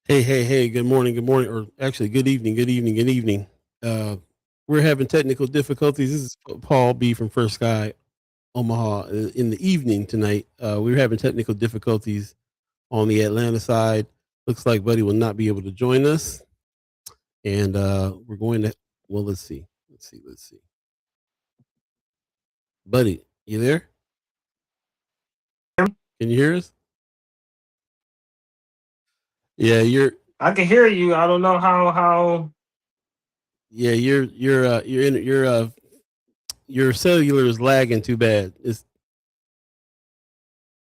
Hey, good morning, or actually good evening. Uh, we're having technical difficulties. This is Paul B from First Sky, Omaha. In the evening tonight, we're having technical difficulties on the Atlanta side. Looks like Buddy will not be able to join us, and we're going to, well, let's see. Buddy, you there? Can you hear us? Yeah, I can hear you. I don't know how. your cellular is lagging too bad.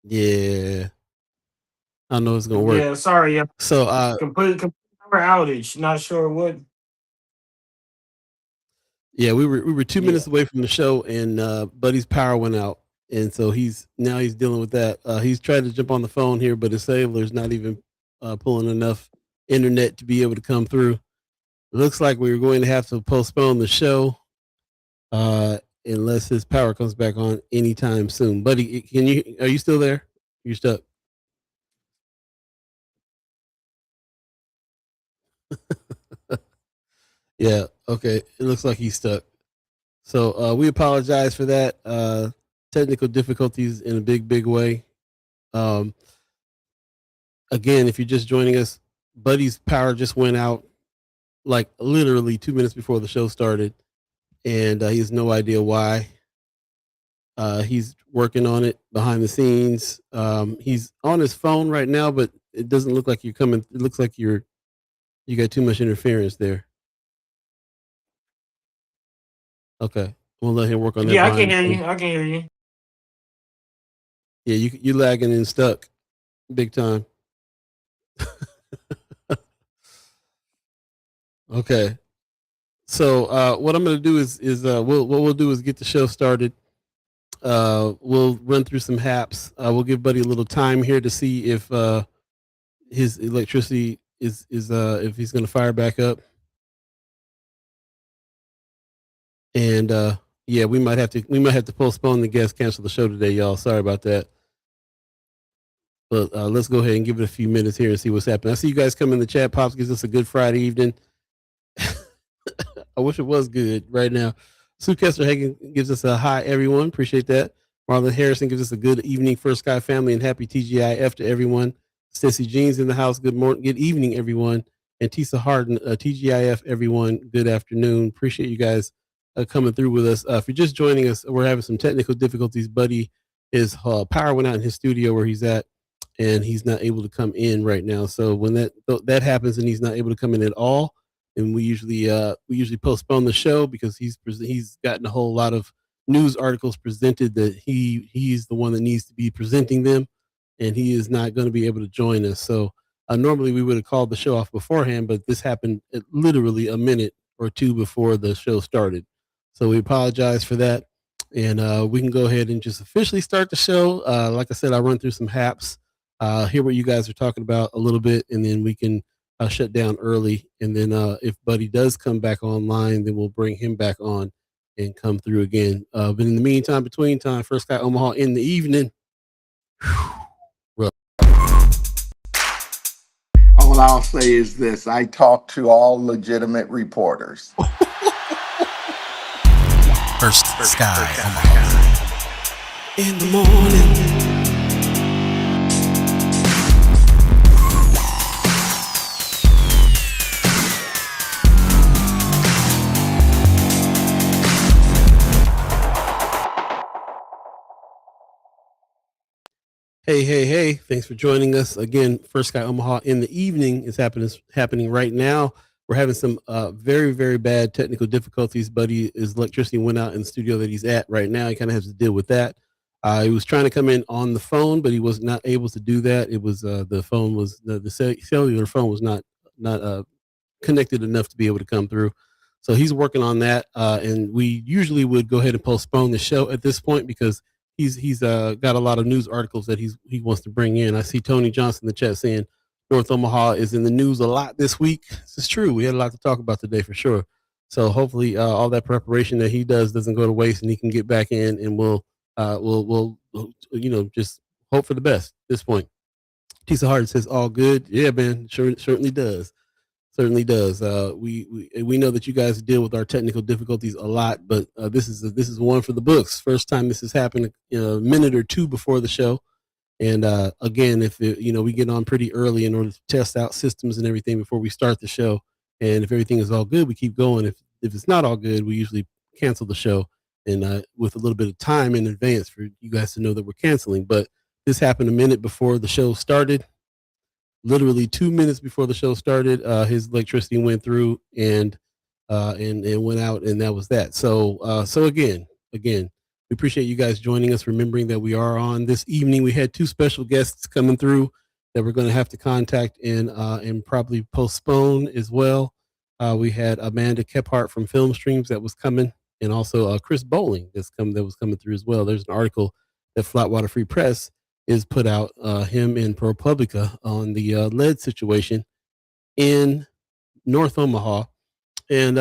Yeah, I know it's gonna work. Yeah, sorry. So Complete power outage. Not sure what. yeah, we were 2 minutes Yeah. away from the show, and Buddy's power went out, and so he's dealing with that. He's tried to jump on the phone here, but his cellular's not even pulling enough internet to be able to come through. It looks like we're going to have to postpone the show uh, unless his power comes back on anytime soon. Buddy, are you still there? You're stuck. Yeah. Okay. It looks like he's stuck. So we apologize for that. Technical difficulties in a big way. Um, Again, if you're just joining us, Buddy's power just went out like literally 2 minutes before the show started, and he has no idea why. He's working on it behind the scenes. He's on his phone right now, but it doesn't look like you're coming. It looks like you got too much interference there. Okay, we'll let him work on that Yeah, I behind can the hear scenes. you. I can hear you. Yeah, you lagging and stuck big time. Okay. So what I'm going to do is what we'll do is get the show started. We'll run through some haps. We'll give Buddy a little time here to see if his electricity is if he's going to fire back up. And yeah, we might have to postpone the guest cancel the show today, y'all. Sorry about that. But let's go ahead and give it a few minutes here and see what's happening. I see you guys come in the chat. Pops gives us a good Friday evening. I wish it was good right now. Sue Kessler Hagen gives us a hi, everyone. Appreciate that. Marlon Harrison gives us a good evening, First Sky family, and happy TGIF to everyone. Stacey Jeans in the house. Good morning, good evening, everyone. And Tisa Harden, TGIF, everyone. Good afternoon. Appreciate you guys coming through with us. If you're just joining us, we're having some technical difficulties. Buddy, his power went out in his studio where he's at, and he's not able to come in right now. So when that happens and he's not able to come in at all, and we usually postpone the show because he's gotten a whole lot of news articles presented that he's the one that needs to be presenting them, and he is not going to be able to join us. So normally we would have called the show off beforehand, but this happened at literally a minute or two before the show started. So we apologize for that, and we can go ahead and just officially start the show. Like I said, I'll run through some haps, hear what you guys are talking about a little bit, and then we can shut down early. And then if Buddy does come back online, then we'll bring him back on and come through again. But in the meantime, between time, First Guy Omaha in the evening. All I'll say is this: I talk to all legitimate reporters. First Sky Omaha. In the morning. Hey. Thanks for joining us again. First Guy Omaha in the evening is happening right now. We're having some very bad technical difficulties. Buddy, his electricity went out in the studio that he's at right now. He kind of has to deal with that. He was trying to come in on the phone, but he was not able to do that. It was the cellular phone was not connected enough to be able to come through. So he's working on that, and we usually would go ahead and postpone the show at this point because he's got a lot of news articles that he wants to bring in. I see Tony Johnson in the chat saying North Omaha is in the news a lot this week. This is true. We had a lot to talk about today for sure. So hopefully all that preparation that he does doesn't go to waste, and he can get back in, and we'll just hope for the best at this point. Tisa Hart says all good. Yeah, man, certainly does. Certainly does. We know that you guys deal with our technical difficulties a lot, but this is one for the books. First time this has happened, a minute or two before the show. And again, if we get on pretty early in order to test out systems and everything before we start the show. And if everything is all good, we keep going. If it's not all good, we usually cancel the show, and with a little bit of time in advance for you guys to know that we're canceling. But this happened a minute before the show started. Literally 2 minutes before the show started, his electricity went through and went out, and that was that. So again, we appreciate you guys joining us. Remembering that we are on this evening. We had two special guests coming through that we're going to have to contact and probably postpone as well. We had Amanda Kephart from Film Streams that was coming, and also Chris Bowling that was coming through as well. There's an article that Flatwater Free Press is put out, him in ProPublica, on the lead situation in North Omaha, and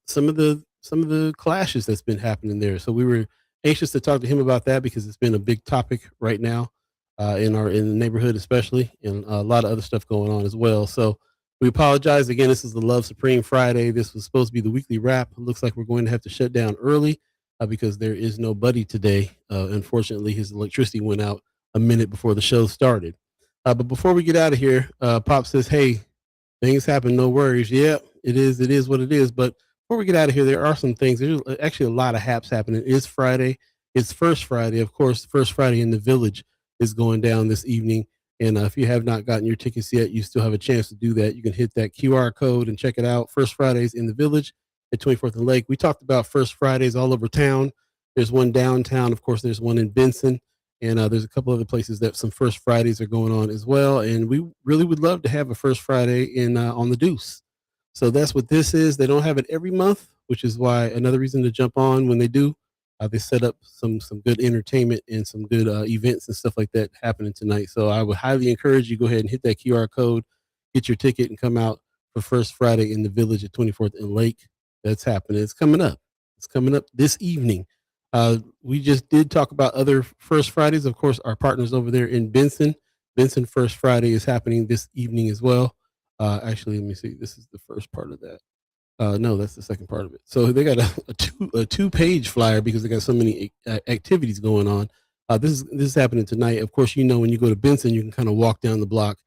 some of the clashes that's been happening there. So we were anxious to talk to him about that because it's been a big topic right now in the neighborhood, especially, and a lot of other stuff going on as well. So we apologize again. This is the Love Supreme Friday. This was supposed to be the weekly wrap. It looks like we're going to have to shut down early because there is no Buddy today. Unfortunately, his electricity went out a minute before the show started. But before we get out of here, Pop says, hey, things happen, no worries. Yeah, it is what it is. But before we get out of here, there are some things. There's actually a lot of haps happening. It is Friday. It's First Friday. Of course, First Friday in the Village is going down this evening. And if you have not gotten your tickets yet, you still have a chance to do that. You can hit that QR code and check it out. First Fridays in the Village at 24th and Lake. We talked about First Fridays all over town. There's one downtown. Of course, there's one in Benson. And there's a couple other places that some First Fridays are going on as well. And we really would love to have a First Friday on the Deuce. So that's what this is. They don't have it every month, which is why another reason to jump on when they do. They set up some good entertainment and some good events and stuff like that happening tonight. So I would highly encourage you, go ahead and hit that QR code, get your ticket, and come out for First Friday in the Village at 24th and Lake. That's happening. It's coming up. It's coming up this evening. We just did talk about other First Fridays. Of course, our partners over there in Benson. Benson First Friday is happening this evening as well. Actually, let me see. This is the first part of that. No, that's the second part of it. So they got a two-page flyer because they got so many activities going on. This is happening tonight. Of course, when you go to Benson, you can kind of walk down the block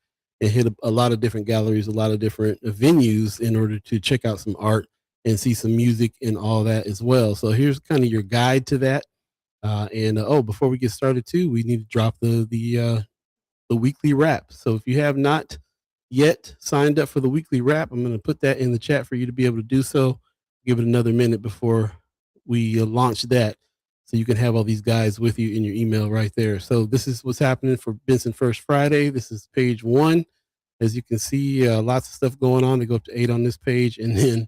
and hit a lot of different galleries, a lot of different venues in order to check out some art and see some music and all that as well. So here's kind of your guide to that. Before we get started too, we need to drop the weekly wrap. So if you have not yet signed up for the weekly wrap, I'm going to put that in the chat for you to be able to do so. Give it another minute before we launch that, so you can have all these guys with you in your email right there. So this is what's happening for Benson First Friday. This is page 1. As you can see, lots of stuff going on. They go up to 8 on this page, and then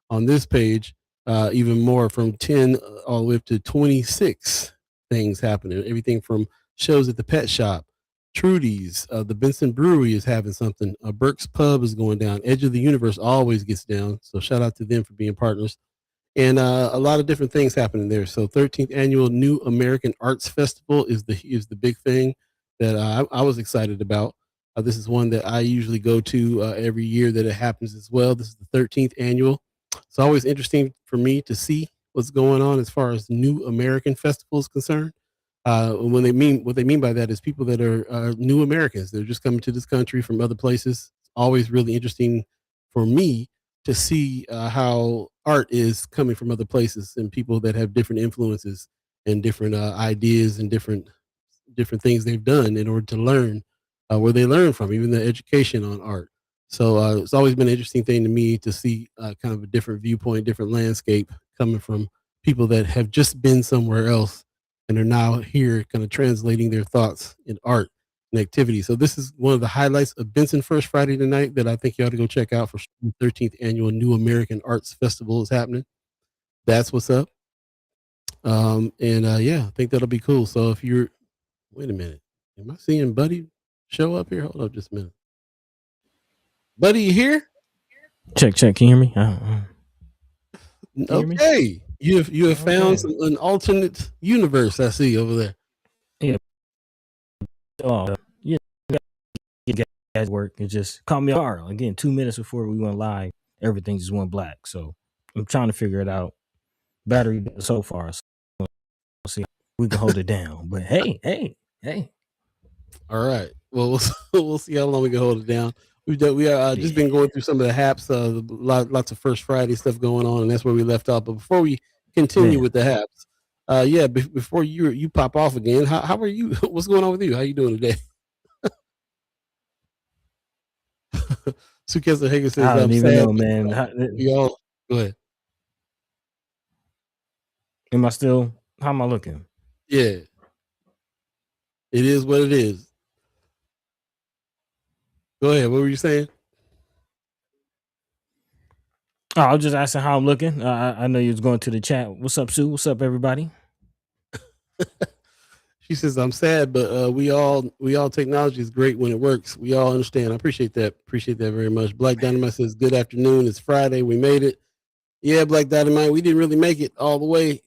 on this page, even more, from 10 all the way up to 26 things happening. Everything from shows at the pet shop, Trudy's, the Benson Brewery is having something. Burke's Pub is going down. Edge of the Universe always gets down. So shout out to them for being partners. And a lot of different things happening there. So 13th Annual New American Arts Festival is the big thing that I was excited about. This is one that I usually go to every year that it happens as well. This is the 13th Annual. It's always interesting for me to see what's going on as far as New American Festival is concerned. What they mean by that is people that are new Americans. They're just coming to this country from other places. It's always really interesting for me to see how art is coming from other places and people that have different influences and different ideas and different things they've done in order to learn where they learn from, even the education on art. So it's always been an interesting thing to me to see kind of a different viewpoint, different landscape coming from people that have just been somewhere else and are now here kind of translating their thoughts in art and activity. So this is one of the highlights of Benson First Friday tonight that I think you ought to go check out. For the 13th Annual New American Arts Festival is happening. That's what's up. I think that'll be cool. So if you're, wait a minute, am I seeing Buddy show up here? Hold up just a minute. Buddy, you here? Check. Can you hear me? Okay. You have found an alternate universe I see over there. Yeah. Oh, yeah. at work. It just caught me off guard. Again, 2 minutes before we went live, everything just went black. So I'm trying to figure it out. Battery so far, so we'll see if we can hold it down. But hey. All right. Well, we'll see how long we can hold it down. We are just been going through some of the haps, lots of First Friday stuff going on, and that's where we left off. But before we continue with the haps, before you pop off again, how are you? What's going on with you? How you doing today? Sukesa Hager says, I don't I'm even sad. know, man. We all go ahead. Am I still? How am I looking? Yeah, it is what it is. Go ahead. What were you saying? Oh, I was just asking how I'm looking. I know you was going to the chat. What's up, Sue? What's up, everybody? She says, I'm sad, but we all technology is great when it works. We all understand. I appreciate that. Appreciate that very much. Black Dynamite says, good afternoon. It's Friday. We made it. Yeah, Black Dynamite, we didn't really make it all the way.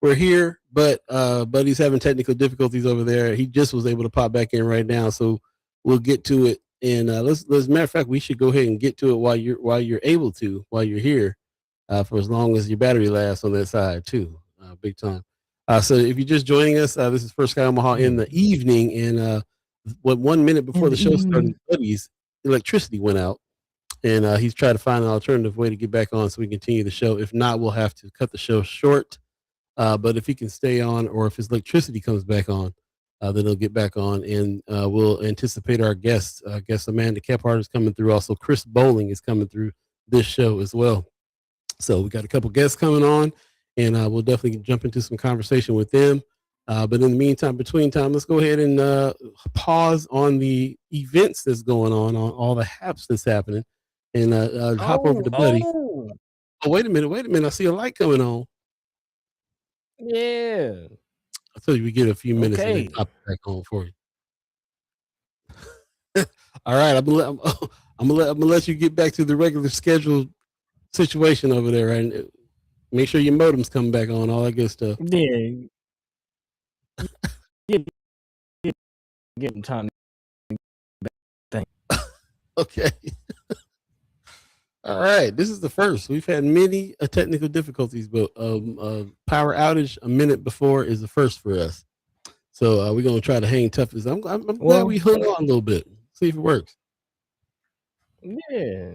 We're here, but Buddy's having technical difficulties over there. He just was able to pop back in right now, so we'll get to it. And let's as a matter of fact, we should go ahead and get to it while you're able to, while you're here, for as long as your battery lasts on that side too. Big time. So if you're just joining us, this is First Sky Omaha in the evening, and 1 minute before the show started, Buddy's electricity went out, and he's trying to find an alternative way to get back on so we can continue the show. If not, we'll have to cut the show short. But if he can stay on, or if his electricity comes back on, then he'll get back on, and we'll anticipate our guests. Guest Amanda Kephart is coming through. Also, Chris Bowling is coming through this show as well. So we got a couple guests coming on, and we'll definitely jump into some conversation with them. But in the meantime, between time, let's go ahead and pause on the events that's going on all the haps that's happening, and hop over to Buddy. Oh, wait a minute. I see a light coming on. Yeah. I told you we get a few minutes and then pop it back on for you. All right, I'm gonna let you get back to the regular scheduled situation over there, right? Make sure your modem's coming back on, all that good stuff. Yeah. Give them time. Okay. All right, this is the first. We've had many technical difficulties, but power outage a minute before is the first for us. So we're gonna try to hang tough. I'm glad we hung on a little bit. See if it works. Yeah.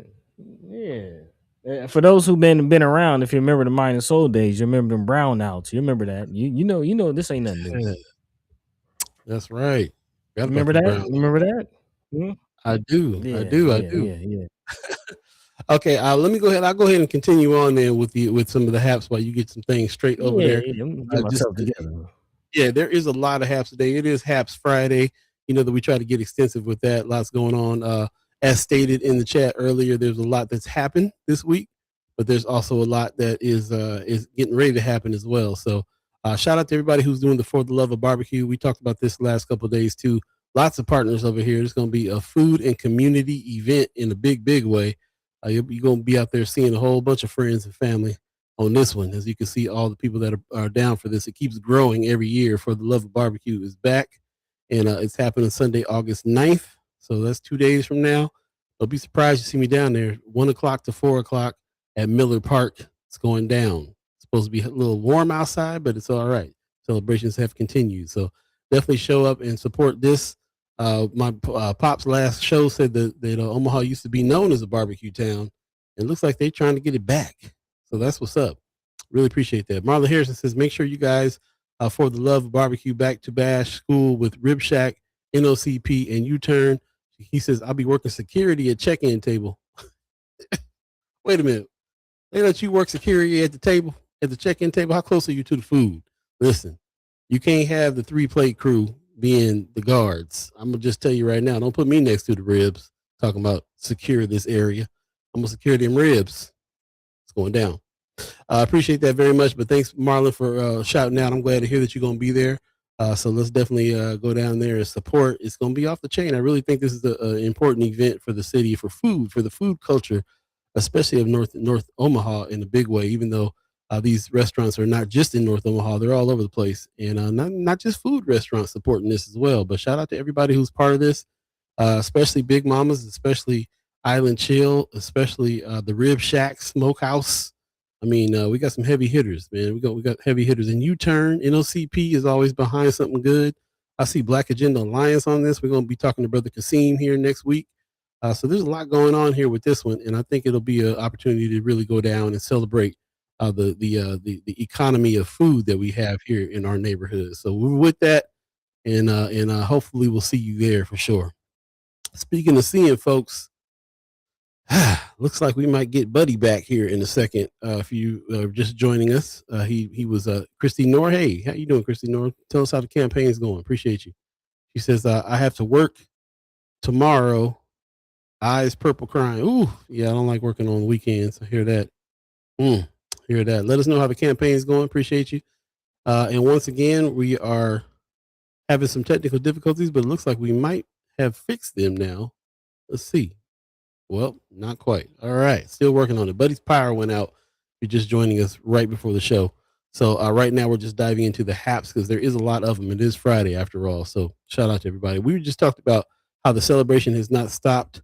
For those who've been around, if you remember the Mind and Soul days, you remember them brownouts. You remember that. You know this ain't nothing new. Yeah. That's right. Remember that? Remember that? Hmm? I do. Yeah, I do. Yeah. Okay, let me go ahead. I'll go ahead and continue on then with some of the haps while you get some things straight over there. I'm get myself together. Yeah, there is a lot of haps today. It is Haps Friday. You know that we try to get extensive with that. Lots going on. As stated in the chat earlier, there's a lot that's happened this week, but there's also a lot that is getting ready to happen as well. So shout out to everybody who's doing the For the Love of Barbecue. We talked about this the last couple of days too. Lots of partners over here. It's going to be a food and community event in a big way. You're going to be out there seeing a whole bunch of friends and family on this one. As you can see, all the people that are down for this. It keeps growing every year. For the Love of Barbecue is back, and it's happening Sunday, August 9th. So that's 2 days from now. Don't be surprised to see me down there, 1 o'clock to 4 o'clock at Miller Park. It's going down. It's supposed to be a little warm outside, but it's all right. Celebrations have continued. So definitely show up and support this. My pop's last show said that Omaha used to be known as a barbecue town. It looks like they're trying to get it back. So that's what's up. Really appreciate that. Marla Harrison says, make sure you guys, For the Love of Barbecue, back to Bash School with Rib Shack, NOCP, and U-Turn. He says, I'll be working security at check-in table. Wait a minute. They let you work security at the table, at the check-in table? How close are you to the food? Listen, you can't have the 3-plate crew being the guards. I'm going to just tell you right now, don't put me next to the ribs talking about secure this area. I'm going to secure them ribs. It's going down. I appreciate that very much, but thanks, Marlon, for shouting out. I'm glad to hear that you're going to be there. So let's definitely go down there and support. It's going to be off the chain. I really think this is an important event for the city, for food, for the food culture, especially of North Omaha in a big way, even though these restaurants are not just in North Omaha. They're all over the place. And not just food restaurants supporting this as well. But shout out to everybody who's part of this. especially Big Mamas, especially Island Chill, especially the Rib Shack Smokehouse. I mean, we got some heavy hitters, man. We got heavy hitters. And U-Turn, NOCP is always behind something good. I see Black Agenda Alliance on this. We're going to be talking to Brother Kasim here next week. So there's a lot going on here with this one, and I think it'll be an opportunity to really go down and celebrate the economy of food that we have here in our neighborhood. So we're with that, and hopefully we'll see you there for sure. Speaking of seeing folks, looks like we might get Buddy back here in a second. If you are just joining us, he was Christy Noor. Hey, how you doing, Christy Noor? Tell us how the campaign's going. Appreciate you. She says I have to work tomorrow. Eyes purple crying. Ooh, yeah, I don't like working on weekends. I hear that. Hear that. Let us know how the campaign's going. Appreciate you. And once again, we are having some technical difficulties, but it looks like we might have fixed them now. Let's see. Well, not quite. All right. Still working on it. Buddy's power went out. You're just joining us right before the show. So right now we're just diving into the haps because there is a lot of them. It is Friday after all. So shout out to everybody. We just talked about how the celebration has not stopped.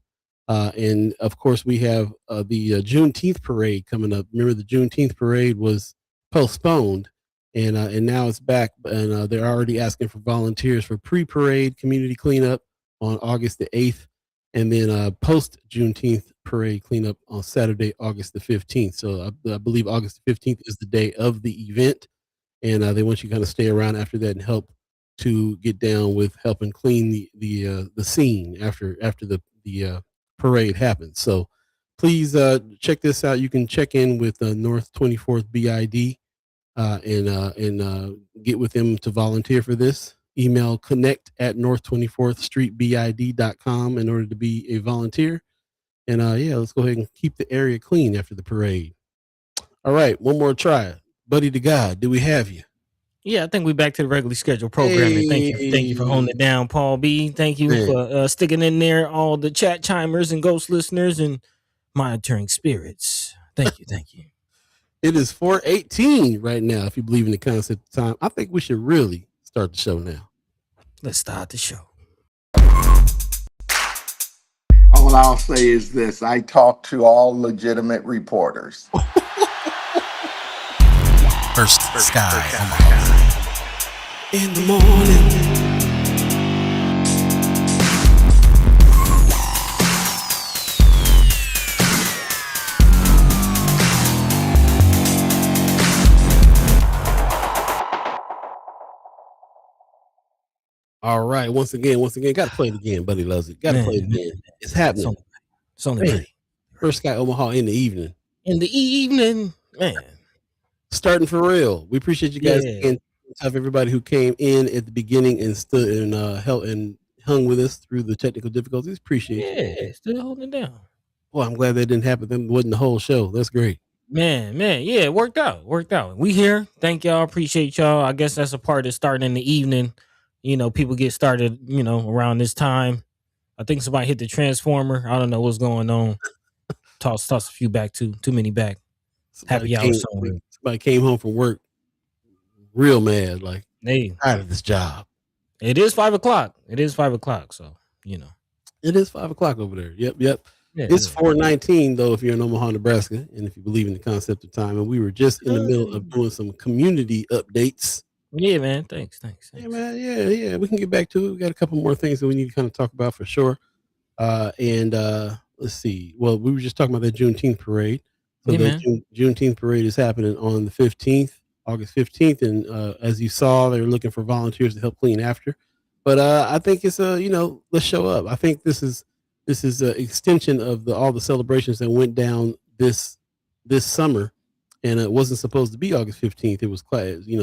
And of course we have the Juneteenth parade coming up. Remember the Juneteenth parade was postponed and now it's back. And they're already asking for volunteers for pre-parade community cleanup on August the 8th. And then post Juneteenth parade cleanup on Saturday, August the 15th. So I believe August the 15th is the day of the event. And they want you to kind of stay around after that and help to get down with helping clean the scene after the parade happens. So please check this out. You can check in with North 24th BID and get with them to volunteer for this. Email connect@north24thstreetbid.com in order to be a volunteer. And yeah, let's go ahead and keep the area clean after the parade. All right, one more try. Buddy to God, do we have you? Yeah, I think we're back to the regularly scheduled programming. Thank you for holding it down, Paul B. Thank you for sticking in there, all the chat chimers and ghost listeners and monitoring spirits. Thank you. It is 4:18 right now. If you believe in the concept of time, I think we should really start the show now. Let's start the show. All I'll say is this. I talk to all legitimate reporters. First Sky Omaha. In the morning. All right. Once again, got to play it again. Buddy loves it. Got to play it again. It's happening. It's only right. First Sky Omaha in the evening. In the evening, man. Starting for real. We appreciate you guys and everybody who came in at the beginning and stood and held and hung with us through the technical difficulties. Appreciate you. Yeah, still holding it down. Well, I'm glad that didn't happen. That wasn't the whole show. That's great. Man, yeah, it worked out. We here. Thank y'all. Appreciate y'all. I guess that's a part of starting in the evening. You know, people get started, around this time. I think somebody hit the transformer. I don't know what's going on. Toss a few back too many back. Happy hour somewhere. Somebody came home from work real mad, like, hey, out of this job. It is 5 o'clock. So, It is 5 o'clock over there. Yep. Yeah, it's 4:19 though, if you're in Omaha, Nebraska, and if you believe in the concept of time. And we were just in the middle of doing some community updates. Yeah, man. Thanks. Yeah, man. Yeah. We can get back to it. We got a couple more things that we need to kind of talk about for sure. And let's see. Well, we were just talking about the Juneteenth parade. So the Juneteenth parade is happening on the 15th, August 15th. And as you saw, they're looking for volunteers to help clean after. But I think it's let's show up. I think this is an extension of all the celebrations that went down this summer. And it wasn't supposed to be August 15th. It was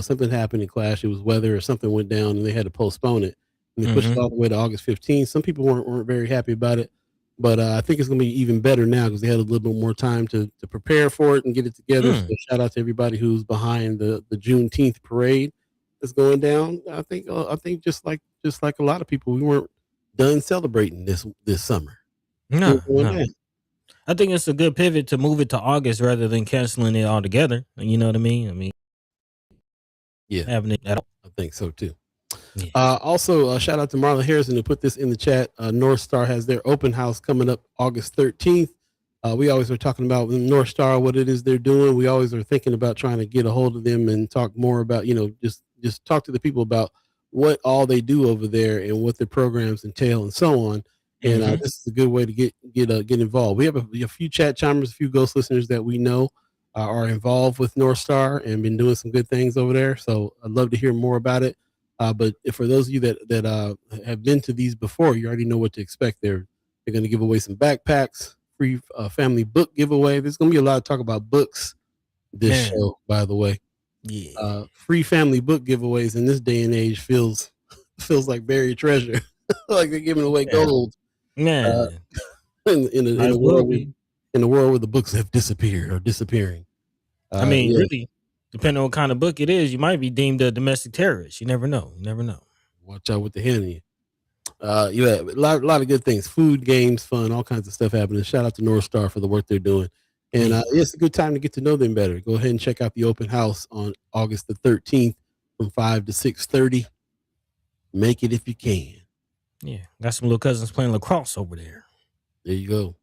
something happened in Clash. It was weather or something went down and they had to postpone it. And they pushed it all the way to August 15th. Some people weren't very happy about it. But I think it's going to be even better now because they had a little bit more time to prepare for it and get it together. So shout out to everybody who's behind the Juneteenth parade that's going down. I think just like a lot of people, we weren't done celebrating this summer. No. I think it's a good pivot to move it to August rather than canceling it altogether. You know what I mean? Yeah, having it at all. I think so too. Yeah. Also, shout out to Marlon Harrison who put this in the chat. North Star has their open house coming up August 13th. We always are talking about North Star, what it is they're doing. We always are thinking about trying to get a hold of them and talk more about, just talk to the people about what all they do over there and what their programs entail and so on. And this is a good way to get involved. We have a few chat chimers, a few ghost listeners that we know are involved with North Star and been doing some good things over there. So I'd love to hear more about it. But for those of you that have been to these before, you already know what to expect. They're going to give away some backpacks, free family book giveaway. There's going to be a lot of talk about books this show, by the way. Yeah. Free family book giveaways in this day and age feels like buried treasure, like they're giving away gold. Man, In a world where the books have disappeared or disappearing. I mean, really, depending on what kind of book it is, you might be deemed a domestic terrorist. You never know. Watch out with the hand in you. A lot of good things, food, games, fun, all kinds of stuff happening. Shout out to North Star for the work they're doing. And it's a good time to get to know them better. Go ahead and check out the open house on August the 13th from 5 to 6:30. Make it if you can. Yeah, got some little cousins playing lacrosse over there. There you go.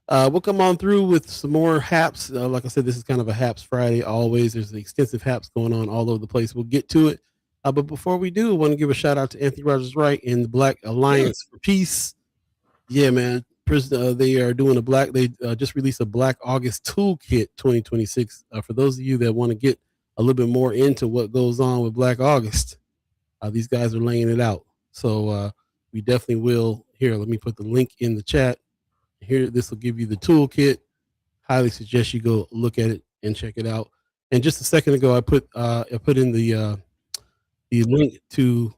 We'll come on through with some more haps. Like I said, this is kind of a haps Friday. Always, there's extensive haps going on all over the place. We'll get to it. But before we do, I want to give a shout out to Anthony Rogers Wright and the Black Alliance for Peace. Yeah, man. They are doing they just released a Black August Toolkit 2026. For those of you that want to get a little bit more into what goes on with Black August, these guys are laying it out. So we definitely will. Here, let me put the link in the chat. Here, this will give you the toolkit. Highly suggest you go look at it and check it out. And just a second ago, I put in the link to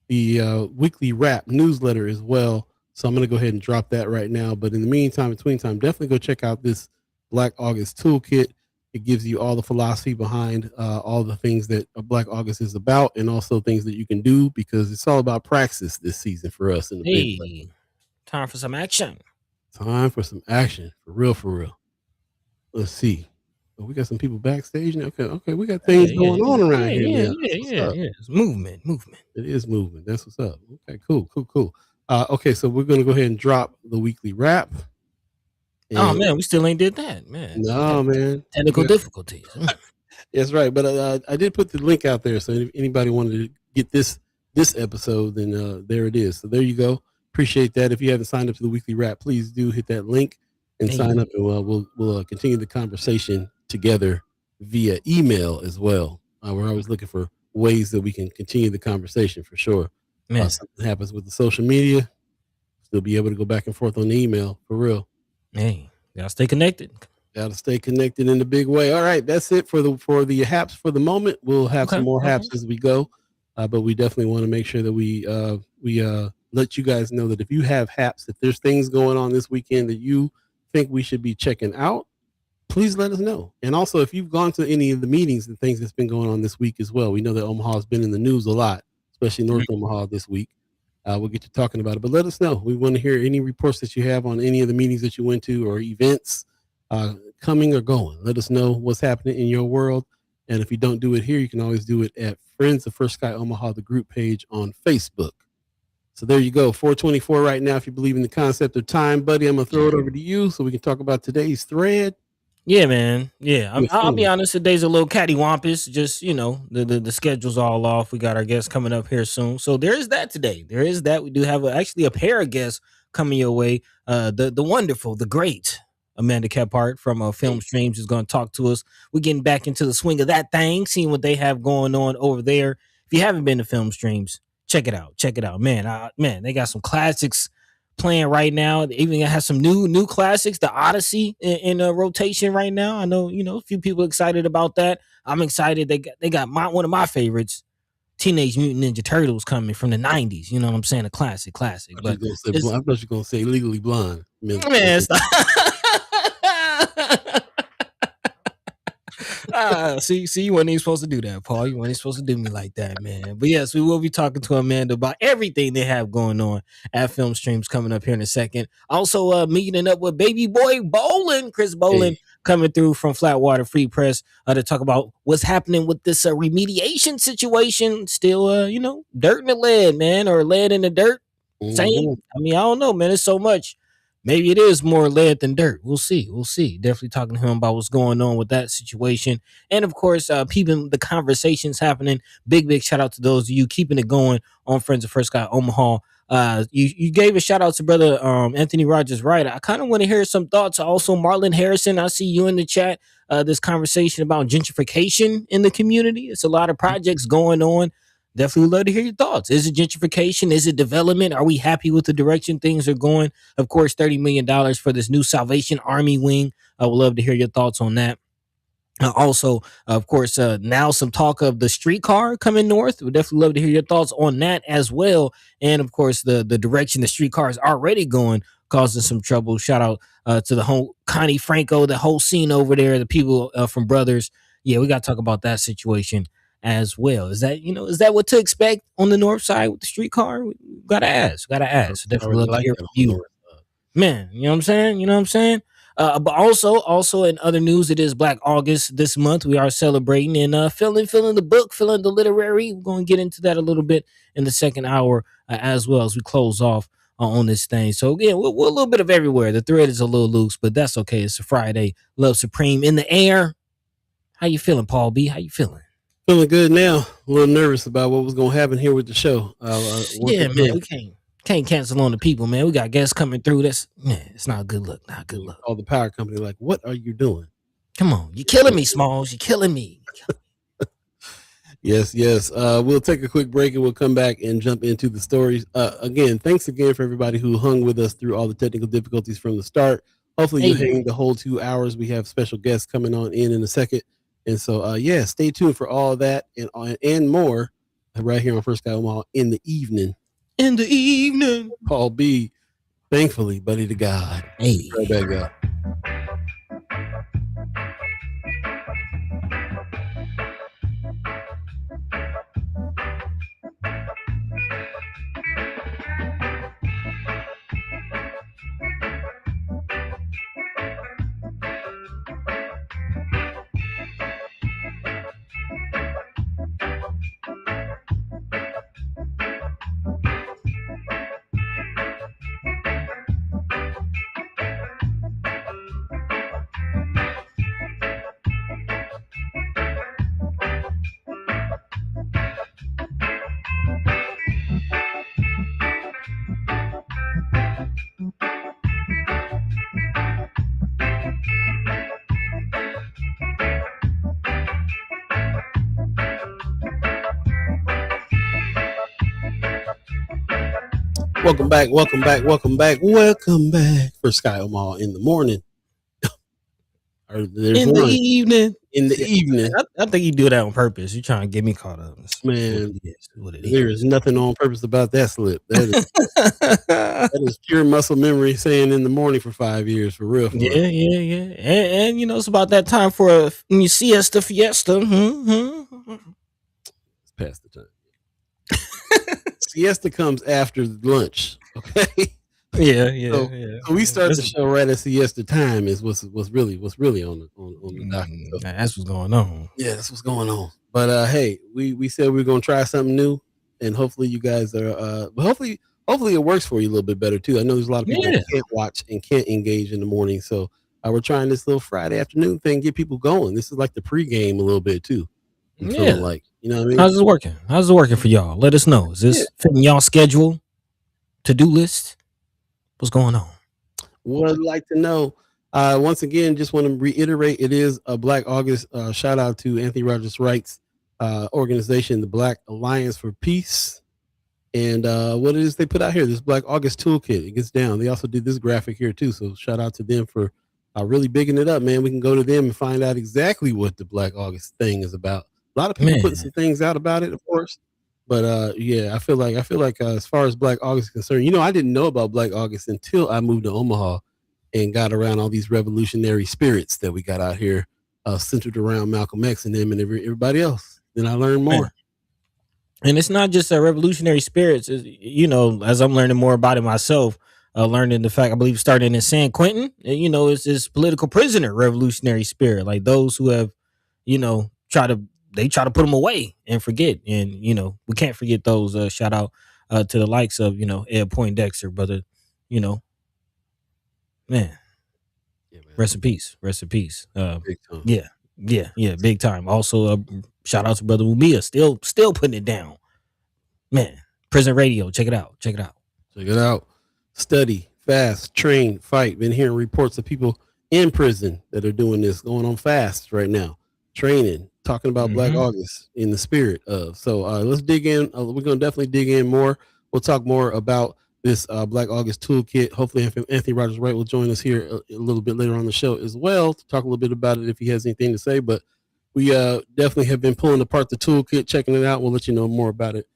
the weekly wrap newsletter as well. So I'm going to go ahead and drop that right now. But in the meantime, between time, definitely go check out this Black August Toolkit. It gives you all the philosophy behind all the things that Black August is about, and also things that you can do, because it's all about praxis this season for us. In the big way. Time for some action. Time for some action, for real. Let's see. Oh, we got some people backstage now. Okay, we got things going on around here now. Yeah. It's movement. It is movement. That's what's up. Okay, cool. Okay, so we're gonna go ahead and drop the weekly wrap. Oh man, we still ain't did that, man. No, man. Technical difficulties. That's right. But I did put the link out there, so if anybody wanted to get this episode, then there it is. So there you go. Appreciate that. If you haven't signed up to the weekly wrap, please do hit that link and sign up, and we'll continue the conversation together via email as well. We're always looking for ways that we can continue the conversation for sure. Something happens with the social media, still be able to go back and forth on the email for real. Hey, gotta stay connected. Got to stay connected in a big way. All right, that's it for the haps for the moment. We'll have some more haps as we go, but we definitely want to make sure that we let you guys know that if you have haps, if there's things going on this weekend that you think we should be checking out, please let us know. And also, if you've gone to any of the meetings and things that's been going on this week as well, we know that Omaha's been in the news a lot, especially North Omaha this week. We'll get to talking about it, but let us know. We want to hear any reports that you have on any of the meetings that you went to or events coming or going. Let us know what's happening in your world. And if you don't do it here, you can always do it at Friends of First Sky Omaha, the group page on Facebook. So there you go, 4:24 right now. If you believe in the concept of time, buddy, I'm going to throw it over to you so we can talk about today's thread. Yeah, man. Yeah, I'll be honest. Today's a little cattywampus. Just, the schedule's all off. We got our guests coming up here soon. So there is that today. There is that. We do have actually a pair of guests coming your way. The wonderful, the great Amanda Kephart from Film Streams is going to talk to us. We're getting back into the swing of that thing, seeing what they have going on over there. If you haven't been to Film Streams, check it out. Man, they got some classics playing right now. They even has some new classics. The Odyssey in rotation right now. I know a few people excited about that. I'm excited. They got one of my favorites, Teenage Mutant Ninja Turtles, coming from the 90s. You know what I'm saying? A classic. But I thought you were going to say Legally Blonde. Man, see, you weren't even supposed to do that, Paul. You weren't even supposed to do me like that, man. But yes, we will be talking to Amanda about everything they have going on at Film Streams coming up here in a second. Also, meeting up with Baby Boi Bowling, Chris Bowling, coming through from Flatwater Free Press to talk about what's happening with this remediation situation. Still, dirt in the lead, man, or lead in the dirt. Same. Mhm. I mean, I don't know, man. It's so much. Maybe it is more lead than dirt. We'll see. We'll see. Definitely talking to him about what's going on with that situation. And of course, keeping the conversations happening. Big shout out to those of you keeping it going on Friends of First Guy Omaha. You gave a shout out to brother Anthony Rogers, right? I kind of want to hear some thoughts. Also, Marlon Harrison, I see you in the chat. This conversation about gentrification in the community. It's a lot of projects going on. Definitely love to hear your thoughts. Is it gentrification? Is it development? Are we happy with the direction things are going? Of course, $30 million for this new Salvation Army wing. I would love to hear your thoughts on that. Also, of course, now some talk of the streetcar coming north. We'd definitely love to hear your thoughts on that as well. And of course, the direction the streetcar is already going, causing some trouble. Shout out to the whole Connie Franco, the whole scene over there, the people from Brothers. Yeah, we got to talk about that situation as well. Is that what to expect on the north side with the streetcar? We gotta ask. Definitely love to hear from you, man. You know what I'm saying? But also in other news, it is Black August this month. We are celebrating and filling the book, filling the literary. We're going to get into that a little bit in the second hour as well as we close off on this thing. So again, we're a little bit of everywhere. The thread is a little loose, but that's okay. It's a Friday. Love Supreme in the air. How you feeling, Paul B? How you feeling? Feeling good now. A little nervous about what was going to happen here with the show. Yeah, man, we can't cancel on the people, man. We got guests coming through. It's not a good look. Not a good look. All the power company like, what are you doing? Come on, you're killing me, Smalls. You're killing me. Yes. We'll take a quick break and we'll come back and jump into the stories. Again, thanks again for everybody who hung with us through all the technical difficulties from the start. Hopefully you hang the whole 2 hours. We have special guests coming on in a second. And so, stay tuned for all of that and more right here on First Guy Omaha in the evening. In the evening. Paul B, thankfully, buddy to God. Hey. Right back up. Welcome back. For Sky Omaha in the morning. The evening. In the evening. I think you do that on purpose. You're trying to get me caught up. Man, there is nothing on purpose about that slip. That is pure muscle memory saying in the morning for 5 years, for real. Yeah. And it's about that time for a siesta fiesta. It's past the time. Siesta comes after lunch. Okay. Yeah. So we start the show right at siesta time is what's really on the docket. That's what's going on. Yeah, that's what's going on. But hey, we said we were gonna try something new, and hopefully you guys are. But hopefully it works for you a little bit better too. I know there's a lot of people that can't watch and can't engage in the morning, so we're trying this little Friday afternoon thing, get people going. This is like the pregame a little bit too. Like, you know what I mean? How's it working? How's it working for y'all? Let us know. Is this fitting y'all schedule? To-do list? What's going on? What I'd like to know. Once again, just want to reiterate, it is a Black August. Shout out to Anthony Rogers Wright's organization, the Black Alliance for Peace. And what it is they put out here, this Black August toolkit. It gets down. They also did this graphic here too. So shout out to them for really bigging it up, man. We can go to them and find out exactly what the Black August thing is about. A lot of people putting some things out about it, of course. But I feel like as far as Black August is concerned, I didn't know about Black August until I moved to Omaha and got around all these revolutionary spirits that we got out here, centered around Malcolm X and them and everybody else. Then I learned more. And it's not just a revolutionary spirits, as I'm learning more about it myself. learning the fact, I believe, starting in San Quentin, it's this political prisoner revolutionary spirit, like those who have, try to put them away and forget. And, we can't forget those. Shout out to the likes of, Ed Poindexter, brother, man, Yeah, man. rest in peace. Rest in peace. Big time. Yeah, big time. Also, shout out to brother Umia, still putting it down, man. Prison radio, check it out. Check it out. Study, fast, train, fight. Been hearing reports of people in prison that are doing this, going on fast right now, training, talking about Black August in the spirit of. So let's dig in. We're going to definitely dig in more. We'll talk more about this Black August toolkit. Hopefully Anthony Rogers Wright will join us here a little bit later on the show as well to talk a little bit about it if he has anything to say. But we definitely have been pulling apart the toolkit, checking it out. We'll let you know more about it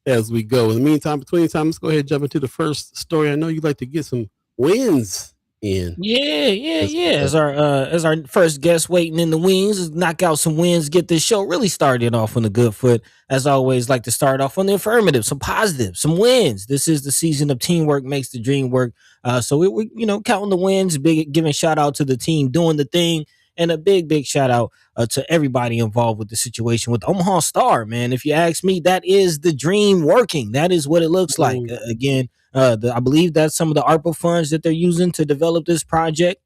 as we go. In the meantime, between time, let's go ahead and jump into the first story. I know you'd like to get some wins in. Yeah. As our first guest waiting in the wings, let's knock out some wins, get this show really started off on a good foot. As always, like to start off on the affirmative, some positive, some wins. This is the season of teamwork makes the dream work. So we counting the wins, giving shout out to the team doing the thing, and a big shout out to everybody involved with the situation with Omaha Star, man. If you ask me, that is the dream working. That is what it looks like. Again, I believe that's some of the ARPA funds that they're using to develop this project.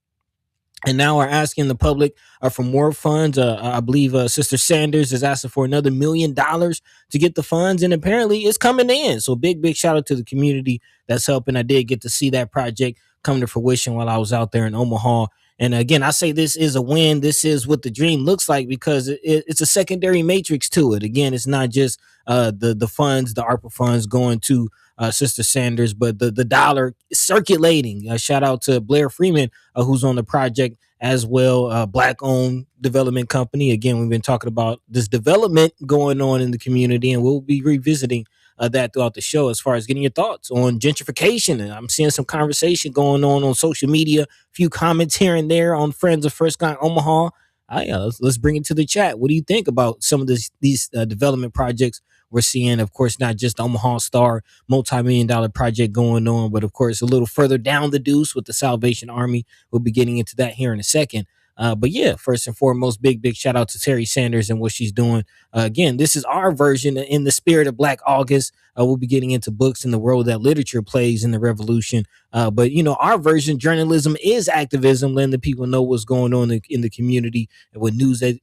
And now are asking the public for more funds. I believe Sister Sanders is asking for another $1 million to get the funds, and apparently it's coming in. So big shout out to the community that's helping. I did get to see that project come to fruition while I was out there in Omaha. And again, I say this is a win. This is what the dream looks like because it's a secondary matrix to it. Again, it's not just the funds, the ARPA funds going to Sister Sanders, but the dollar circulating. Shout out to Blair Freeman, who's on the project as well. Black-owned development company. Again, we've been talking about this development going on in the community, and we'll be revisiting that throughout the show as far as getting your thoughts on gentrification. And I'm seeing some conversation going on social media, a few comments here and there on Friends of First Guy Omaha. Let's bring it to the chat. What do you think about some of these development projects we're seeing? Of course, not just the Omaha Star multi-million-dollar project going on, but of course, a little further down the deuce with the Salvation Army. We'll be getting into that here in a second. But yeah, first and foremost, big shout out to Terry Sanders and what she's doing. Again, this is our version in the spirit of Black August. We'll be getting into books and the role that literature plays in the revolution. But our version, journalism is activism, letting the people know what's going on in the community and what news they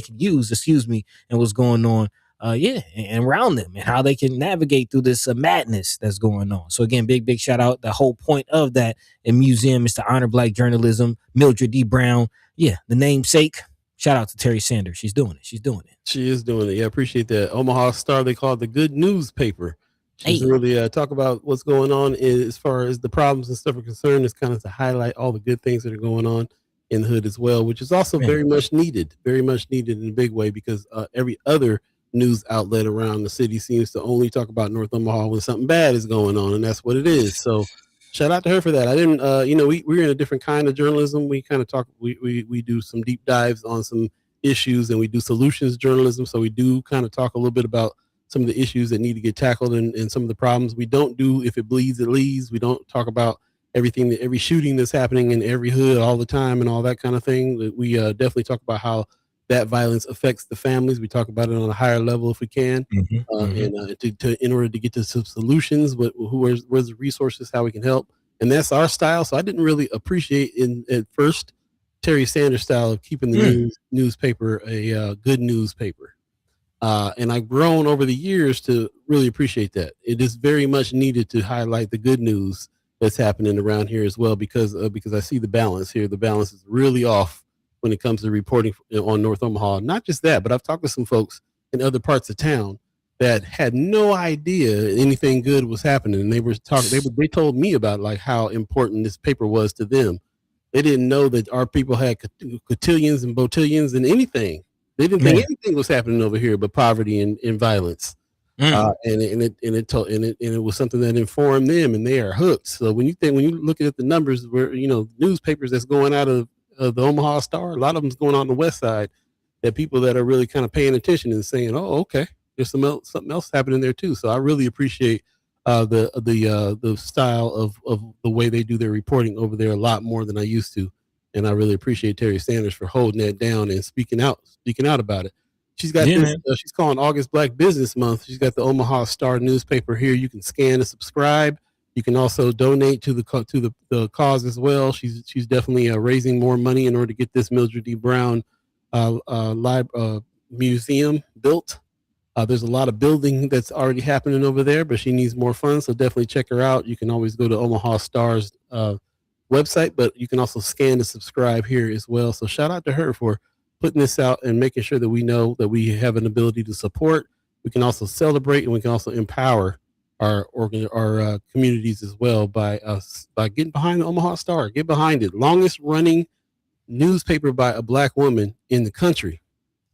can use, and what's going on. And around them and how they can navigate through this madness that's going on. So again, big shout out. The whole point of that museum is to honor Black journalism. Mildred D. Brown, the namesake. Shout out to Terry Sanders. She's doing it. She is doing it. Yeah, appreciate that. Omaha Star, they call it the good newspaper. She's really talk about what's going on as far as the problems and stuff are concerned. It's kind of to highlight all the good things that are going on in the hood as well, which is also very much needed in a big way because every other news outlet around the city seems to only talk about North Omaha when something bad is going on, and that's what it is. So shout out to her for that. I didn't we're in a different kind of journalism. We kind of talk, we do some deep dives on some issues, and we do solutions journalism. So we do kind of talk a little bit about some of the issues that need to get tackled and some of the problems. We don't do if it bleeds, it leads. We don't talk about every shooting that's happening in every hood all the time and all that kind of thing. We definitely talk about how that violence affects the families. We talk about it on a higher level if we can, in order to get to some solutions. Where's the resources, how we can help, and that's our style. So I didn't really appreciate at first Terry Sanders' style of keeping the newspaper a good newspaper, and I've grown over the years to really appreciate that. It is very much needed to highlight the good news that's happening around here as well, because I see the balance here. The balance is really off when it comes to reporting on North Omaha. Not just that, but I've talked to some folks in other parts of town that had no idea anything good was happening. And they told me about like how important this paper was to them. They didn't know that our people had cotillions and botillions and anything. They didn't think anything was happening over here but poverty and violence. And it was something that informed them, and they are hooked. So when you look at the numbers where newspapers that's going out of the Omaha Star, a lot of them's going on the west side, that people that are really kind of paying attention and saying, oh, okay, there's something else happening there too. So I really appreciate the style of the way they do their reporting over there a lot more than I used to, and I really appreciate Terry Sanders for holding that down and speaking out about it. She's got Yeah, this. man. She's calling August Black Business Month. She's got the Omaha Star newspaper here. You can scan and subscribe. You can also donate to the cause as well. She's definitely raising more money in order to get this Mildred D. Brown museum built. There's a lot of building that's already happening over there, but she needs more funds. So definitely check her out. You can always go to Omaha Star's website, but you can also scan and subscribe here as well. So shout out to her for putting this out and making sure that we know that we have an ability to support. We can also celebrate, and we can also empower our communities as well by getting behind the Omaha Star. Get behind it. Longest running newspaper by a Black woman in the country.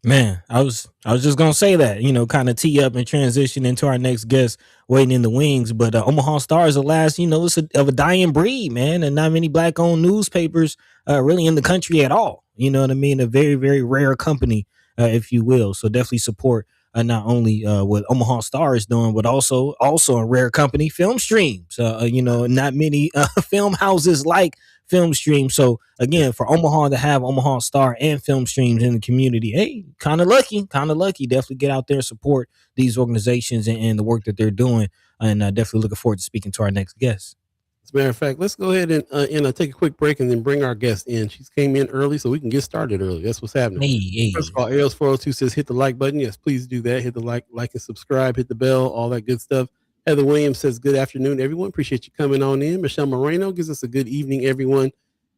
Man, I was just gonna say that, kind of tee up and transition into our next guest waiting in the wings. But Omaha Star is the last, it's of a dying breed, man, and not many Black-owned newspapers really in the country at all. You know what I mean? A very, very rare company, if you will. So definitely support not only what Omaha Star is doing, but also a rare company, Film Streams. Not many film houses like Film Stream. So again, for Omaha to have Omaha Star and Film Streams in the community, hey, kind of lucky. Definitely get out there and support these organizations and the work that they're doing. And definitely looking forward to speaking to our next guest. As a matter of fact, let's go ahead and take a quick break and then bring our guest in. She's came in early, so we can get started early. That's what's happening. Hey. First of all, Ariel's 402 says hit the like button. Yes, please do that. Hit the like and subscribe. Hit the bell. All that good stuff. Heather Williams says good afternoon, everyone. Appreciate you coming on in. Michelle Moreno gives us a good evening, everyone.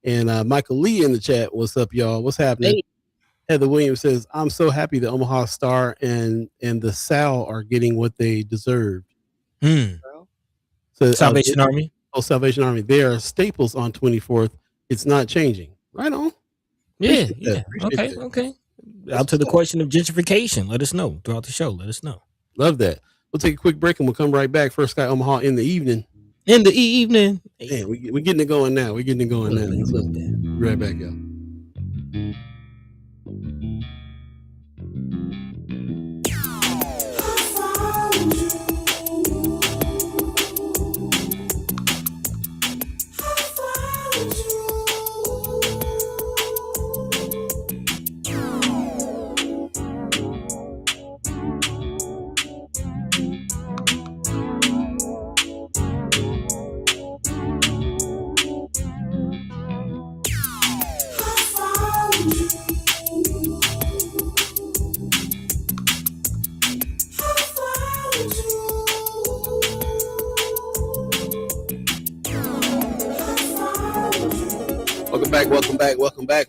And Michael Lee in the chat. What's up, y'all? What's happening? Hey. Heather Williams says, I'm so happy that Omaha Star and the Sal are getting what they deserved. So, Salvation Army. Oh, Salvation Army. They are staples on 24th. It's not changing. Right on. Yeah. Okay. Out to the question of gentrification. Let us know throughout the show. Let us know. Love that. We'll take a quick break and we'll come right back. First Guy Omaha in the evening. In the evening. Man, we're getting it going now. We're getting it going now. So, be right back, y'all.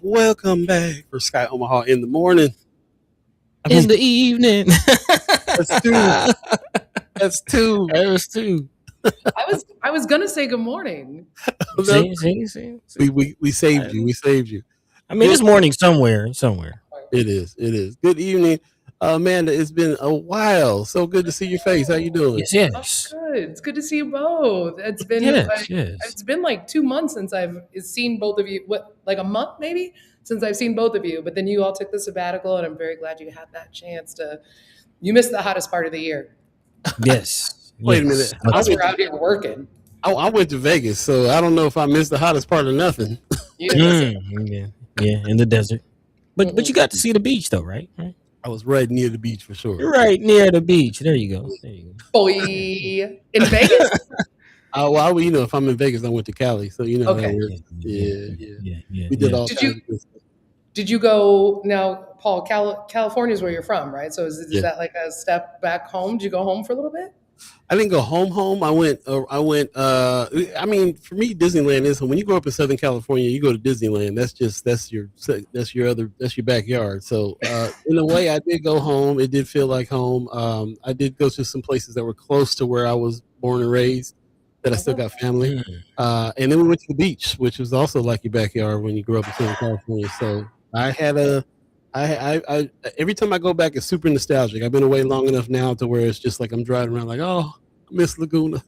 Welcome back for Sky Omaha in the morning. In the evening. That's two. I was gonna say good morning. See. We saved you. We saved you. I mean, it's morning somewhere. It is. Good evening, Amanda. It's been a while. So good to see your face. How you doing? Yes. Oh, good. It's good to see you both. It's been It's been like 2 months since I've seen both of you. What, like a month maybe since I've seen both of you. But then you all took the sabbatical, and I'm very glad you had that chance to. You missed the hottest part of the year. Yes. Wait a minute. We're out here working. I went to Vegas, so I don't know if I missed the hottest part of nothing. Yeah, in the desert. But you got to see the beach though, right? I was right near the beach for sure. Right near the beach. There you go. Boy, in Vegas. Well, if I'm in Vegas, I went to Cali, so you know. Okay. Yeah. We did all. Did you go now, Paul? California is where you're from, right? So is that like a step back home? Did you go home for a little bit? I didn't go home. I went. I mean, for me, Disneyland is when you grow up in Southern California, you go to Disneyland. That's your backyard. So in a way, I did go home. It did feel like home. I did go to some places that were close to where I was born and raised, that I still got family. And then we went to the beach, which was also like your backyard when you grew up in Southern California. So I had I every time I go back, it's super nostalgic. I've been away long enough now to where it's just like I'm driving around like, oh, I miss Laguna.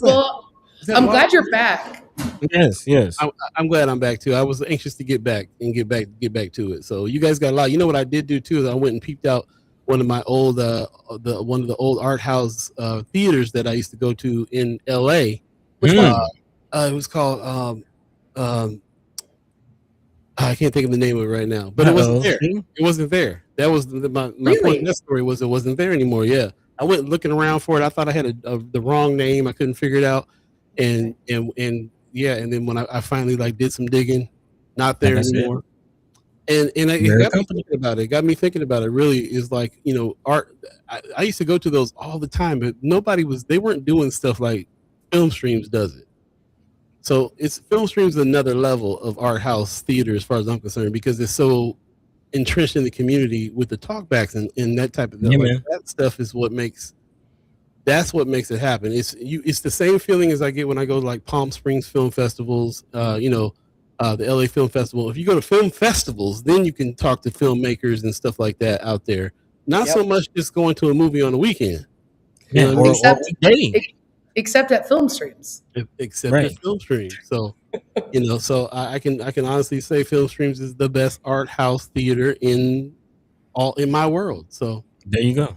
Well, I'm glad you're back. Yes. I'm glad I'm back too. I was anxious to get back to it. So you guys got a lot. You know what I did do too is I went and peeped out one of my old one of the old art house theaters that I used to go to in L.A. Which one? It was called I can't think of the name of it right now, but it wasn't there. It wasn't there. That was my Really? point in that story was it wasn't there anymore. Yeah, I went looking around for it. I thought I had the wrong name. I couldn't figure it out, and yeah, and then when I finally like did some digging, not there anymore. And it got me thinking about it. It got me thinking about it. Really is like, you know, art. I used to go to those all the time, but they weren't doing stuff like Film Streams does it. So Film Streams is another level of art house theater as far as I'm concerned, because it's so entrenched in the community with the talkbacks and that type of stuff. Like, that stuff is that's what makes it happen. It's the same feeling as I get when I go to like Palm Springs film festivals, the LA Film Festival. If you go to film festivals, then you can talk to filmmakers and stuff like that out there. Not so much just going to a movie on a weekend. Yeah, except at Film Streams. Except at Film Streams. So, you know, so I can honestly say Film Streams is the best art house theater in my world. So there you go.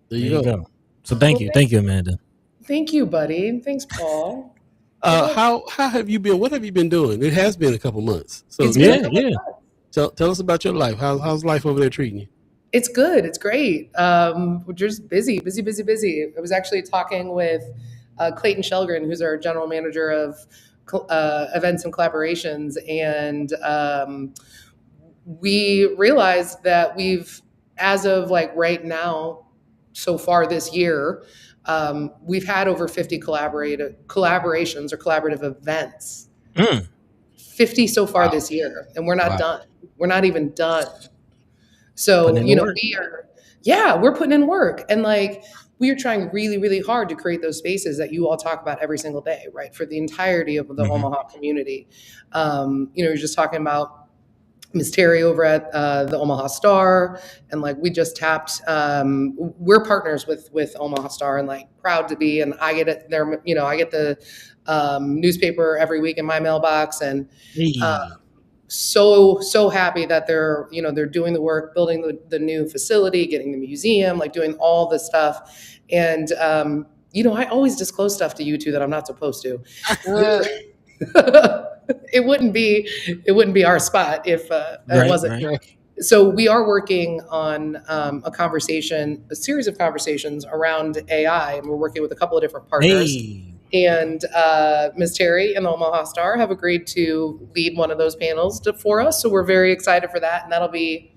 There you go. So thank you, Amanda. Thank you, buddy. Thanks, Paul. How have you been? What have you been doing? It has been a couple months. So yeah. Tell us about your life. How's life over there treating you? It's good. It's great. We're just busy. I was actually talking with Clayton Shelgren, who's our general manager of events and collaborations, and we realized that as of like right now, so far this year, we've had over 50 collaborations or collaborative events. 50 so far this year, and we're not done. We're not even done. So, you know, we're putting in work, and like we are trying really, really hard to create those spaces that you all talk about every single day, right? For the entirety of the Omaha community. You're just talking about Ms. Terry over at the Omaha Star, and like we just tapped. We're partners with Omaha Star, and like proud to be. And I get it there. You know, I get the newspaper every week in my mailbox, and so happy that they're doing the work, building the new facility, getting the museum, like doing all this stuff. And I always disclose stuff to you two that I'm not supposed to. It wouldn't be our spot if it wasn't. Right. So we are working on a series of conversations around AI, and we're working with a couple of different partners. And Ms. Terry and the Omaha Star have agreed to lead one of those panels for us. So we're very excited for that. And that'll be,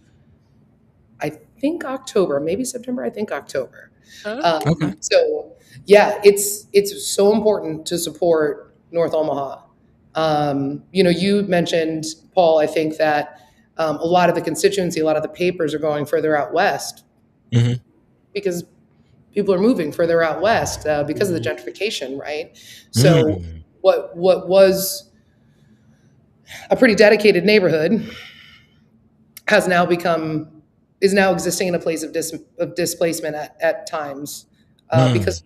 I think, October, maybe September, I think October. Okay. So yeah, it's so important to support North Omaha. You mentioned, Paul, I think that a lot of the constituency, a lot of the papers are going further out west because people are moving further out west because of the gentrification, right? So what was a pretty dedicated neighborhood is now existing in a place of displacement at times because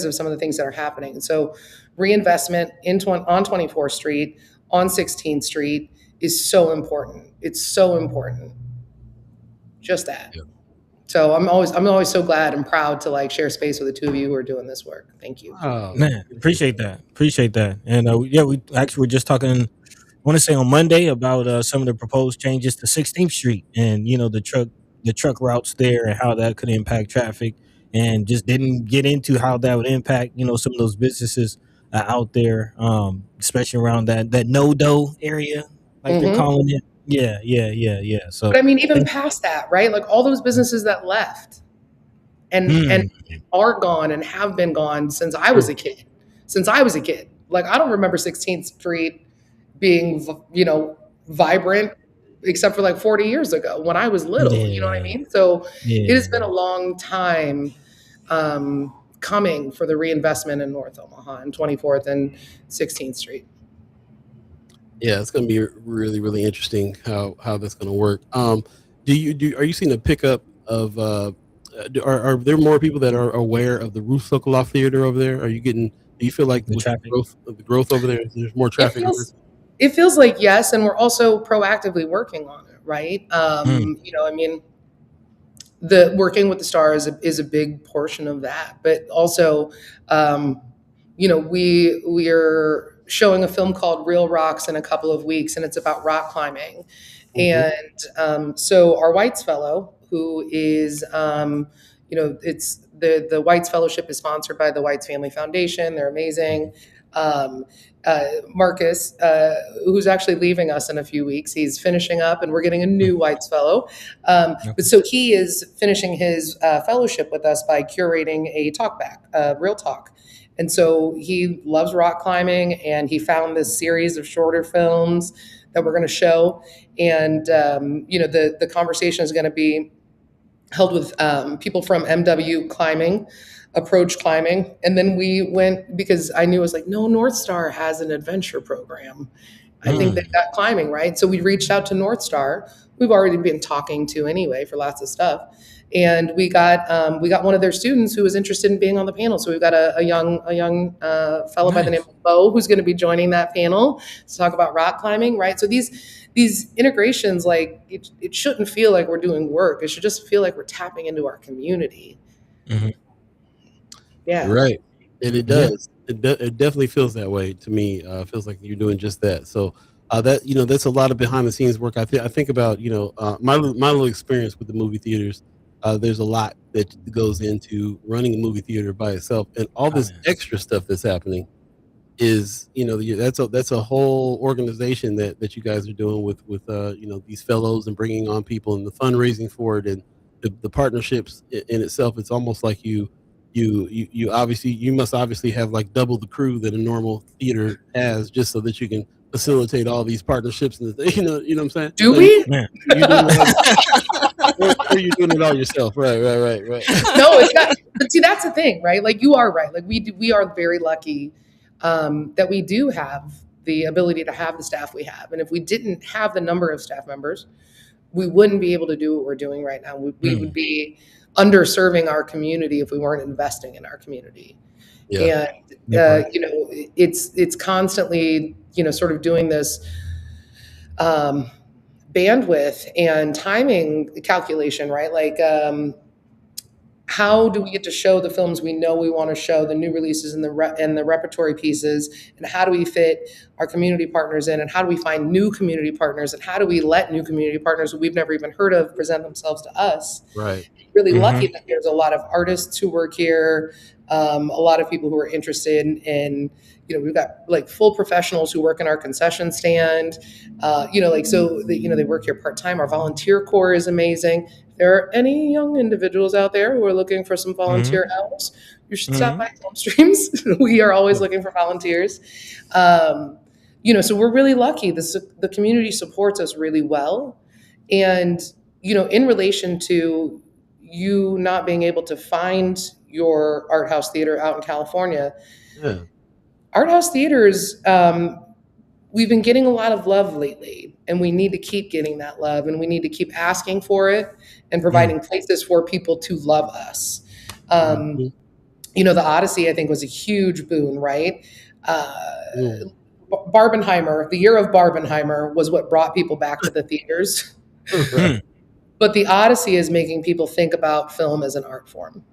of some of the things that are happening. And so reinvestment on 24th Street, on 16th Street is so important. It's so important. Just that. Yeah. So I'm always so glad and proud to like share space with the two of you who are doing this work. Thank you. Oh, man, appreciate that. And we actually were just talking, I want to say on Monday, about some of the proposed changes to 16th Street and the truck routes there and how that could impact traffic, and just didn't get into how that would impact some of those businesses out there, especially around that no-do area, like they're calling it. Yeah. So, but I mean, even past that, right? Like all those businesses that left and are gone and have been gone since I was a kid. Like I don't remember 16th Street being, vibrant except for like 40 years ago when I was little. Yeah. You know what I mean? So it has been a long time coming for the reinvestment in North Omaha and 24th and 16th Street. Yeah, it's going to be really, really interesting how that's going to work. Are you seeing a pickup of? Are there more people that are aware of the Ruth Sokoloff Theater over there? Are you getting Do you feel like The with traffic. the growth over there, there's more traffic? It feels like yes, and we're also proactively working on it, right? You know, I mean, the working with the star is a big portion of that, but also, you know, we're showing a film called Real Rocks in a couple of weeks, and it's about rock climbing. And so our Whites Fellow, who is, you know, it's the Whites Fellowship is sponsored by the Whites Family Foundation. They're amazing. Marcus, who's actually leaving us in a few weeks, he's finishing up, and we're getting a new Whites Fellow. But so he is finishing his fellowship with us by curating a talkback, Real Talk. And so he loves rock climbing, and he found this series of shorter films that we're going to show. And, you know, the conversation is going to be held with people from MW Climbing, Approach Climbing. And then we went, because I knew it was like, no, North Star has an adventure program. I think they've got climbing, right? So we reached out to North Star. We've already been talking to anyway for lots of stuff. And we got one of their students who was interested in being on the panel. So we've got a young fellow by the name of Bo who's going to be joining that panel to talk about rock climbing, right? So these integrations, like it shouldn't feel like we're doing work. It should just feel like we're tapping into our community. Yeah, Right, and it does. It definitely feels that way to me. It feels like you're doing just that. So that, you know, that's a lot of behind the scenes work. I think about, you know, my little experience with the movie theaters. There's a lot that goes into running a movie theater by itself, and all this extra stuff that's happening is, you know, that's a whole organization that you guys are doing with you know, these fellows and bringing on people and the fundraising for it and the partnerships in itself. It's almost like you must obviously have like double the crew that a normal theater has, just so that you can facilitate all these partnerships and you know what I'm saying? Do we? Or you're doing it all yourself, right? No, it's not. But see, that's the thing, right? Like, you are right. Like, we are very lucky that we do have the ability to have the staff we have. And if we didn't have the number of staff members, we wouldn't be able to do what we're doing right now. We would be underserving our community if we weren't investing in our community. And you know, it's constantly, you know, sort of doing this bandwidth and timing calculation, right? Like, how do we get to show the films we know we want to show, the new releases and the repertory pieces, and how do we fit our community partners in, and how do we find new community partners, and how do we let new community partners who we've never even heard of present themselves to us? Right. Really lucky that there's a lot of artists who work here, a lot of people who are interested in, you know, we've got like full professionals who work in our concession stand, you know, like, so you know, they work here part-time. Our volunteer corps is amazing. If there are any young individuals out there who are looking for some volunteer hours, you should stop by Film Streams. We are always looking for volunteers. You know, so we're really lucky. The community supports us really well. And, you know, in relation to you not being able to find your art house theater out in California, art house theaters, we've been getting a lot of love lately, and we need to keep getting that love, and we need to keep asking for it and providing places for people to love us. You know, the Odyssey, I think, was a huge boon, right? Barbenheimer, the year of Barbenheimer was what brought people back to the theaters. But the Odyssey is making people think about film as an art form.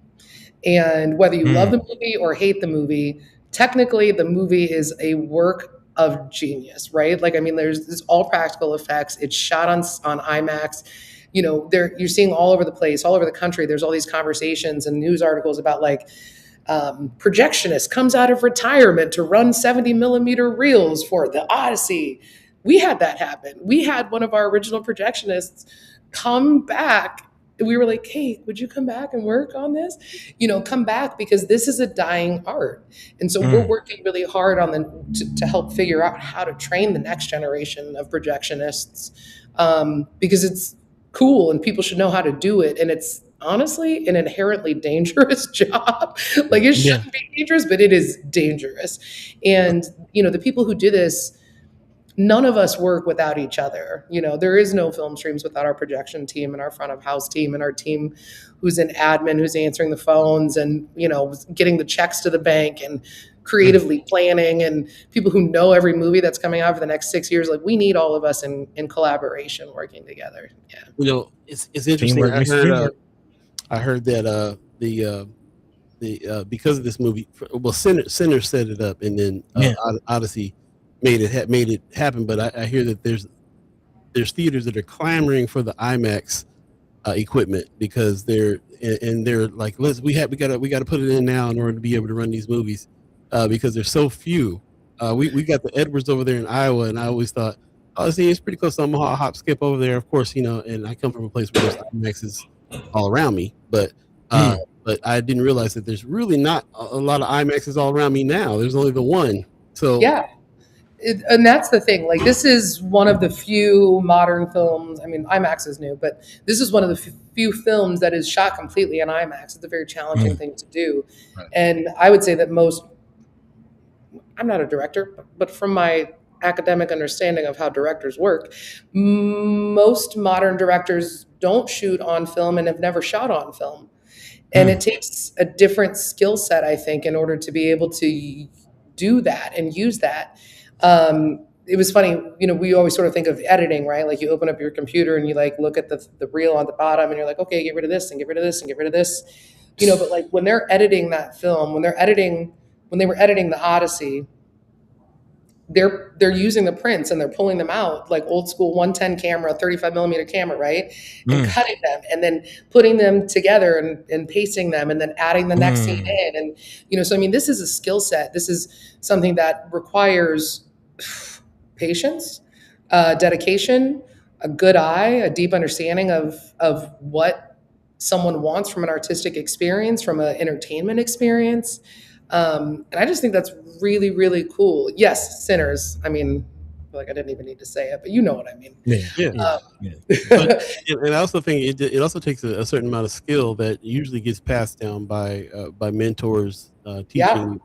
And whether you love the movie or hate the movie, technically the movie is a work of genius, right? Like, I mean, there's all practical effects. It's shot on IMAX. You know, you're seeing all over the place, all over the country. There's all these conversations and news articles about like, projectionist comes out of retirement to run 70 millimeter reels for the Odyssey. We had that happen. We had one of our original projectionists come back. We were like, hey, would you come back and work on this? You know, come back, because this is a dying art. And so we're working really hard on to help figure out how to train the next generation of projectionists, because it's cool and people should know how to do it. And it's honestly an inherently dangerous job. Like, it shouldn't be dangerous, but it is dangerous. And, you know, the people who do this none of us work without each other. There is no film streams without our projection team and our front of house team and our team who's an admin, who's answering the phones and, getting the checks to the bank and creatively planning, and people who know every movie that's coming out for the next 6 years. Like, we need all of us in collaboration working together. Yeah. It's interesting. I heard that the because of this movie, Sinner set it up, and then Odyssey made it happen. But I hear that there's theaters that are clamoring for the IMAX equipment because they're like, we got to put it in now in order to be able to run these movies because there's so few. We got the Edwards over there in Iowa, and I always thought, it's pretty close to Omaha. Hop, skip over there, of course, and I come from a place where there's IMAXs all around me, but I didn't realize that there's really not a lot of IMAXs all around me now. There's only the one. So yeah. And that's the thing. Like, this is one of the few modern films. I mean, IMAX is new, but this is one of the few films that is shot completely in IMAX. It's a very challenging thing to do. Right. And I would say that I'm not a director, but from my academic understanding of how directors work, most modern directors don't shoot on film and have never shot on film. And it takes a different skill set, I think, in order to be able to do that and use that. It was funny, we always sort of think of editing, right? Like, you open up your computer and you like look at the reel on the bottom and you're like, okay, get rid of this and get rid of this and get rid of this, but like when they're editing that film, when they were editing the Odyssey, they're using the prints and they're pulling them out like old school 110 camera, 35 millimeter camera, right? And cutting them and then putting them together and pasting them and then adding the next scene in. And, so, I mean, this is a skill set. This is something that requires patience, dedication, a good eye, a deep understanding of what someone wants from an artistic experience, from an entertainment experience. And I just think that's really, really cool. Yes, Sinners. I mean, I feel like I didn't even need to say it, but you know what I mean. Yeah. And I also think it also takes a certain amount of skill that usually gets passed down by mentors teaching,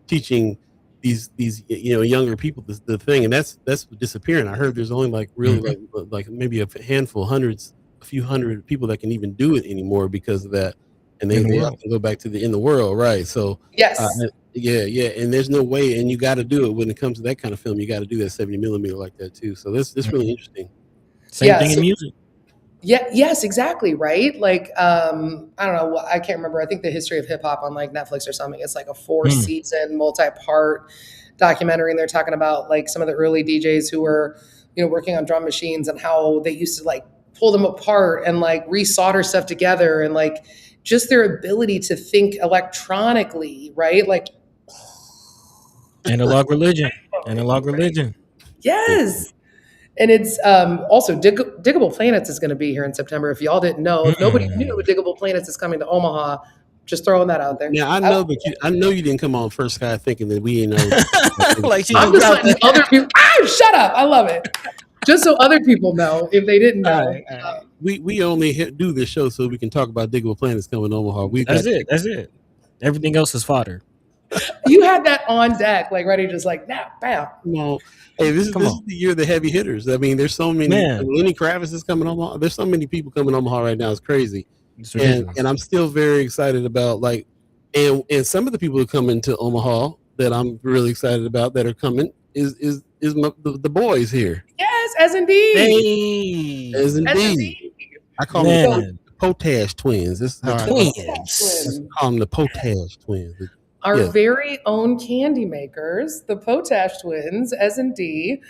teaching these younger people the thing, and that's disappearing. I heard there's only like really like maybe a few hundred people that can even do it anymore because of that. And they have to go back to in the world, right? So yes, and there's no way, and you got to do it when it comes to that kind of film. You got to do that 70 millimeter like that too. So this really interesting. Same thing in music. Yeah. Yes. Exactly. Right. Like I don't know. I can't remember. I think The History of Hip Hop on like Netflix or something. It's like a 4-season multi-part documentary, and they're talking about like some of the early DJs who were working on drum machines and how they used to like pull them apart and like resolder stuff together and like just their ability to think electronically, right? Like analog religion. Yes. And it's also Diggable Planets is going to be here in September. If y'all didn't know, if nobody knew Diggable Planets is coming to Omaha, just throwing that out there. Yeah, I know, but I know you didn't come on First Sky thinking that we ain't know. I'm just letting other people. Shut up! I love it. Just so other people know if they didn't know. We only do this show so we can talk about Diggable Planets coming to Omaha. That's it. Everything else is fodder. You had that on deck, like ready, just like now, bam. No, hey, this is the year of the heavy hitters. I mean, there's so many. Lenny Kravitz is coming Omaha. There's so many people coming to Omaha right now. It's crazy, and I'm still very excited about like, and some of the people who come into Omaha that I'm really excited about that are coming is the boys here. Yes, as indeed. Hey, as indeed. I call them the Potash Twins. This is how I call them, the Potash Twins. Our very own candy makers, the Potash Twins, S&D.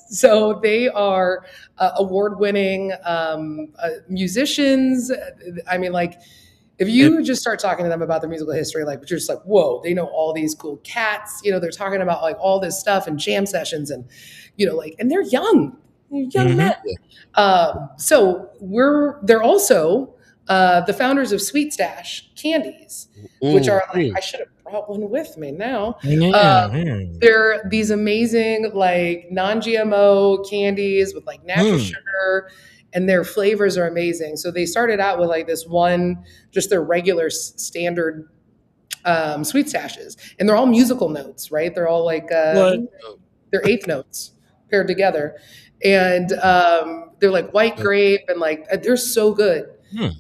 So they are award-winning musicians. I mean, like, if you just start talking to them about their musical history, like, you're just like, whoa, they know all these cool cats. They're talking about like all this stuff and jam sessions and, like, and they're young men. So they're also the founders of Sweet Stash Candies, which are like, I should have brought one with me now. They're these amazing like non-GMO candies with like natural sugar, and their flavors are amazing. So they started out with like this one, just their regular standard Sweet Stashes, and they're all musical notes, right? They're all like They're eighth notes paired together, and they're like white grape, and like they're so good.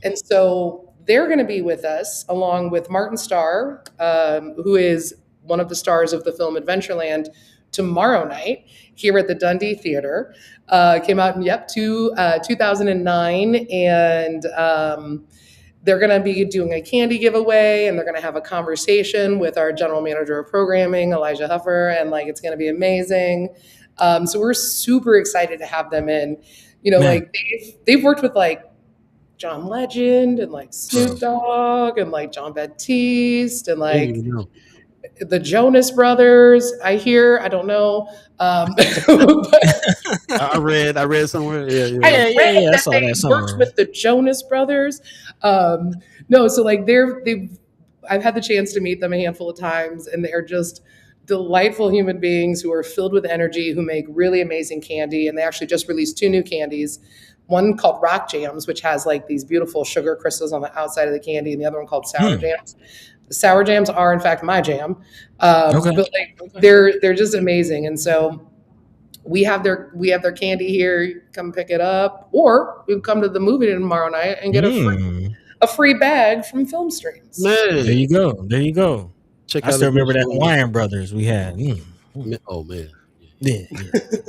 And so they're going to be with us along with Martin Starr, who is one of the stars of the film Adventureland, tomorrow night here at the Dundee Theater. Came out in 2009, and they're going to be doing a candy giveaway, and they're going to have a conversation with our general manager of programming, Elijah Huffer, and like it's going to be amazing. So we're super excited to have them in. You know, like they've worked with like John Legend and like Snoop Dogg and like John Baptiste and like the Jonas Brothers. I don't know. But I read somewhere. Yeah. I saw that somewhere. Worked with the Jonas Brothers. No, so like I've had the chance to meet them a handful of times, and they're just delightful human beings who are filled with energy, who make really amazing candy. And they actually just released 2 new candies. One called Rock Jams, which has like these beautiful sugar crystals on the outside of the candy, and the other one called Sour Jams. The Sour Jams are in fact my jam, but like they're just amazing. And so we have their candy here. Come pick it up, or you can come to the movie tomorrow night and get a free bag from Film Streams. Man. There you go. I still remember that Hawaiian Brothers we had. Oh man. Yeah.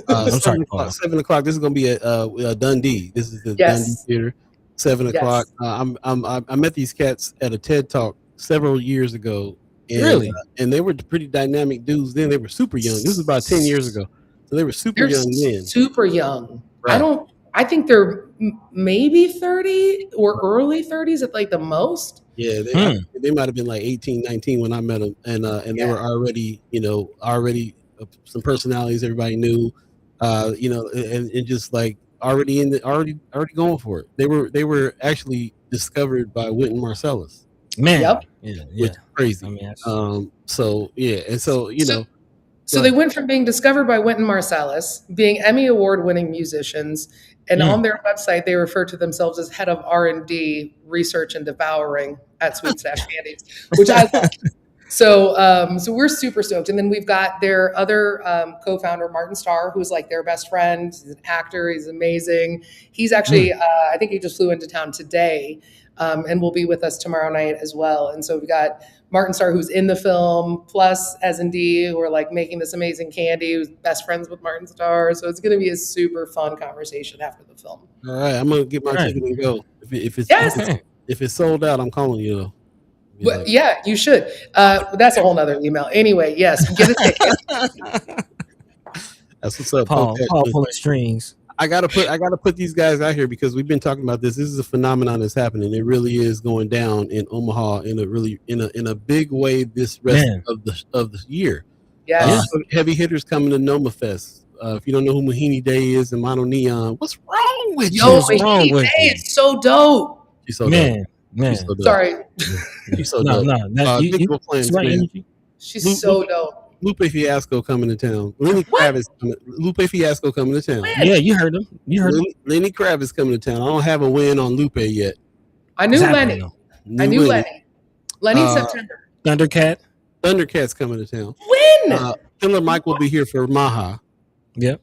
I'm sorry, 7 o'clock. This is going to be at Dundee. This is the Dundee Theater. 7 o'clock. I met these cats at a TED Talk several years ago. And, really? And they were pretty dynamic dudes then. They were super young. This was about 10 years ago. So they were super young then. Super young. Right. I think they're maybe 30 or early 30s at like the most. Yeah, they might have been like 18, 19 when I met them. And they were already, some personalities everybody knew, and just like already going for it. They were actually discovered by Wynton Marsalis. Man, which is crazy. I mean, So they went from being discovered by Wynton Marsalis, being Emmy Award-winning musicians, and on their website they refer to themselves as head of R&D, research and devouring at Sweet Stash Candies, which I love. So we're super stoked. And then we've got their other co-founder, Martin Starr, who's like their best friend. He's an actor. He's amazing. He's actually, I think he just flew into town today, and will be with us tomorrow night as well. And so we've got Martin Starr, who's in the film, plus S&D, who are like making this amazing candy, who's best friends with Martin Starr. So it's going to be a super fun conversation after the film. All right, I'm going to get my ticket and go. If it's sold out, I'm calling you though. But yeah, you should. That's a whole nother email. Anyway, yes, get a ticket. That's what's up. Paul pulling strings. I gotta put these guys out here because we've been talking about this. This is a phenomenon that's happening. It really is going down in Omaha in a big way this rest of the year. Yeah. Heavy hitters coming to Noma Fest. If you don't know who Mahini Day is and Mono Neon, what's wrong with you? Yo, Mahini Day is so dope. She's so dope. Man. Sorry. She's so dope. She's so dope. Lupe Fiasco coming to town. Lenny Kravitz Lupe Fiasco coming to town. When? Yeah, you heard him. Lenny Kravitz coming to town. I don't have a win on Lupe yet. I knew Lenny. Lenny September. Thundercat's coming to town. When? Killer Mike will be here for Maha. Yep.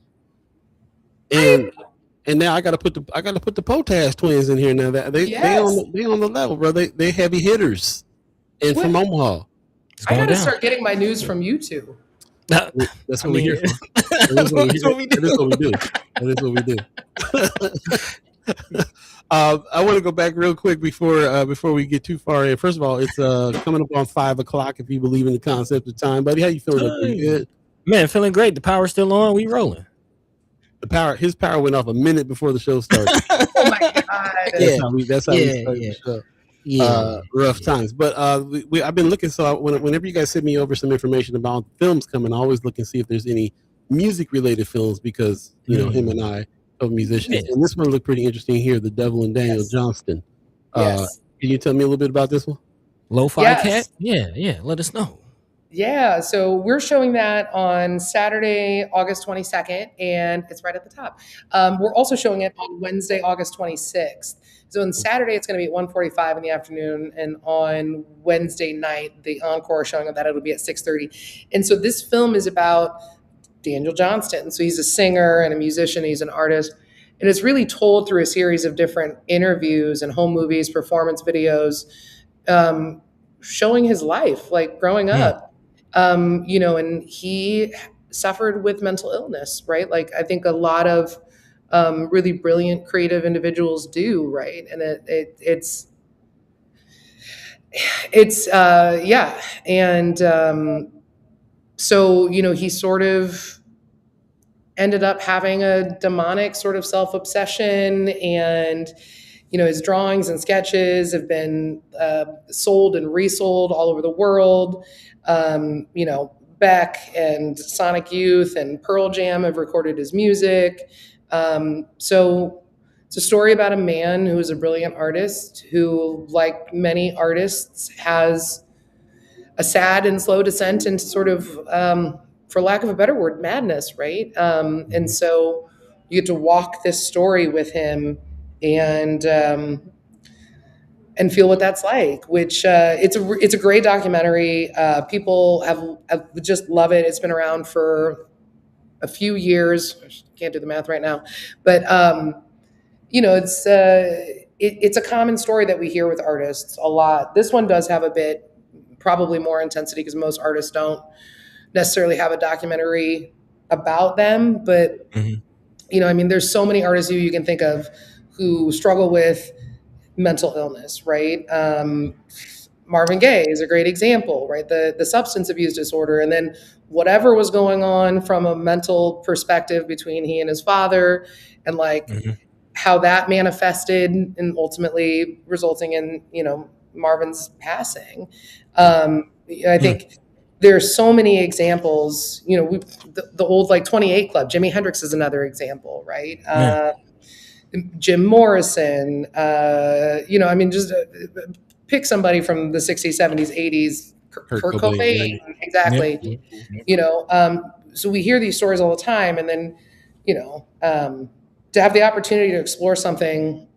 And now I gotta put the Potash twins in here now. They on the level, bro. They heavy hitters and from Omaha. I gotta start getting my news from you two. That's what we're here for. That is what we do. I want to go back real quick before we get too far in. First of all, it's coming up on 5 o'clock. If you believe in the concept of time, buddy, how you feeling? Pretty good, man. Feeling great. The power's still on. We rolling. His power went off a minute before the show started. Oh my god! That's how we started the show. Rough times, but I've been looking. So whenever you guys send me over some information about films coming, I always look and see if there's any music related films because him and I are musicians, and this one looked pretty interesting here. The Devil and Daniel Johnston. Can you tell me a little bit about this one? Lo-Fi Cat. Yeah. Let us know. Yeah, so we're showing that on Saturday, August 22nd, and it's right at the top. We're also showing it on Wednesday, August 26th. So on Saturday, it's going to be at 1:45 in the afternoon, and on Wednesday night, the encore showing of that, it'll be at 6:30. And so this film is about Daniel Johnston. So he's a singer and a musician. He's an artist. And it's really told through a series of different interviews and home movies, performance videos, showing his life, like growing up. And he suffered with mental illness, right? Like I think a lot of really brilliant creative individuals do, right? And yeah. And so, he sort of ended up having a demonic sort of self-obsession, and his drawings and sketches have been sold and resold all over the world. Beck and Sonic Youth and Pearl Jam have recorded his music. So it's a story about a man who is a brilliant artist who, like many artists, has a sad and slow descent into sort of, for lack of a better word, madness, right? And so you get to walk this story with him and feel what that's like, which it's a great documentary. People have just love it. It's been around for a few years. I can't do the math right now, but it's a common story that we hear with artists a lot. This one does have a bit, probably more intensity, because most artists don't necessarily have a documentary about them. But there's so many artists who you can think of who struggle with mental illness, right? Marvin Gaye is a great example, right? The substance abuse disorder, and then whatever was going on from a mental perspective between he and his father, and how that manifested and ultimately resulting in Marvin's passing. I think there's so many examples. The old 28 Club, Jimi Hendrix is another example, right? Jim Morrison, just pick somebody from the 60s, 70s, 80s, Kurt Cobain, exactly. So we hear these stories all the time, and then, to have the opportunity to explore something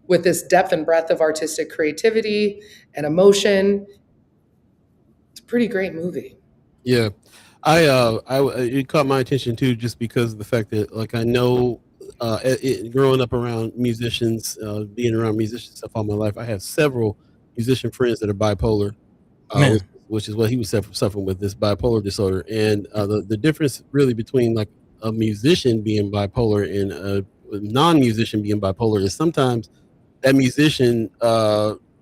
with this depth and breadth of artistic creativity and emotion, it's a pretty great movie. Yeah. It caught my attention too, just because of the fact that I know, growing up around musicians, being around musicians stuff all my life, I have several musician friends that are bipolar, which is what he was suffering with, this bipolar disorder. And the difference really between a musician being bipolar and a non-musician being bipolar is sometimes that musician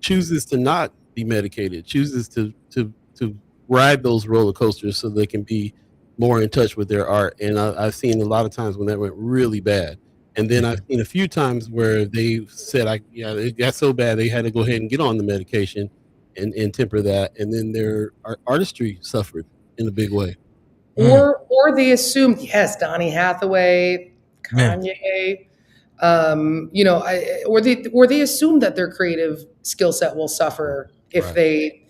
chooses to not be medicated, chooses to ride those roller coasters so they can be more in touch with their art. And I've seen a lot of times when that went really bad. And then I've seen a few times where they said, it got so bad they had to go ahead and get on the medication and temper that. And then their artistry suffered in a big way. Or they assumed, yes, Donny Hathaway, Kanye, or they assume that their creative skill set will suffer if they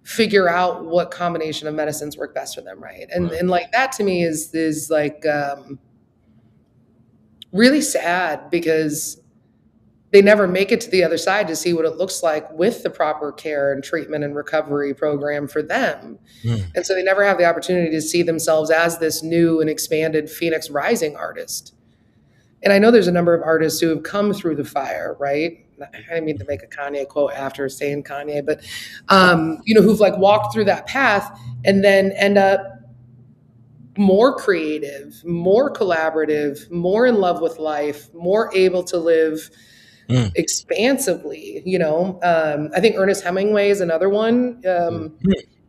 figure out what combination of medicines work best for them, right? And that to me is really sad, because they never make it to the other side to see what it looks like with the proper care and treatment and recovery program for them. And so they never have the opportunity to see themselves as this new and expanded Phoenix Rising artist. And I know there's a number of artists who have come through the fire, right? I didn't mean to make a Kanye quote after saying Kanye, but, who've walked through that path and then end up more creative, more collaborative, more in love with life, more able to live expansively. I think Ernest Hemingway is another one.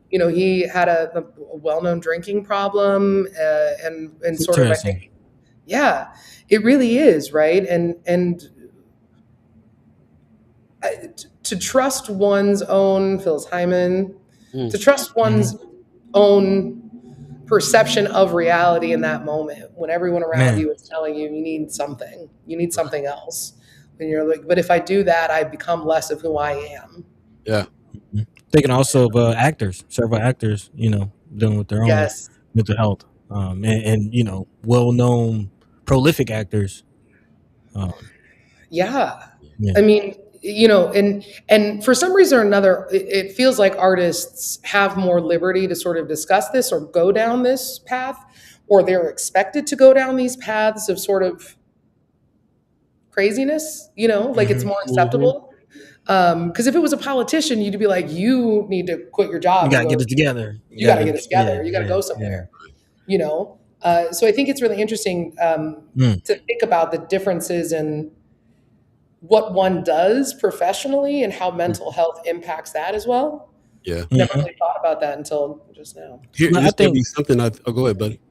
He had a well-known drinking problem, and sort of, I think, it really is, right? And to trust one's own, Phyllis Hyman, to trust one's own perception of reality in that moment, when everyone around you is telling you need something else. And you're like, but if I do that, I become less of who I am. Yeah. Thinking also of several actors, dealing with their own mental health, and well-known prolific actors. I mean, and for some reason or another, it feels like artists have more liberty to sort of discuss this or go down this path, or they're expected to go down these paths of sort of craziness, like it's more acceptable. Because if it was a politician, you'd be like, you need to quit your job. You gotta get it together. You gotta get it together. You gotta go somewhere. So I think it's really interesting to think about the differences in what one does professionally and how mental health impacts that as well. Yeah. Never really thought about that until just now. This may be something go ahead, buddy.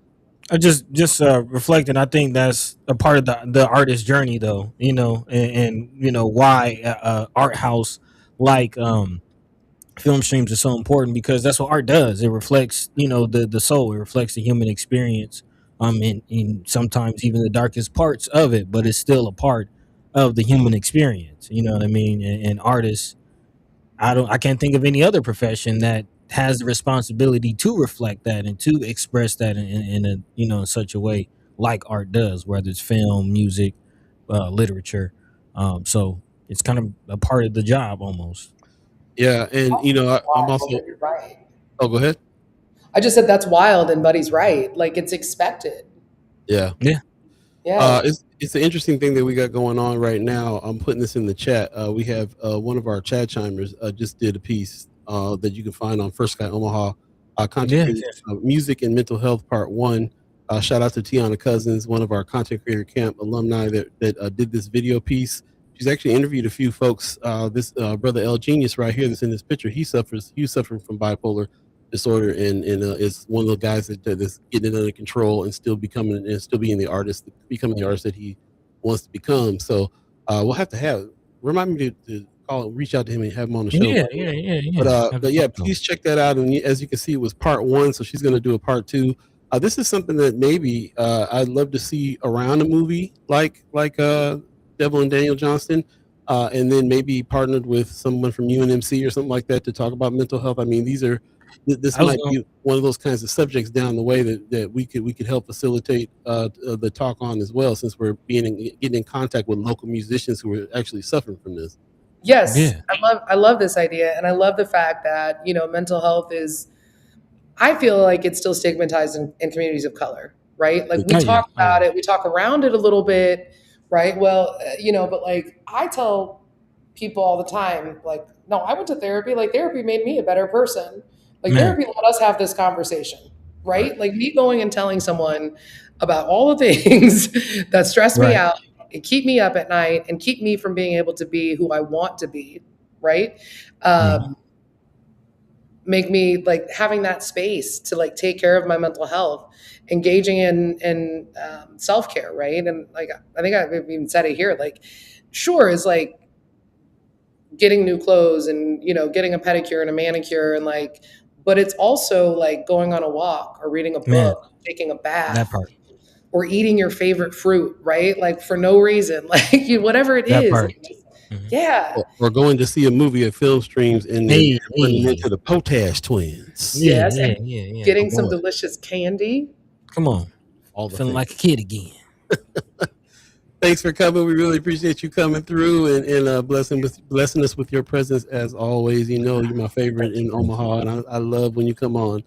I just reflecting. I think that's a part of the artist journey, though. And why art house like film streams are so important, because that's what art does. It reflects, the soul. It reflects the human experience. And sometimes even the darkest parts of it, but it's still a part of the human experience. You know what I mean? And artists, I can't think of any other profession that has the responsibility to reflect that and to express that in a in such a way like art does, whether it's film, music, literature. So it's kind of a part of the job almost. Yeah, and I'm also. You're right. Oh, go ahead. I just said that's wild, and Buddy's right. Like, it's expected. Yeah. It's an interesting thing that we got going on right now. I'm putting this in the chat. We have one of our Chad Chimers just did a piece that you can find on First Sky Omaha, content creators, music and mental health part 1. Shout out to Tiana Cousins, one of our content creator camp alumni that did this video piece. She's actually interviewed a few folks. This brother L Genius right here that's in this picture, he's suffering from bipolar disorder and is one of the guys that's getting it under control and still being the artist that he wants to become. So we'll have to remind me to reach out to him and have him on the show. Yeah. But yeah, please check that out. And as you can see, it was part 1, so she's going to do a part 2. This is something that maybe I'd love to see around a movie like Devil and Daniel Johnston, and then maybe partnered with someone from UNMC or something like that to talk about mental health. I mean, this might be one of those kinds of subjects down the way that we could help facilitate the talk on as well, since we're getting in contact with local musicians who are actually suffering from this. Yes, yeah. I love this idea, and I love the fact that mental health is. I feel like it's still stigmatized in communities of color, right? Like we talk about it, we talk around it a little bit, right? Well, but like I tell people all the time, like, no, I went to therapy. Like therapy made me a better person. Like therapy let us have this conversation, right? Like me going and telling someone about all the things that stress me out and keep me up at night and keep me from being able to be who I want to be, right? Make me like having that space to like take care of my mental health, engaging in self-care, right? And like I think I've even said it here, like sure is like getting new clothes and getting a pedicure and a manicure and like, but it's also like going on a walk or reading a book, taking a bath, that part. Or eating your favorite fruit, right? Like for no reason, like whatever it is. Yeah. Or going to see a movie at Film Streams and then running into the Potash twins. Yes. Yeah. Getting some delicious candy. Come on. Feeling like a kid again. Thanks for coming. We really appreciate you coming through and blessing us with your presence as always. You're my favorite in Omaha, and I love when you come on.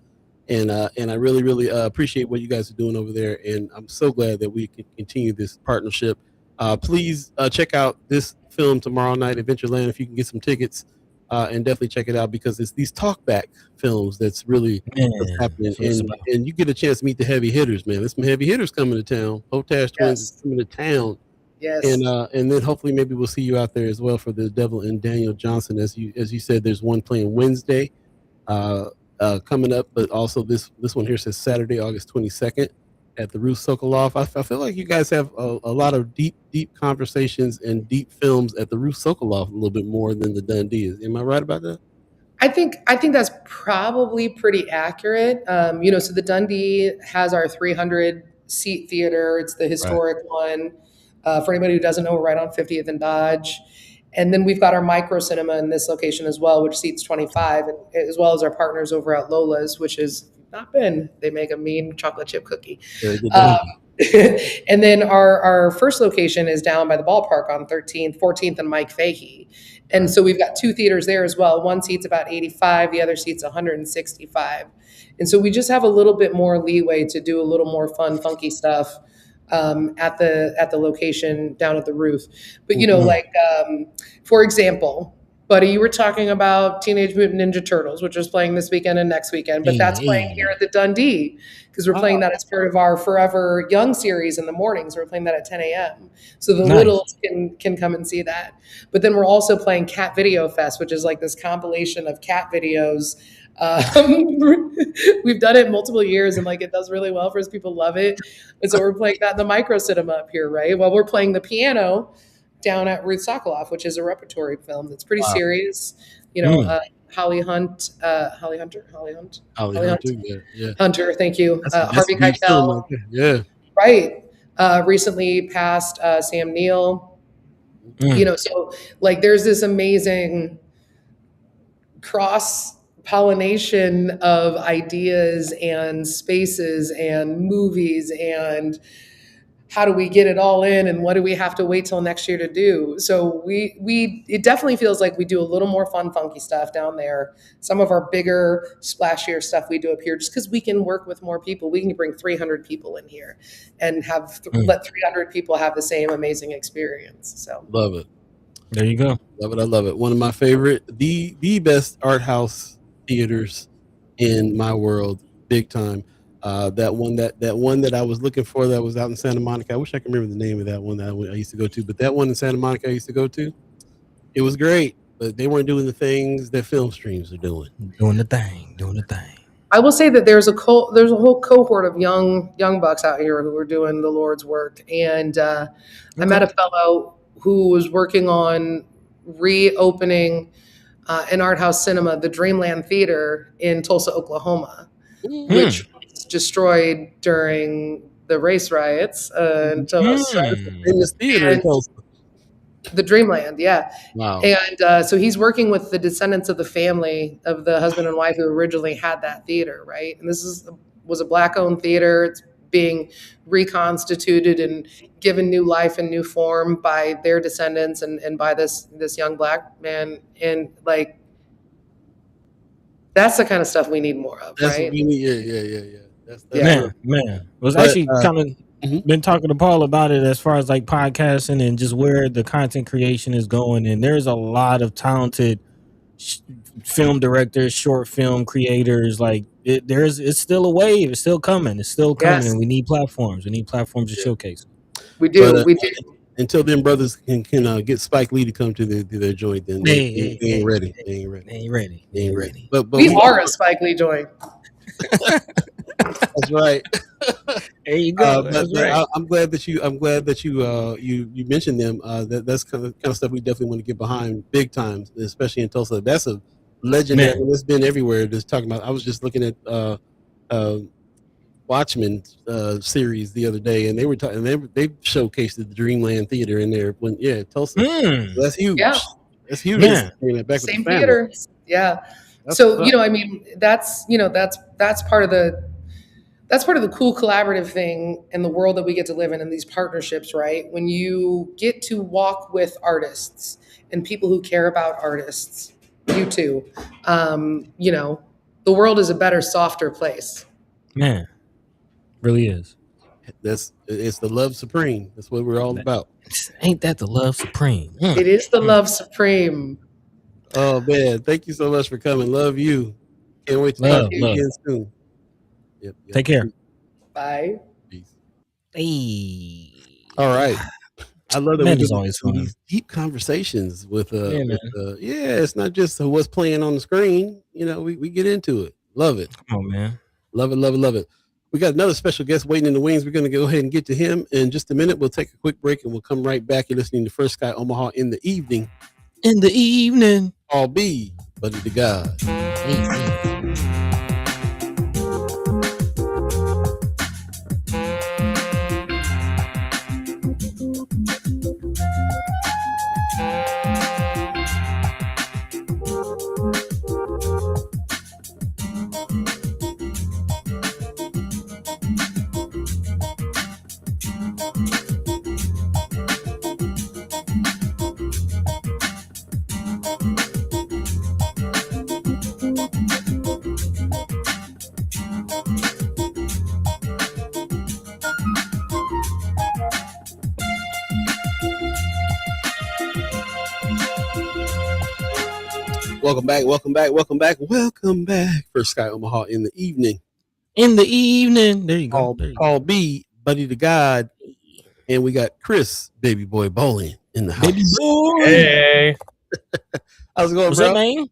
And I really, really appreciate what you guys are doing over there. And I'm so glad that we can continue this partnership. Please check out this film tomorrow night at Adventureland if you can get some tickets, and definitely check it out because it's these talkback films that's really what's happening. And you get a chance to meet the heavy hitters, man. There's some heavy hitters coming to town. Potash Twins is coming to town. Yes. And then hopefully maybe we'll see you out there as well for the Devil and Daniel Johnston. As you said, there's one playing Wednesday coming up, but also this one here says Saturday, August 22nd. At the Ruth Sokoloff. I feel like you guys have a lot of deep conversations and deep films at the Ruth Sokoloff a little bit more than the Dundee is. Am I right about that? I think that's probably pretty accurate. So the Dundee has our 300 seat theater. It's the historic one. For anybody who doesn't know, we're right on 50th and Dodge. And then we've got our micro cinema in this location as well, which seats 25, as well as our partners over at Lola's, which is not been. They make a mean chocolate chip cookie. And then our first location is down by the ballpark on 14th and Mike Fahey. And so we've got 2 theaters there as well. One seats about 85, the other seats 165. And so we just have a little bit more leeway to do a little more fun, funky stuff at the location down at the roof. But for example, Buddy, you were talking about Teenage Mutant Ninja Turtles, which is playing this weekend and next weekend, but that's playing here at the Dundee because we're playing that as part of our Forever Young series in the mornings. We're playing that at 10 a.m. So the littles can come and see that. But then we're also playing Cat Video Fest, which is like this compilation of cat videos. We've done it multiple years and like it does really well for us. People love it. And so we're playing that in the micro cinema up here, right? While we're playing the piano down at Ruth Sokoloff, which is a repertory film that's pretty serious. Holly Hunter, thank you. Harvey Keitel, right? Recently passed Sam Neill. So like there's this amazing cross pollination of ideas and spaces and movies and how do we get it all in and what do we have to wait till next year to do? So it definitely feels like we do a little more fun, funky stuff down there. Some of our bigger, splashier stuff we do up here just because we can work with more people. We can bring 300 people in here and let 300 people have the same amazing experience. So love it. There you go. Love it. I love it. One of my favorite, the best art house theaters in my world, big time. That one that I was looking for that was out in Santa Monica. I wish I could remember the name of that one that I used to go to, but that one in Santa Monica I used to go to, it was great, but they weren't doing the things that film streams are doing. Doing the thing. I will say that there's a whole cohort of young bucks out here who are doing the Lord's work, and I met a fellow who was working on reopening an art house cinema, the Dreamland Theater in Tulsa, Oklahoma, which was destroyed during the race riots in Tulsa. In this theater in Tulsa. The Dreamland, yeah. Wow. And so he's working with the descendants of the family of the husband and wife who originally had that theater, right? And this was a Black-owned theater. It's being reconstituted and given new life and new form by their descendants and by this young Black man. And like, that's the kind of stuff we need more of, That's right? what we need. Yeah. That's Man. Was actually kind of been talking to Paul about it as far as like podcasting and just where the content creation is going. And there's a lot of talented film directors, short film creators. Like it's still a wave. It's still coming. It's still coming. Yes. And we need platforms. We need platforms to showcase. We do. But, we do. Until them brothers can get Spike Lee to come to their joint, then they ain't ready. They ain't ready. But We are a Spike Lee joint. That's right. There you go. But right. I'm glad that you mentioned them. That's kind of stuff we definitely want to get behind big time, especially in Tulsa. That's a legendary. It's been everywhere. Just talking about. I was just looking at Watchmen series the other day, and they were talking. They showcased the Dreamland Theater in there. Tulsa. That's huge. Yeah. That's huge. Yeah. Back Same theater. Yeah. So I mean, that's part of the cool collaborative thing in the world that we get to live in these partnerships, right? When you get to walk with artists and people who care about artists, you too. The world is a better, softer place. Man, really is. It's the love supreme. That's what we're all about. Ain't that the love supreme? It is the love supreme. Oh man, thank you so much for coming. Love you. Can't wait to talk to you again soon. Yep. Take care. Bye. Peace. Hey. All right. I love that Man, we it's always fun. these deep conversations with it's not just what's playing on the screen. We get into it. Love it. Come on, man. Love it. We got another special guest waiting in the wings. We're going to go ahead and get to him in just a minute. We'll take a quick break and we'll come right back. You're listening to First Sky Omaha in the evening. In the evening. All be Buddy the God. Welcome back. First Sky Omaha in the evening. There you go. Paul B, Buddy the God, and we got Chris Baby Boi Bowling in the house. Baby boy. Hey, How's it going, What's bro? up, man?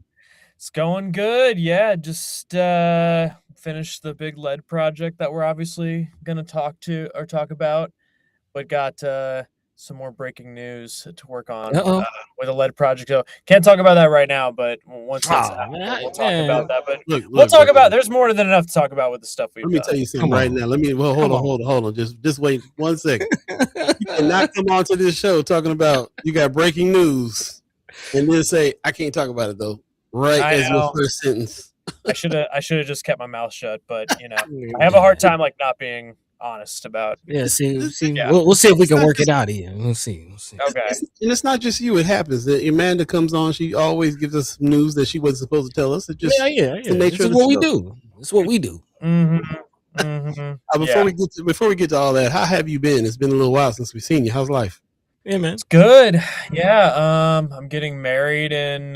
it's going good. Yeah, just finished the big lead project that we're obviously gonna talk about, but got some more breaking news to work on with a lead project. So can't talk about that right now, but once that's out, we'll talk about that. But we'll talk about. There's more than enough to talk about with the stuff we've done. Let me tell you something right now. Hold on. Just wait 1 second. You cannot come on to this show talking about you got breaking news and then say I can't talk about it though. Right as your first sentence. I should have just kept my mouth shut, but I have a hard time like not being honest about. Yeah, see, Yeah. we'll see if we can work it out here. We'll see. Okay. And it's not just you. It happens. Amanda comes on. She always gives us news that she wasn't supposed to tell us. It just Yeah. the nature This is of the what we show. do. It's what we do. Before we get to all that, how have you been? It's been a little while since we've seen you. How's life? Yeah, man. It's good. Yeah. I'm getting married in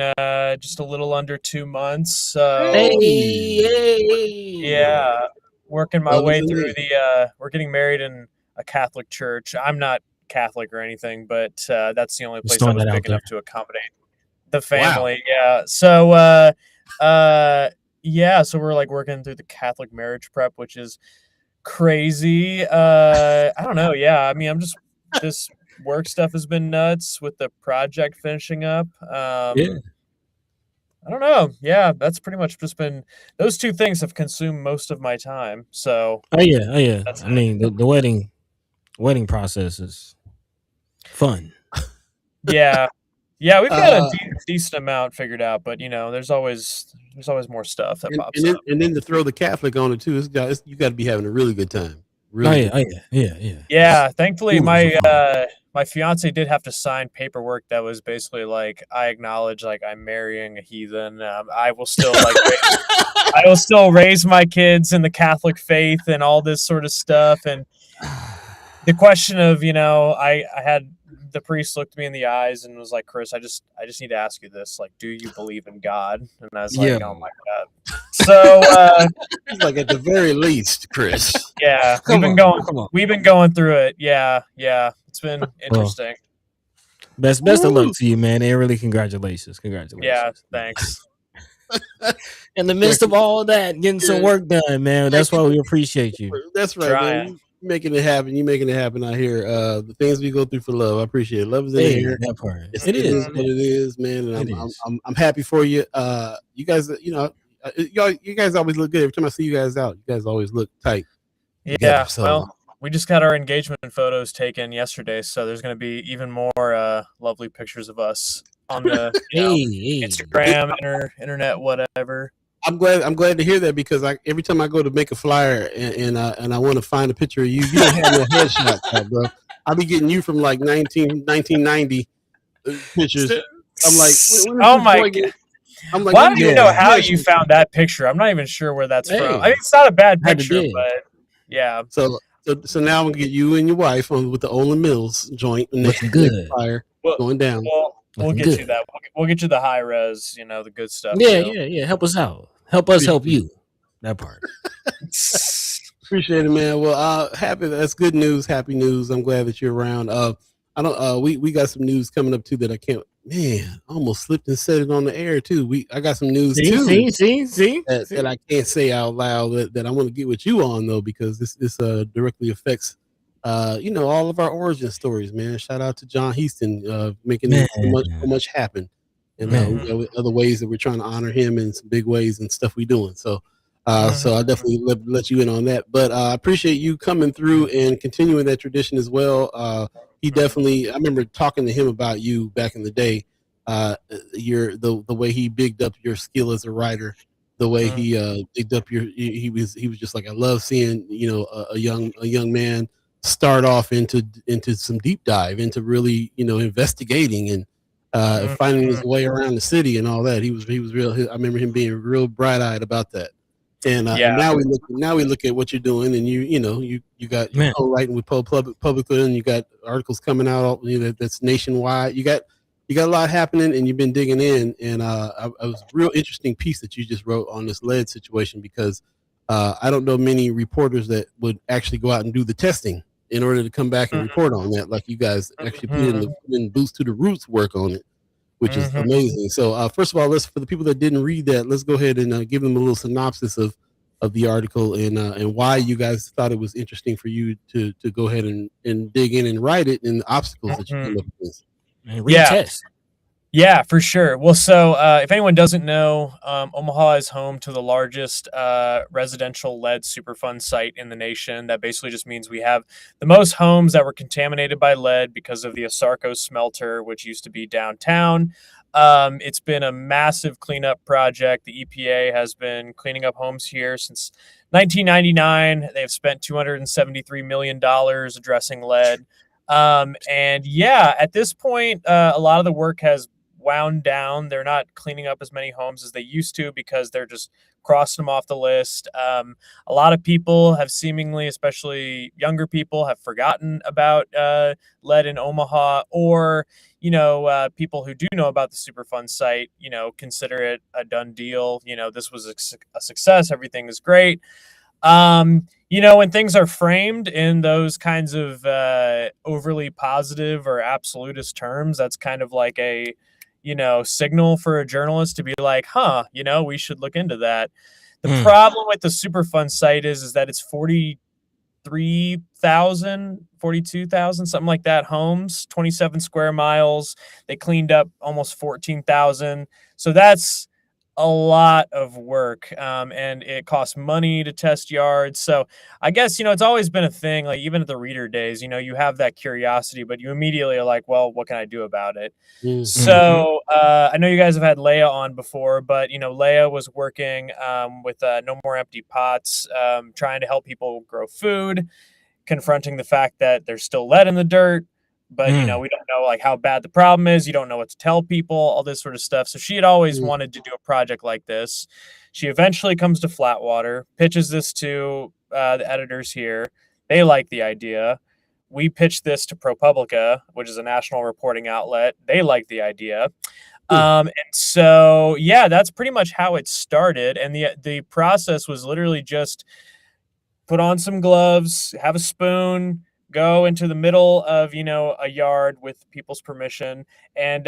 just a little under 2 months. So yeah, working my way through we're getting married in a Catholic church. I'm not Catholic or anything, but that's the only place that was big enough to accommodate the family. Wow. Yeah. So we're like working through the Catholic marriage prep, which is crazy. I don't know. Yeah. I mean, this work stuff has been nuts with the project finishing up. I don't know. Yeah, that's pretty much just been those two things have consumed most of my time. So Oh yeah. I mean, the wedding process is fun. yeah, we've got a decent amount figured out, but there's always more stuff that pops up. And then to throw the Catholic on it too, you got to be having a really good time. Yeah. Thankfully, my fiance did have to sign paperwork that was basically like, I acknowledge like I'm marrying a heathen. I will still raise my kids in the Catholic faith and all this sort of stuff. And the question of, I had the priest looked me in the eyes and was like, Chris, I just need to ask you this. Like, do you believe in God? And I was like, oh my God. So he's like, at the very least, Chris. Yeah, we've been going through it. Yeah. It's been interesting. Best of luck to you, man. And really congratulations. Yeah, thanks. In the midst of all that, getting some work done, man. That's why we appreciate you. That's right, man. You making it happen. You making it happen out here. The things we go through for love. I appreciate it. Love is in the air. That part. It is what it is, man. And I'm happy for you. You guys, you guys always look good. Every time I see you guys out, you guys always look tight. Yeah. Well, we just got our engagement photos taken yesterday, so there's going to be even more lovely pictures of us on the Instagram, internet, whatever. I'm glad to hear that because every time I go to make a flyer and I want to find a picture of you, you don't have no headshot, bro. I'll be getting you from like 1990 pictures. I'm like, oh my God. I'm like, why do you know how you found that picture? I'm not even sure where that's from. I mean, it's not a bad picture, but yeah. So now I'm gonna get you and your wife on with the Olin Mills joint and looking good. Fire going down. We'll get you that. We'll get you the high res, the good stuff. Yeah. Help us out. Help us help you. That part. Appreciate it, man. Well, happy. That's good news. Happy news. I'm glad that you're around. I don't. We got some news coming up too that I can't. Man, I almost slipped and said it on the air too. I got some news too. See? That I can't say out loud that I want to get with you on though because this directly affects all of our origin stories, man. Shout out to John Heaston making so much happen, and other ways that we're trying to honor him in some big ways and stuff we're doing. So I'll definitely let you in on that. But I appreciate you coming through and continuing that tradition as well. He definitely, I remember talking to him about you back in the day. The way he bigged up your skill as a writer, the way he bigged up he was just like, I love seeing a young man start off into some deep dive into really investigating and finding his way around the city and all that. He was real. I remember him being real bright eyed about that. And now we look at what you're doing, and you got writing with public, and you got articles coming out that's nationwide. You got you got a lot happening, and you've been digging in. And it was a real interesting piece that you just wrote on this lead situation, because I don't know many reporters that would actually go out and do the testing in order to come back and report on that, like you guys actually put in boots to the roots work on it, which is amazing. So first of all, for the people that didn't read that, let's go ahead and give them a little synopsis of the article and why you guys thought it was interesting for you to go ahead and dig in and write it, and the obstacles that you came up against. And retest. Yeah, for sure. Well, so if anyone doesn't know, Omaha is home to the largest residential lead Superfund site in the nation. That basically just means we have the most homes that were contaminated by lead because of the Asarco smelter, which used to be downtown. It's been a massive cleanup project. The EPA has been cleaning up homes here since 1999. They've spent $273 million addressing lead. And yeah, at this point, a lot of the work has wound down. They're not cleaning up as many homes as they used to because they're just crossing them off the list. A lot of people have seemingly, especially younger people, have forgotten about lead in Omaha, or people who do know about the Superfund site, consider it a done deal. This was a success. Everything is great. When things are framed in those kinds of overly positive or absolutist terms, that's kind of like a signal for a journalist to be like, we should look into that. The problem with the Superfund site is that it's 42,000, something like that, homes, 27 square miles. They cleaned up almost 14,000. So that's a lot of work, and it costs money to test yards. So I guess, it's always been a thing, like even at the reader days, you have that curiosity, but you immediately are like, well, what can I do about it? So I know you guys have had Leia on before, but, Leia was working with No More Empty Pots, trying to help people grow food, confronting the fact that there's still lead in the dirt. But, we don't know like how bad the problem is. You don't know what to tell people, all this sort of stuff. So she had always wanted to do a project like this. She eventually comes to Flatwater, pitches this to the editors here. They like the idea. We pitched this to ProPublica, which is a national reporting outlet. They like the idea. And so, yeah, that's pretty much how it started. And the process was literally just put on some gloves, have a spoon, go into the middle of, a yard with people's permission and,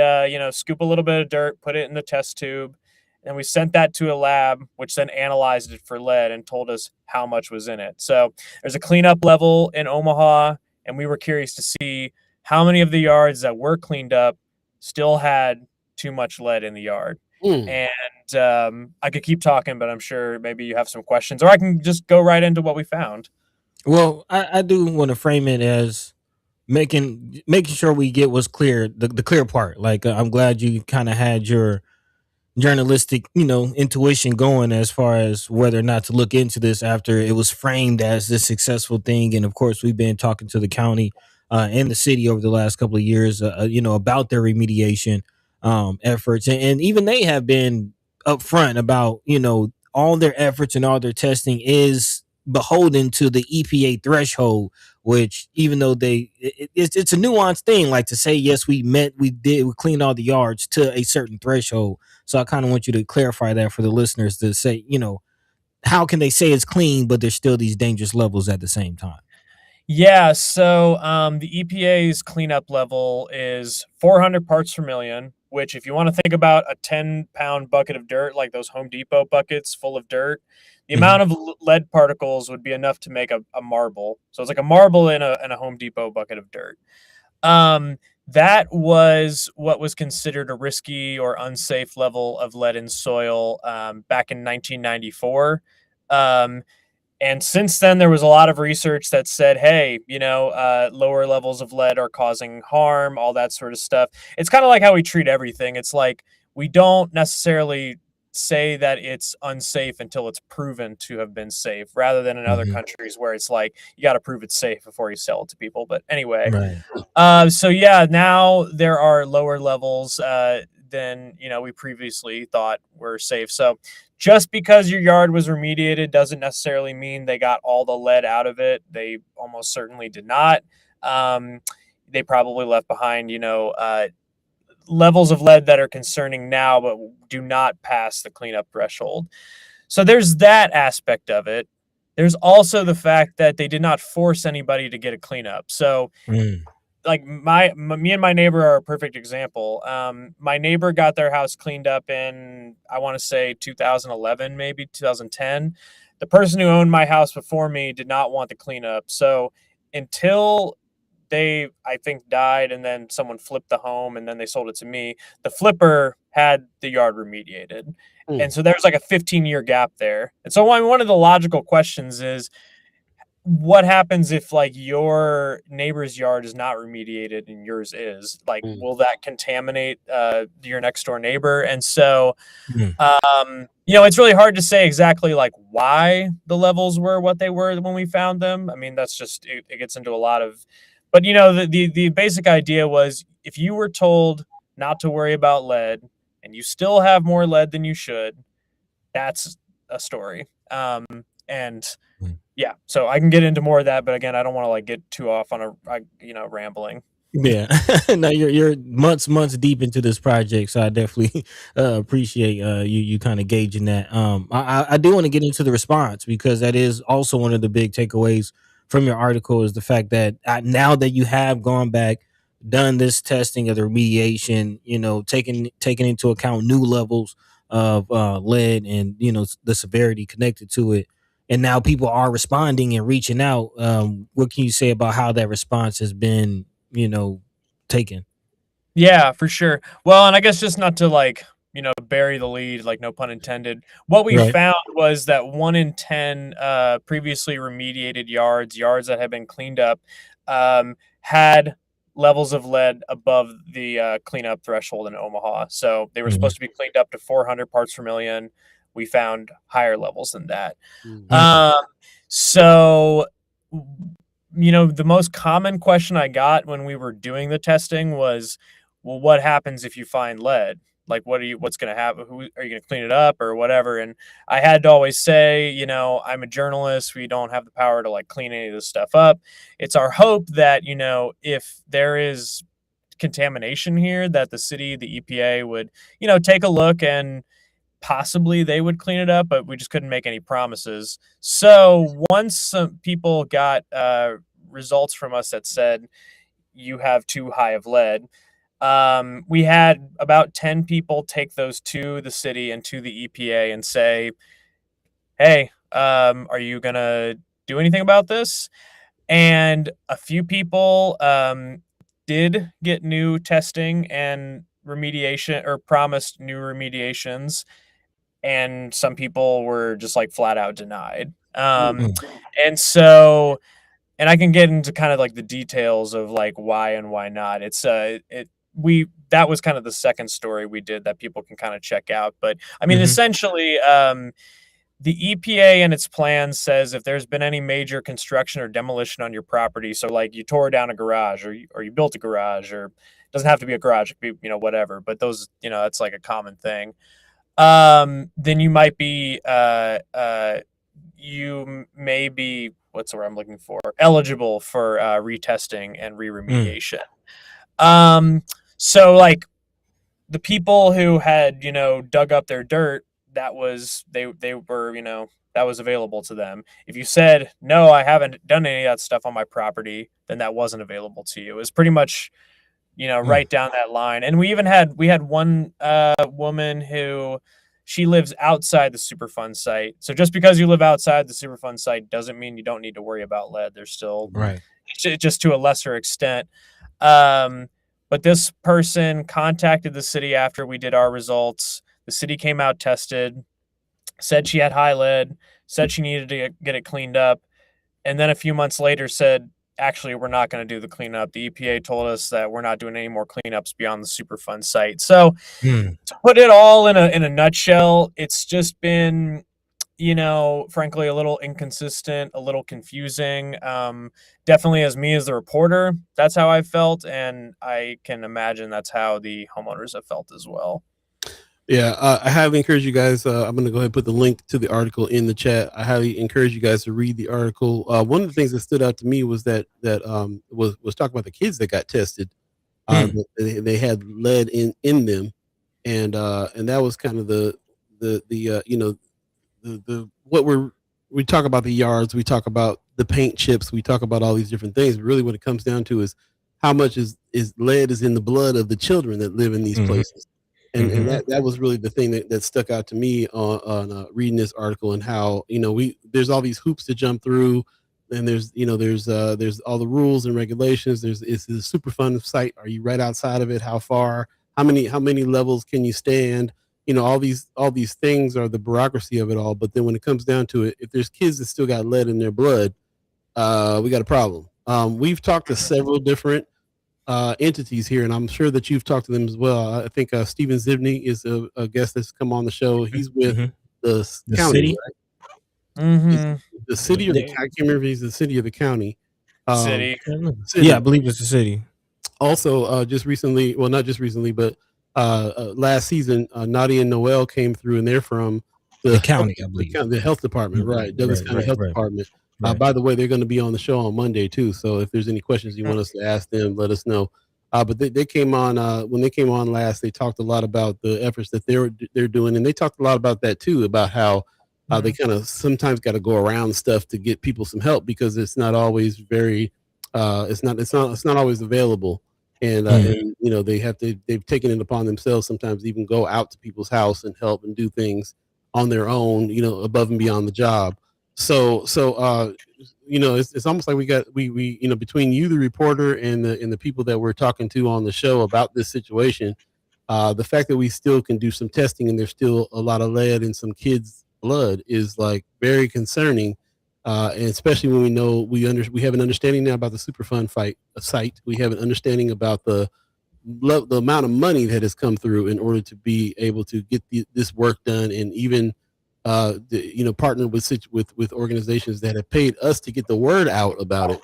scoop a little bit of dirt, put it in the test tube. And we sent that to a lab, which then analyzed it for lead and told us how much was in it. So there's a cleanup level in Omaha, and we were curious to see how many of the yards that were cleaned up still had too much lead in the yard. And I could keep talking, but I'm sure maybe you have some questions, or I can just go right into what we found. Well, I do want to frame it as making sure we get what's clear, the clear part. Like, I'm glad you kind of had your journalistic, intuition going as far as whether or not to look into this after it was framed as this successful thing. And of course, we've been talking to the county and the city over the last couple of years, about their remediation efforts, and even they have been upfront about, all their efforts and all their testing is beholden to the EPA threshold, which even though it's a nuanced thing, like to say, yes, we cleaned all the yards to a certain threshold. So I kind of want you to clarify that for the listeners to say, how can they say it's clean, but there's still these dangerous levels at the same time? Yeah, so the EPA's cleanup level is 400 parts per million, which if you want to think about a 10-pound bucket of dirt, like those Home Depot buckets full of dirt, the amount of lead particles would be enough to make a marble. So it's like a marble in a Home Depot bucket of dirt. That was what was considered a risky or unsafe level of lead in soil back in 1994. And since then, there was a lot of research that said, hey, lower levels of lead are causing harm, all that sort of stuff. It's kind of like how we treat everything. It's like we don't necessarily say that it's unsafe until it's proven to have been safe, rather than in other countries where it's like you got to prove it's safe before you sell it to people. But anyway, so yeah, now there are lower levels than we previously thought were safe. So just because your yard was remediated doesn't necessarily mean they got all the lead out of it. They almost certainly did not. They probably left behind, levels of lead that are concerning now, but do not pass the cleanup threshold. So there's that aspect of it. There's also the fact that they did not force anybody to get a cleanup. So like me and my neighbor are a perfect example. My neighbor got their house cleaned up in, I want to say 2011, maybe 2010. The person who owned my house before me did not want the cleanup. So until they, I think, died and then someone flipped the home and then they sold it to me, the flipper had the yard remediated. And so there's like a 15-year gap there. And so one of the logical questions is, what happens if like your neighbor's yard is not remediated and yours is? Like, will that contaminate your next door neighbor? And so, it's really hard to say exactly like why the levels were what they were when we found them. I mean, that's just, it gets into a lot of, but the basic idea was, if you were told not to worry about lead and you still have more lead than you should, that's a story. Yeah, so I can get into more of that, but again, I don't want to like get too off on rambling. Yeah, no, you're months deep into this project, so I definitely appreciate you kind of gauging that. I do want to get into the response, because that is also one of the big takeaways from your article, is the fact that now that you have gone back, done this testing of the remediation, taking into account new levels of lead and the severity connected to it, and now people are responding and reaching out. What can you say about how that response has been taken? Yeah, for sure. Well, and I guess just not to like, bury the lead, like no pun intended. What we found was that 1 in 10 previously remediated yards that had been cleaned up, had levels of lead above the cleanup threshold in Omaha. So they were supposed to be cleaned up to 400 parts per million. We found higher levels than that. So the most common question I got when we were doing the testing was, well, what happens if you find lead? Like, what's going to happen? Who are you going to clean it up or whatever? And I had to always say, I'm a journalist. We don't have the power to like clean any of this stuff up. It's our hope that, if there is contamination here, that the city, the EPA would, take a look and possibly they would clean it up, but we just couldn't make any promises. So once some people got results from us that said you have too high of lead, we had about 10 people take those to the city and to the EPA and say, hey, are you gonna do anything about this? And a few people did get new testing and remediation, or promised new remediations, and some people were just like flat out denied. And so, and I can get into kind of like the details of like why and why not. That was kind of the second story we did that people can kind of check out. But I mean, essentially, the EPA and its plan says if there's been any major construction or demolition on your property, so like you tore down a garage or you built a garage, or it doesn't have to be a garage, it could be, whatever, but those, that's like a common thing. Then you might be, you may be, what's the word I'm looking for, eligible for retesting and re-remediation. So like the people who had, dug up their dirt, that was, they were, that was available to them. If you said, no, I haven't done any of that stuff on my property, then that wasn't available to you. It was pretty much, right down that line. And we had one woman who, she lives outside the Superfund site. So just because you live outside the Superfund site doesn't mean you don't need to worry about lead. There's still, just to a lesser extent. But this person contacted the city after we did our results. The city came out, tested, said she had high lead, said she needed to get it cleaned up. And then a few months later said, actually, we're not going to do the cleanup. The EPA told us that we're not doing any more cleanups beyond the Superfund site. So to put it all in a nutshell, it's just been, frankly, a little inconsistent, a little confusing. Definitely as me as the reporter, that's how I felt. And I can imagine that's how the homeowners have felt as well. Yeah, I highly encourage you guys. I'm going to go ahead and put the link to the article in the chat. I highly encourage you guys to read the article. One of the things that stood out to me was that was talking about the kids that got tested, They had lead in them, and that was kind of the what we talk about the yards, we talk about the paint chips, we talk about all these different things. But really, what it comes down to is how much is lead is in the blood of the children that live in these places. And that was really the thing that stuck out to me on reading this article, and how there's all these hoops to jump through, and there's all the rules and regulations. It's a super fun site. Are you right outside of it? How far? How many levels can you stand? All these things are the bureaucracy of it all. But then when it comes down to it, if there's kids that still got lead in their blood, we got a problem. We've talked to several different entities here, and I'm sure that you've talked to them as well. I think Stephen Zibney is a guest that's come on the show. He's with the county, city? Right? The city, or I can't remember if he's the city or the county. City. Yeah, I believe it's the city. Also, just recently, well, not just recently, but last season, Nadia and Noel came through, and they're from the county, I believe. The health department, right? Douglas County Health Department. By the way, they're going to be on the show on Monday too. So if there's any questions you want us to ask them, let us know. But they came on when they came on last. They talked a lot about the efforts that they're doing, and they talked a lot about that too, about how they kind of sometimes got to go around stuff to get people some help, because it's not always very it's not always available. And they've taken it upon themselves sometimes to even go out to people's house and help and do things on their own, above and beyond the job. So it's almost like we between you, the reporter, and the people that we're talking to on the show about this situation, the fact that we still can do some testing and there's still a lot of lead in some kids' blood is like very concerning. And especially when we have an understanding now about the Superfund site. We have an understanding about the amount of money that has come through in order to be able to get this work done, and even partner with organizations that have paid us to get the word out about it.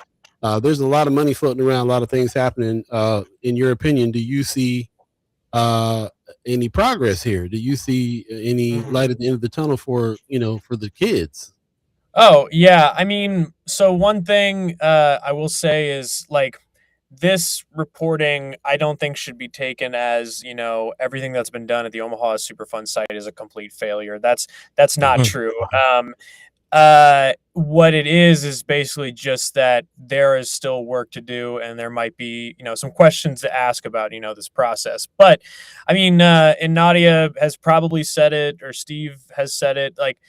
There's a lot of money floating around, a lot of things happening. In your opinion, do you see any progress here? Do you see any light at the end of the tunnel for the kids? Oh, yeah. I mean, so one thing I will say is, like, this reporting, I don't think should be taken as, everything that's been done at the Omaha Superfund site is a complete failure. That's not true. What it is basically just that there is still work to do, and there might be, some questions to ask about, this process. But I mean, and Nadia has probably said it, or Steve has said it, like,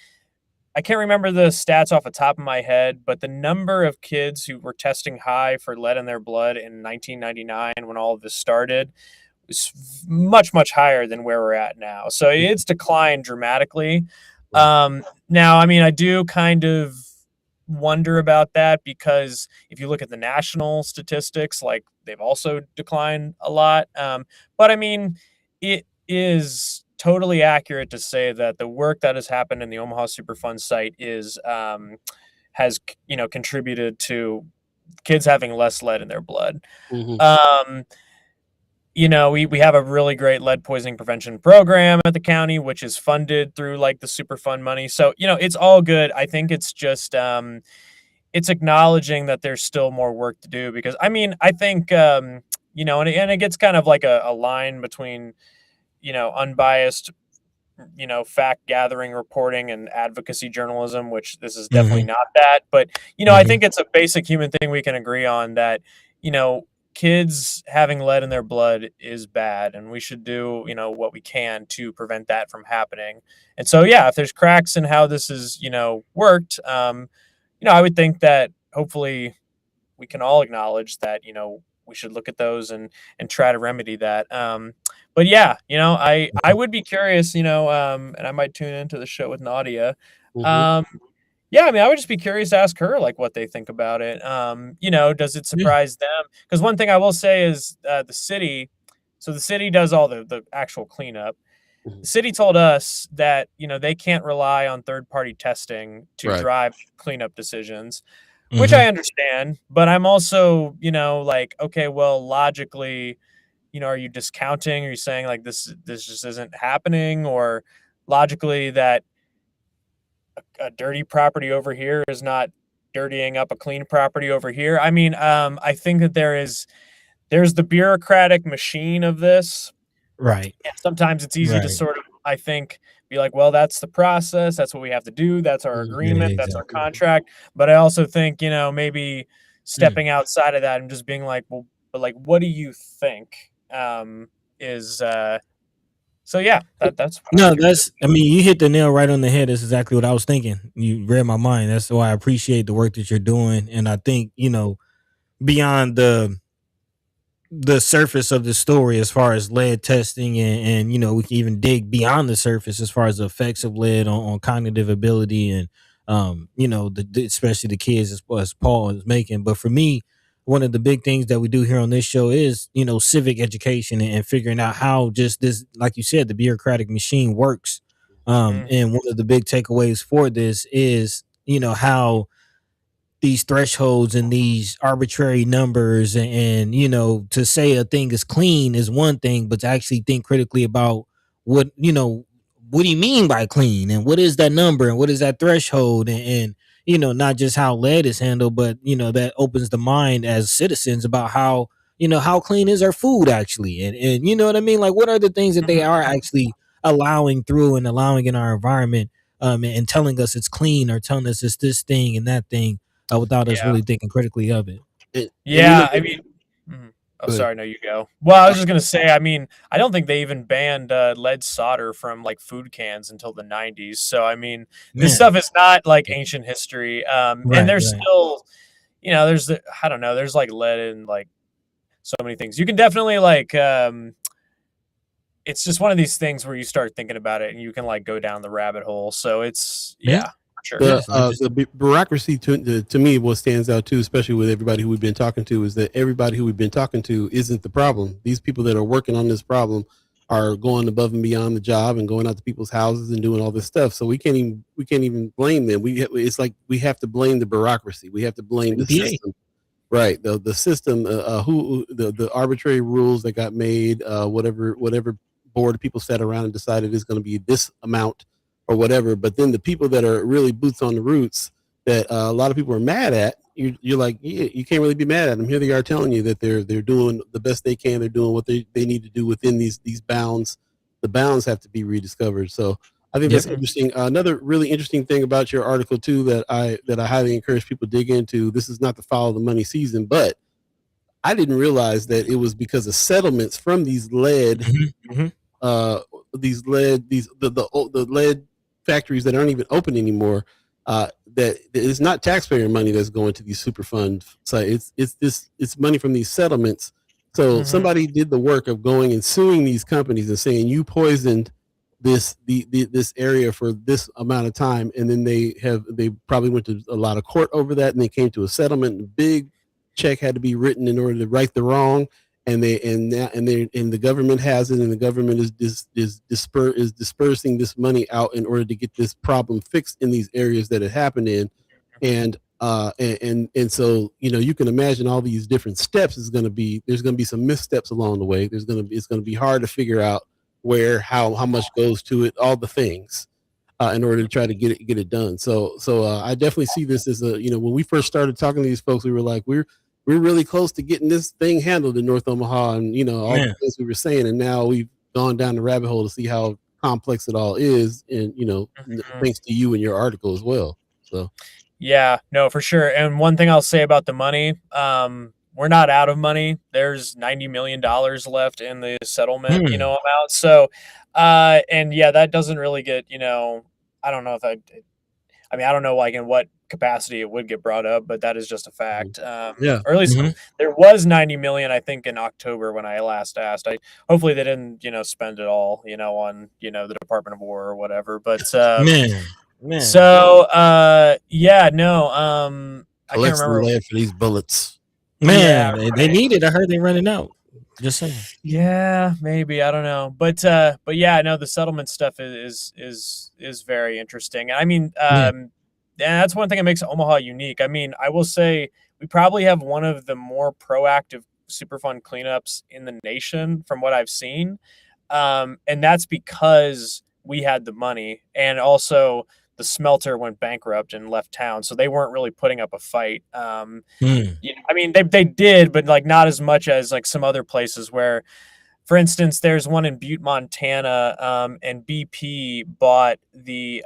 I can't remember the stats off the top of my head, but the number of kids who were testing high for lead in their blood in 1999, when all of this started, was much, much higher than where we're at now. So it's declined dramatically. Now, I mean, I do kind of wonder about that, because if you look at the national statistics, like, they've also declined a lot. But I mean, it is totally accurate to say that the work that has happened in the Omaha Superfund site has contributed to kids having less lead in their blood. We have a really great lead poisoning prevention program at the county, which is funded through, like, the Superfund money. So, it's all good. I think it's just it's acknowledging that there's still more work to do, because I mean, I think and it gets kind of like a line between unbiased, fact gathering reporting and advocacy journalism, which this is definitely not that. But, I think it's a basic human thing we can agree on, that, kids having lead in their blood is bad, and we should do, what we can to prevent that from happening. And so, yeah, if there's cracks in how this is, worked, I would think that hopefully we can all acknowledge that, we should look at those and try to remedy that. But yeah, I would be curious, and I might tune into the show with Nadia. Yeah, I mean, I would just be curious to ask her, like, what they think about it. Does it surprise them? Because one thing I will say is the city does all the actual cleanup. The city told us that, they can't rely on third-party testing to drive cleanup decisions, which I understand. But I'm also, like, okay, well, logically, are you discounting? Are you saying, like, this just isn't happening? Or logically, that a dirty property over here is not dirtying up a clean property over here? I mean, I think that there there's the bureaucratic machine of this. Right. And sometimes it's easy to sort of, I think, be like, well, that's the process. That's what we have to do. That's our agreement. That's our contract. But I also think, maybe stepping outside of that and just being like, well, but like, what do you think? So yeah, that's I mean, you hit the nail right on the head. That's exactly what I was thinking. You read my mind. That's why I appreciate the work that you're doing. And I think, beyond the surface of the story as far as lead testing and we can even dig beyond the surface as far as the effects of lead on cognitive ability and especially the kids as Paul is making. But for me, one of the big things that we do here on this show is civic education and figuring out how just this, like you said, the bureaucratic machine works. And one of the big takeaways for this is how these thresholds and these arbitrary numbers and to say a thing is clean is one thing, but to actually think critically about what do you mean by clean and what is that number and what is that threshold and not just how lead is handled, but that opens the mind as citizens about how how clean is our food actually, and you know what I mean, like what are the things that they are actually allowing through and allowing in our environment, and telling us it's clean or telling us it's this thing and that thing, without us really thinking critically of it. I mean, oh, sorry, no, you go. Well, I was just gonna say, I mean, I don't think they even banned lead solder from like food cans until the 90s. So I mean, this stuff is not like ancient history. And there's still, there's I don't know, there's like lead in like so many things. You can definitely like, it's just one of these things where you start thinking about it and you can like go down the rabbit hole. So it's sure. The bureaucracy to me, what stands out too, especially with everybody who we've been talking to, is that everybody who we've been talking to isn't the problem. These people that are working on this problem are going above and beyond the job and going out to people's houses and doing all this stuff. So we can't even blame them. It's like we have to blame the bureaucracy. We have to blame the system. Right. The system, the arbitrary rules that got made, whatever board of people sat around and decided is going to be this amount or whatever. But then the people that are really boots on the roots that a lot of people are mad at, you're like, yeah, you can't really be mad at them. Here they are telling you that they're doing the best they can. They're doing what they need to do within these bounds. The bounds have to be rediscovered. So I think that's interesting. Another really interesting thing about your article too that I highly encourage people to dig into. This is not the follow the money season, but I didn't realize that it was because of settlements from these lead, the lead factories that aren't even open anymore. That it's not taxpayer money that's going to these Superfund sites. It's money from these settlements. So somebody did the work of going and suing these companies and saying you poisoned this area for this amount of time, and then they probably went to a lot of court over that, and they came to a settlement. And a big check had to be written in order to right the wrong, and the government has it, and the government is dispersing this money out in order to get this problem fixed in these areas that it happened in, and so you can imagine all these different steps. There's going to be some missteps along the way. It's going to be hard to figure out where, how much goes to it, all the things, in order to try to get it done. So I definitely see this as when we first started talking to these folks, we were like, we're really close to getting this thing handled in North Omaha, and all the things we were saying, and now we've gone down the rabbit hole to see how complex it all is, and thanks to you and your article as well. So yeah, no, for sure. And one thing I'll say about the money, we're not out of money. There's $90 million left in the settlement, amount. So, and yeah, that doesn't really get, I don't know if I don't know like in what capacity it would get brought up, but that is just a fact. Or at least there was 90 million, I think, in October when I last asked. Hopefully they didn't, spend it all, on, the Department of War or whatever. But man. So I can't remember. Lead for these bullets. Man, they need it. I heard they're running out. Just saying. Yeah, maybe, I don't know, but yeah, no, the settlement stuff is very interesting. I mean, and that's one thing that makes Omaha unique. I mean, I will say we probably have one of the more proactive Superfund cleanups in the nation from what I've seen, and that's because we had the money, and also the smelter went bankrupt and left town, so they weren't really putting up a fight. I mean, they did, but like not as much as like some other places where, for instance, there's one in Butte, Montana, and BP bought the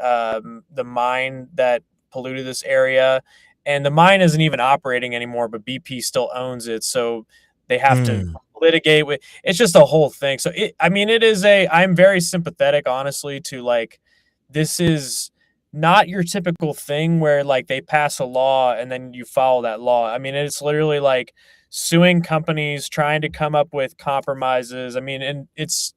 mine that polluted this area, and the mine isn't even operating anymore, but BP still owns it, so they have to litigate with. It's just a whole thing. So I'm very sympathetic, honestly, to like, this is not your typical thing where like they pass a law and then you follow that law. I mean, it's literally like suing companies, trying to come up with compromises. I mean, and it's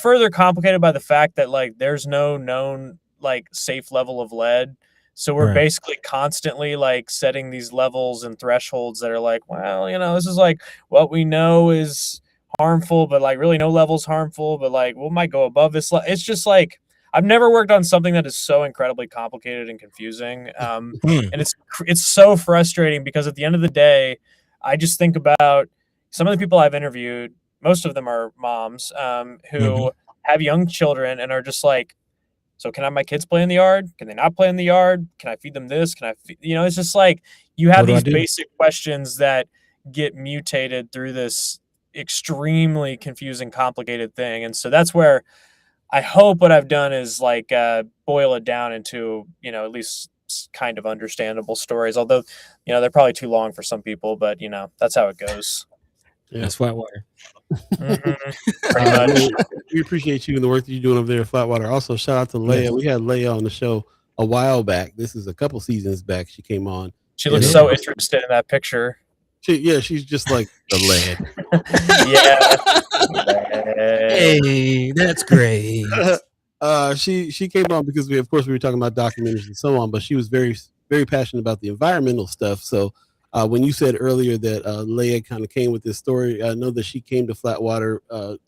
further complicated by the fact that like there's no known like safe level of lead. So we're basically constantly like setting these levels and thresholds that are like, well, this is like what we know is harmful, but like really no level's harmful, but like we might go above this. It's just like, I've never worked on something that is so incredibly complicated and confusing. And it's so frustrating because at the end of the day, I just think about some of the people I've interviewed. Most of them are moms who have young children and are just like, so can I have my kids play in the yard? Can they not play in the yard? Can I feed them this? Can I feed, it's just like you have these basic questions that get mutated through this extremely confusing, complicated thing. And so that's where I hope what I've done is like boil it down into, at least kind of understandable stories, although, they're probably too long for some people, but that's how it goes. Yeah. That's Flatwater. Pretty much. We appreciate you and the work that you're doing over there at Flatwater. Also, shout out to Leia. We had Leia on the show a while back. This is a couple seasons back. She came on. She looks so interested in that picture. She's just like the lead. Hey, that's great. She came on because we were talking about documentaries and so on, but she was very, very passionate about the environmental stuff. So when you said earlier that Leia kind of came with this story, I know that she came to Flatwater,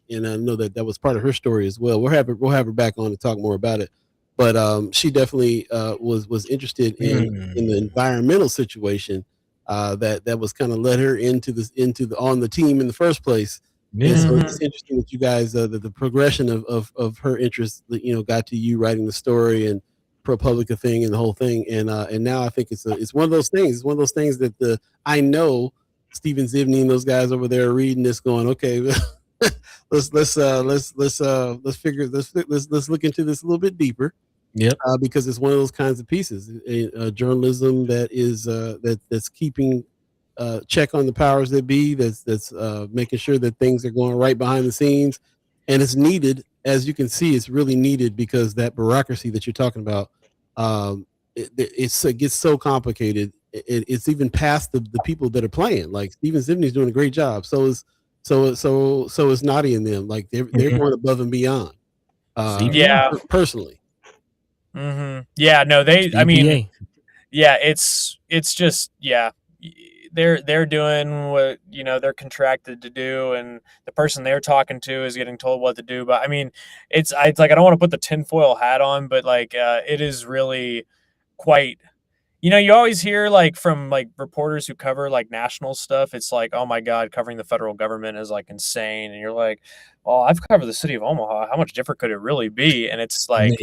and I know that was part of her story as well. We'll have her back on to talk more about it. But she definitely was interested in the environmental situation that was kind of led her on the team in the first place. And so it's interesting that you guys the progression of her interest, got to you writing the story and ProPublica thing and the whole thing, and now I think it's one of those things. It's one of those things that I know Stephen Zivney and those guys over there are reading this, going, okay, let's look into this a little bit deeper. Yep. Because it's one of those kinds of pieces, journalism that is that's keeping check on the powers that be, that's making sure that things are going right behind the scenes, and it's needed. As you can see, it's really needed because that bureaucracy that you're talking about, it gets so complicated. It's even past the people that are playing. Like Stephen Zivney's doing a great job. So is Naughty and them. Like they're going above and beyond. Personally. Yeah, no, I mean, yeah, it's just, yeah, they're doing what, they're contracted to do, and the person they're talking to is getting told what to do. But I mean, it's like, I don't want to put the tinfoil hat on, but like, it is really quite, you always hear like from like reporters who cover like national stuff. It's like, oh my God, covering the federal government is like insane. And you're like, well, I've covered the city of Omaha. How much different could it really be? And it's like,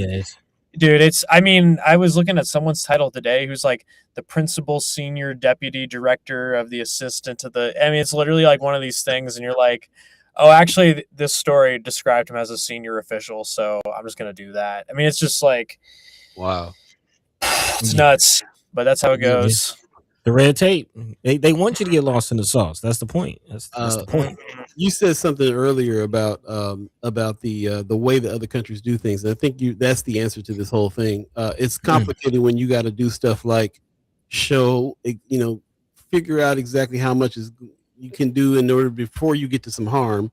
dude, I was looking at someone's title today who's like the principal senior deputy director of the assistant to it's literally like one of these things. And you're like, oh, actually this story described him as a senior official, so I'm just going to do that. I mean, it's just like, wow, it's nuts, but that's how it goes. The red tape. They want you to get lost in the sauce. That's the point. That's the point. You said something earlier about the way that other countries do things, and I think that's the answer to this whole thing. It's complicated when you got to do stuff like figure out exactly how much you can do in order before you get to some harm,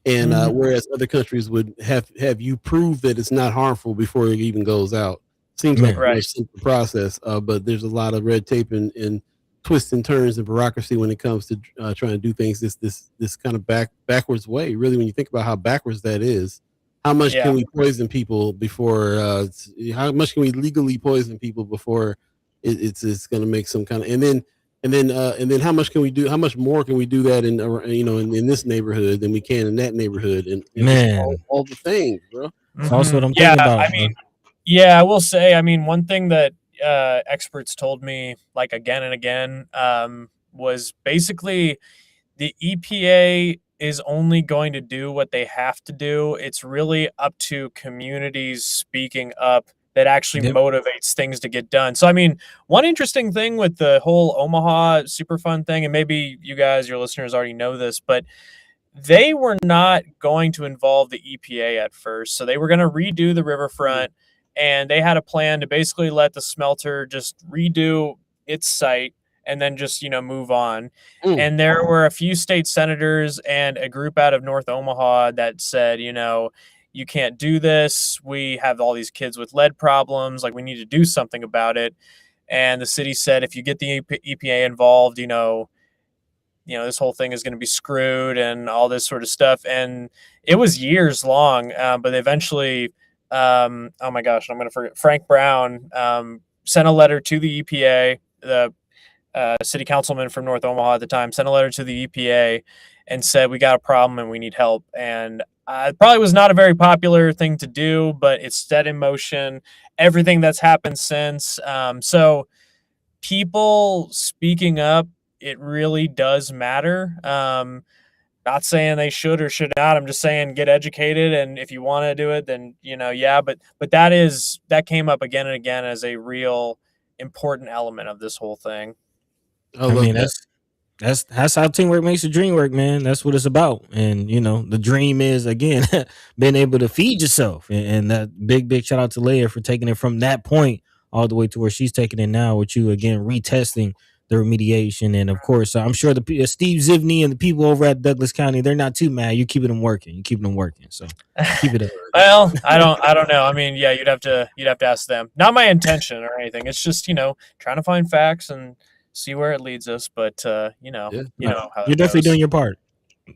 and whereas other countries would have you prove that it's not harmful before it even goes out. Seems like a very simple process, but there's a lot of red tape and twists and turns and bureaucracy when it comes to trying to do things this kind of backwards way. Really, when you think about how backwards that is, how much can we poison people before? How much can we legally poison people before it's going to make some kind of and then how much can we do? How much more can we do that in this neighborhood than we can in that neighborhood? And man, all the things, bro. That's also what I'm thinking about. I mean, Yeah, I will say, I mean, one thing that experts told me, like again and again, was basically the EPA is only going to do what they have to do. It's really up to communities speaking up that actually Yep. motivates things to get done. So, I mean, one interesting thing with the whole Omaha Superfund thing, and maybe you guys, your listeners, already know this, but they were not going to involve the EPA at first. So they were going to redo the riverfront, and they had a plan to basically let the smelter just redo its site and then just, move on. And there were a few state senators and a group out of North Omaha that said, you can't do this. We have all these kids with lead problems. Like, we need to do something about it. And the city said, if you get the EPA involved, this whole thing is going to be screwed and all this sort of stuff. And it was years long, but eventually, oh my gosh, I'm going to forget. Frank Brown sent a letter to the EPA. The city councilman from North Omaha at the time sent a letter to the EPA and said, we got a problem and we need help. And it probably was not a very popular thing to do, but it's set in motion everything that's happened since. So people speaking up, it really does matter. Not saying they should or should not. I'm just saying get educated, and if you want to do it, then yeah. But that came up again and again as a real important element of this whole thing. I mean, that's how teamwork makes the dream work, man. That's what it's about. And the dream is, again, being able to feed yourself. And that big shout out to Leia for taking it from that point all the way to where she's taking it now, with you again retesting the remediation. And of course, I'm sure the Steve Zivney and the people over at Douglas County, they're not too mad. You're keeping them working. So keep it up. Well, I don't know. I mean, yeah, you'd have to ask them. Not my intention or anything. It's just trying to find facts and see where it leads us. But how you're definitely doing your part.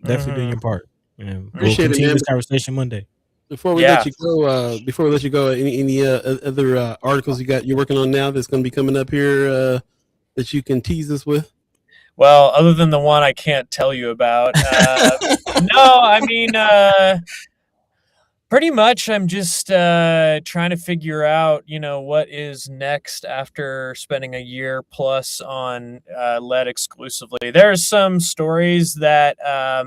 Definitely doing your part. And Appreciate we'll continue it, man. this conversation Monday. Before we let you go, any other articles you're working on now that's going to be coming up here that you can tease us with? Well, other than the one I can't tell you about, no, I mean, pretty much I'm just trying to figure out, what is next after spending a year plus on lead exclusively. There's some stories that, I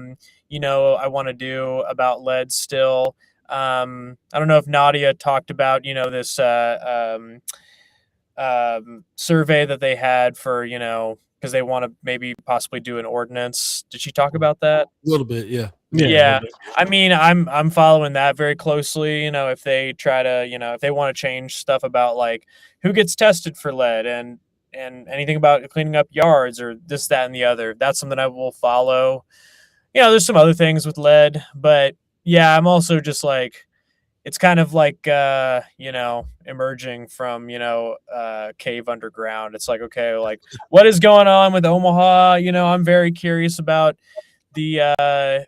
want to do about lead still. I don't know if Nadia talked about, this survey that they had for, because they want to maybe possibly do an ordinance. Did she talk about that? A little bit, yeah. Yeah. I mean, I'm following that very closely. If they try to, if they want to change stuff about like who gets tested for lead and anything about cleaning up yards or this, that, and the other, that's something I will follow. There's some other things with lead, but yeah, I'm also just like, it's kind of like, emerging from, cave underground. It's like, okay, like what is going on with Omaha? I'm very curious about the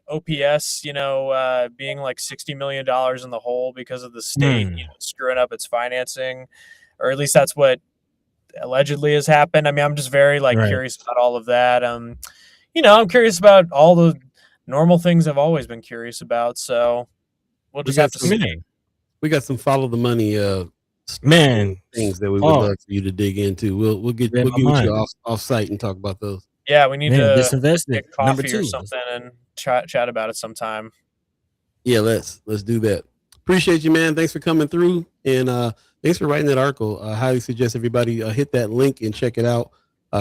OPS, being like $60 million in the hole because of the state screwing up its financing, or at least that's what allegedly has happened. I mean, I'm just very curious about all of that. I'm curious about all the normal things I've always been curious about. So we'll just have to see. We got some follow the money things that we would love for you to dig into. We'll get you off site and talk about those. Yeah, we need to disinvest get coffee or something and chat about it sometime. Yeah, let's do that. Appreciate you, man. Thanks for coming through, and thanks for writing that article. I highly suggest everybody hit that link and check it out.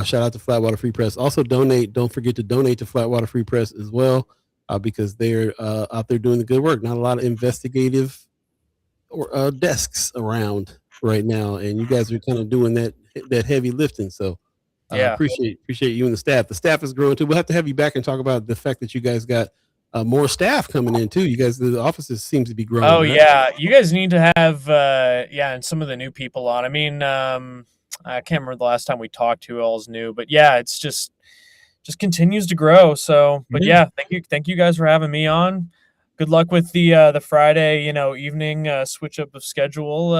Shout out to Flatwater Free Press. Also donate. Don't forget to donate to Flatwater Free Press as well, because they're out there doing the good work. Not a lot of investigative or desks around right now, and you guys are kind of doing that heavy lifting. So appreciate you and the staff. The staff is growing too. We'll have to have you back and talk about the fact that you guys got more staff coming in too. You guys, the offices seem to be growing. Oh right? Yeah, you guys need to have and some of the new people on. I mean, I can't remember the last time we talked to who all's new, but yeah, it's just continues to grow. So, but yeah, thank you guys for having me on. Good luck with the Friday, evening switch up of schedule.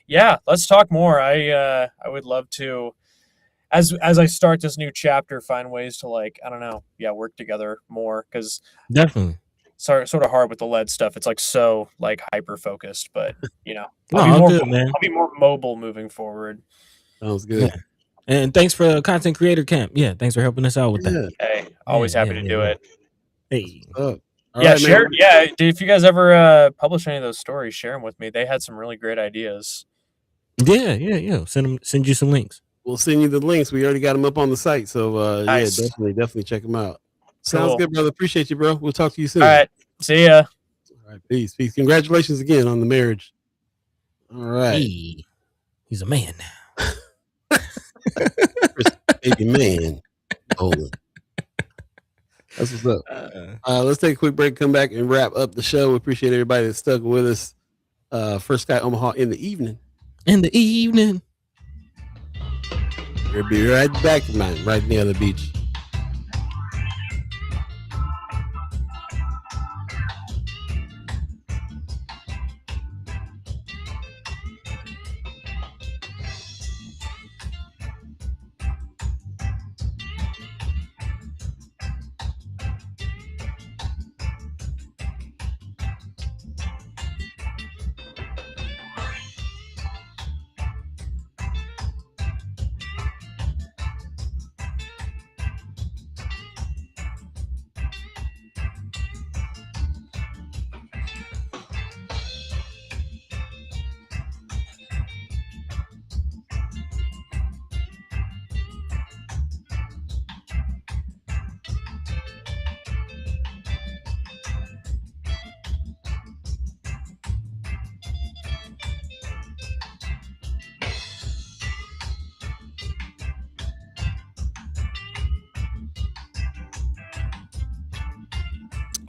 Yeah, let's talk more. I would love to, as I start this new chapter, find ways to work together more, because definitely sort of hard with the lead stuff. It's like so like hyper focused, but all good, man. I'll be more mobile moving forward. Sounds good. Yeah. And thanks for Content Creator Camp. Yeah, thanks for helping us out with that. Hey, always happy to do it. Hey. All yeah, right, share. man. Yeah, if you guys ever publish any of those stories, share them with me. They had some really great ideas. Yeah. Send you some links. We'll send you the links. We already got them up on the site, so Nice. yeah, definitely check them out. Sounds Cool. good, brother. Appreciate you, bro. We'll talk to you soon. All right, see ya. All right, peace. Congratulations again on the marriage. All right, he's a man now. Chris Baby Man Bowling. That's what's up. Let's take a quick break, come back and wrap up the show. We appreciate everybody that stuck with us. First Sky Omaha in the evening. We'll be right back, man, right near the beach.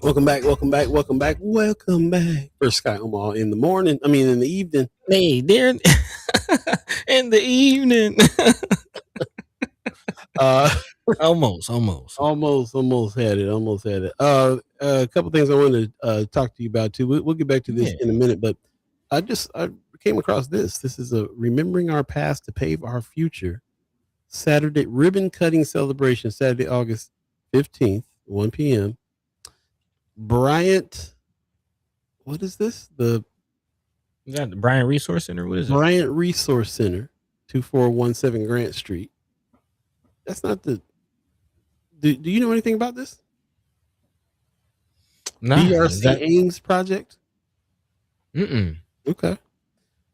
Welcome back. First Sky Omaha in the morning. I mean, in the evening. Hey, there in the evening. Almost had it. A couple things I wanted to talk to you about too. We'll get back to this in a minute, but I came across this. This is a Remembering Our Past to Pave Our Future Saturday ribbon cutting celebration, Saturday, August 15th, 1 p.m. Bryant, what is this? You got the Bryant Resource Center? What is it? Bryant Resource Center, 2417 Grant Street. That's not the... Do you know anything about this? No. BRC Ames project? Okay.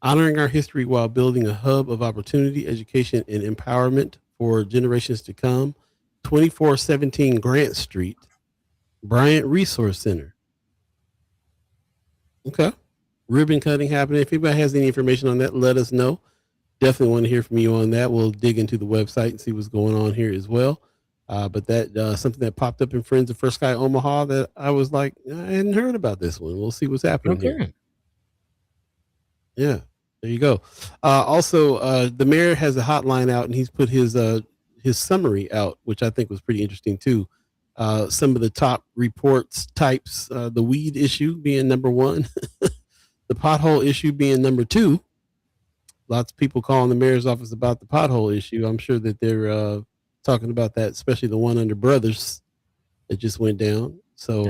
Honoring our history while building a hub of opportunity, education, and empowerment for generations to come. 2417 Grant Street, Bryant Resource Center. Okay. Ribbon cutting happening. If anybody has any information on that, let us know. Definitely want to hear from you on that. We'll dig into the website and see what's going on here as well. But that something that popped up in Friends of First Sky Omaha that I was like, I hadn't heard about this one. We'll see what's happening here. Yeah, there you go. Also, the mayor has a hotline out, and he's put his summary out, which I think was pretty interesting too. Some of the top reports types, the weed issue being number one, the pothole issue being number two. Lots of people calling the mayor's office about the pothole issue. I'm sure that they're talking about that, especially the one under Brothers that just went down. So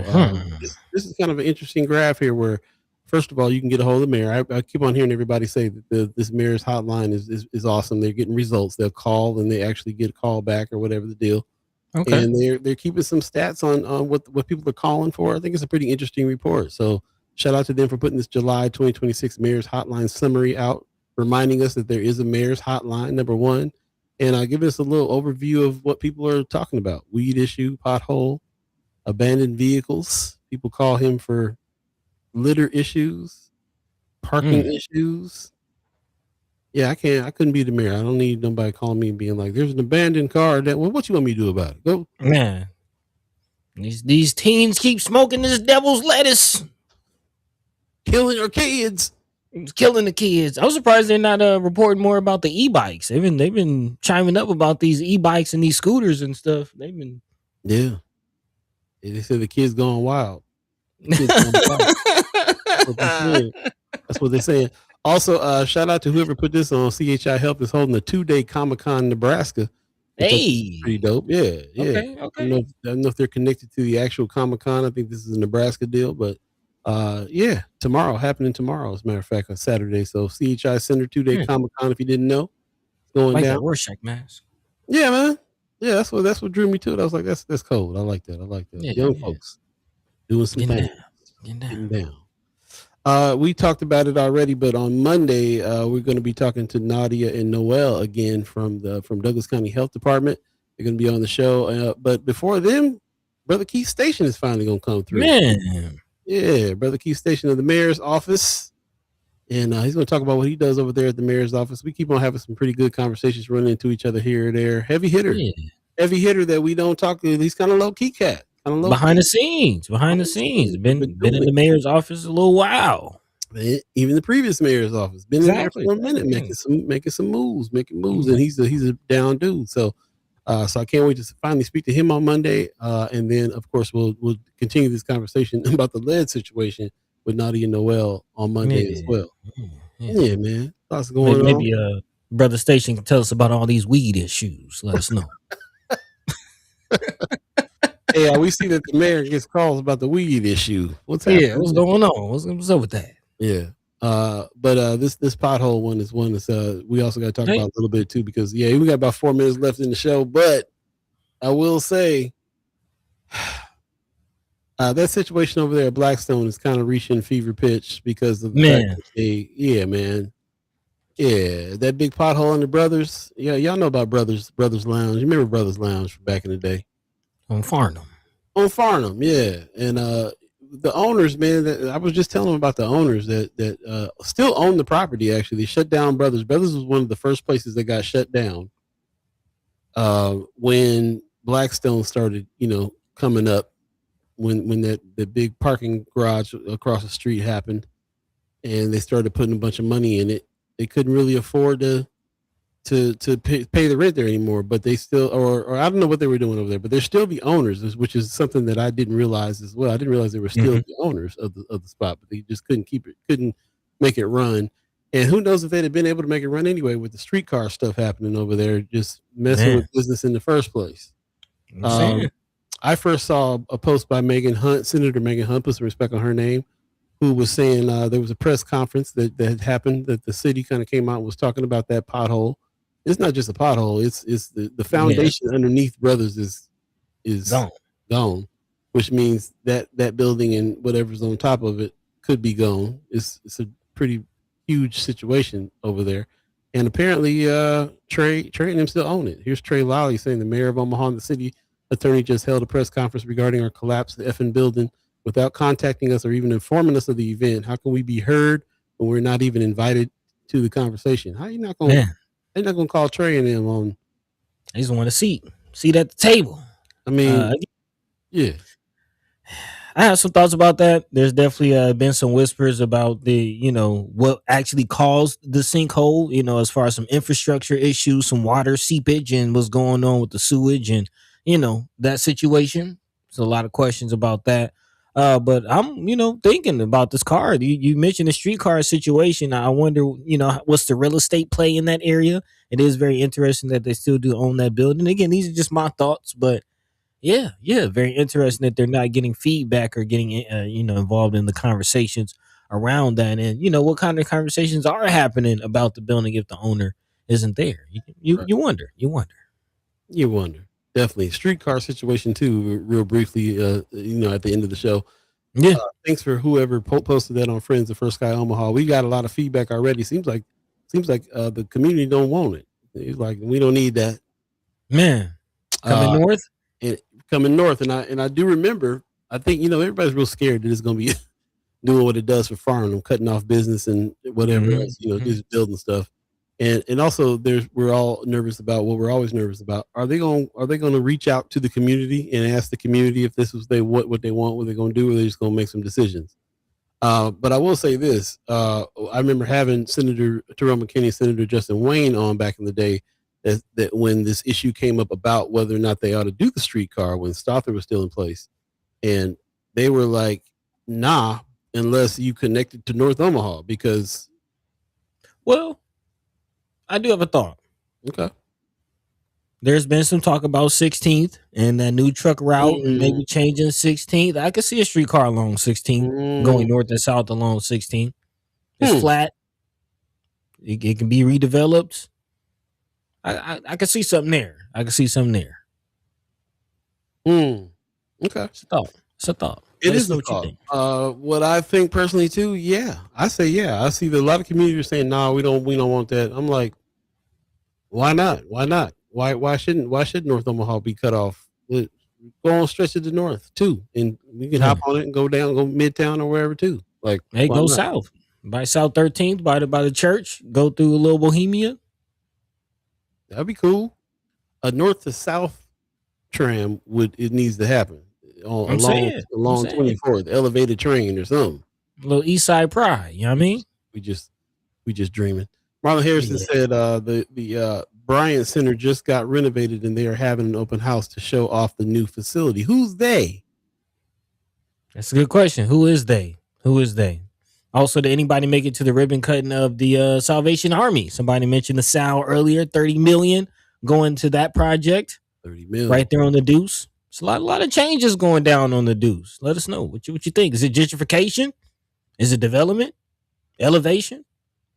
this is kind of an interesting graph here where, first of all, you can get a hold of the mayor. I keep on hearing everybody say that this mayor's hotline is awesome. They're getting results. They'll call and they actually get a call back or whatever the deal. Okay. And they're keeping some stats on what people are calling for. I think it's a pretty interesting report. So shout out to them for putting this July 2026 mayor's hotline summary out, reminding us that there is a mayor's hotline, number one. And give us a little overview of what people are talking about. Weed issue, pothole, abandoned vehicles. People call him for litter issues, parking issues. Yeah, I couldn't be the mayor. I don't need nobody calling me and being like, there's an abandoned car. What you want me to do about it? Go. Man, these teens keep smoking this devil's lettuce. Killing our kids. It's killing the kids. I was surprised they're not reporting more about the e-bikes. They've been chiming up about these e-bikes and these scooters and stuff. Yeah. They said the kids going wild. That's what they're saying. Also, shout out to whoever put this on. CHI Help is holding a 2-day Comic-Con Nebraska which I think is pretty Hey. dope. Yeah, yeah. Okay. I don't know if they're connected to the actual Comic-Con. I think this is a Nebraska deal, but yeah, happening tomorrow, as a matter of fact, on Saturday. So CHI Center 2-day Comic-Con, if you didn't know, it's going Like down. that Rorschach mask. Yeah, man. Yeah, that's what drew me to it. I was like, that's cold. I like that. Young folks doing some things. Getting down. We talked about it already, but on Monday, we're going to be talking to Nadia and Noel again from Douglas County Health Department. They're going to be on the show. But before them, Brother Keith Station is finally going to come through. Man. Yeah, Brother Keith Station of the mayor's office. And he's going to talk about what he does over there at the mayor's office. We keep on having some pretty good conversations, running into each other here or there. Heavy hitter that we don't talk to. He's kind of low key cat. Behind the scenes. Been in the mayor's office a little while. Even the previous mayor's office been in there for a minute, making some moves, and he's a down dude. So I can't wait to finally speak to him on Monday, and then of course we'll continue this conversation about the lead situation with Nadia and Noel on Monday as well. Yeah, man, lots going on. Maybe Brother Station can tell us about all these weed issues. Let us know. Yeah, we see that the mayor gets calls about the weed issue. What's happening? Yeah, what's going on? What's up with that? Yeah. But this pothole one is one that's we also got to talk about a little bit too, because we got about 4 minutes left in the show. But I will say that situation over there at Blackstone is kind of reaching fever pitch because of the fact that that big pothole in the Brothers. Yeah, y'all know about Brothers Lounge. You remember Brothers Lounge from back in the day? On Farnham, yeah. And the owners, man, I was just telling them about the owners that still own the property. Actually, they shut down Brothers. Brothers was one of the first places that got shut down when Blackstone started, coming up. When the big parking garage across the street happened, and they started putting a bunch of money in it, they couldn't really afford to pay the rent there anymore. But they still, or I don't know what they were doing over there, but they're still the owners, which is something that I didn't realize as well. I didn't realize they were still the owners of the spot, but they just couldn't make it run. And who knows if they'd have been able to make it run anyway with the streetcar stuff happening over there, just messing with business in the first place. I first saw a post by Senator Megan Hunt, put some respect on her name, who was saying there was a press conference that had happened, that the city kind of came out and was talking about that pothole. It's not just a pothole; it's the foundation underneath Brothers is gone, which means that building and whatever's on top of it could be gone. It's a pretty huge situation over there, and apparently Trey and them still own it. Here's Trey Lally saying the mayor of Omaha and the city attorney just held a press conference regarding our collapsed effing building without contacting us or even informing us of the event. How can we be heard when we're not even invited to the conversation? How you not going? They're not going to call Trey and them on. They just want a seat at the table. I mean, yeah. I have some thoughts about that. There's definitely been some whispers about the, what actually caused the sinkhole, as far as some infrastructure issues, some water seepage, and what's going on with the sewage and, that situation. There's a lot of questions about that. But I'm, thinking about this car. You mentioned the streetcar situation. I wonder, what's the real estate play in that area? It is very interesting that they still do own that building. Again, these are just my thoughts, but yeah, very interesting that they're not getting feedback or getting, involved in the conversations around that. And, what kind of conversations are happening about the building if the owner isn't there? You wonder. Definitely. Streetcar situation too, real briefly, at the end of the show. Yeah. Thanks for whoever posted that on Friends of First Sky Omaha. We got a lot of feedback already. Seems like the community don't want it. It's like, we don't need that. Man, coming north. And I do remember, I think, everybody's real scared that it's going to be doing what it does for Farnham, cutting off business and whatever else, just building stuff. And also we're all nervous about what we're always nervous about. Are they going to reach out to the community and ask the community if this was what they want, what they're going to do, or they're just going to make some decisions? But I will say this. I remember having Senator Terrell McKinney and Senator Justin Wayne on back in the day, that when this issue came up about whether or not they ought to do the streetcar when Stother was still in place. And they were like, nah, unless you connected to North Omaha, because... Well, I do have a thought. Okay. There's been some talk about 16th and that new truck route and Mm, maybe changing 16th. I could see a streetcar along 16th going mm, north and south along 16th. It's hmm, flat. It can be redeveloped. I can see something there. I can see something there. mm. Okay. It's a thought. It's a thought. It Let us is know a what you thought. think. What I think personally too, yeah. I say yeah. I see a lot of communities saying, "Nah, we don't want that." I'm like, why not? Why not? Why shouldn't North Omaha be cut off? Go on, stretch it to north too, and we can hop on it and go down, go midtown or wherever too. Like, Hey, why go not? south by South 13th by the church. Go through a little Bohemia. That'd be cool. A north to south tram it needs to happen I'm saying. I'm along saying. 24th elevated train or something. A little East Side Pride. You know what I mean? We just dreaming. Marlon Harrison Yeah. said the Bryant Center just got renovated and they are having an open house to show off the new facility. Who's they? That's a good question. Who is they? Who is they? Also, did anybody make it to the ribbon cutting of the Salvation Army? Somebody mentioned the Sal earlier. 30 million going to that project. 30 million. Right there on the Deuce. It's a lot of changes going down on the Deuce. Let us know what you think. Is it gentrification? Is it development? Elevation?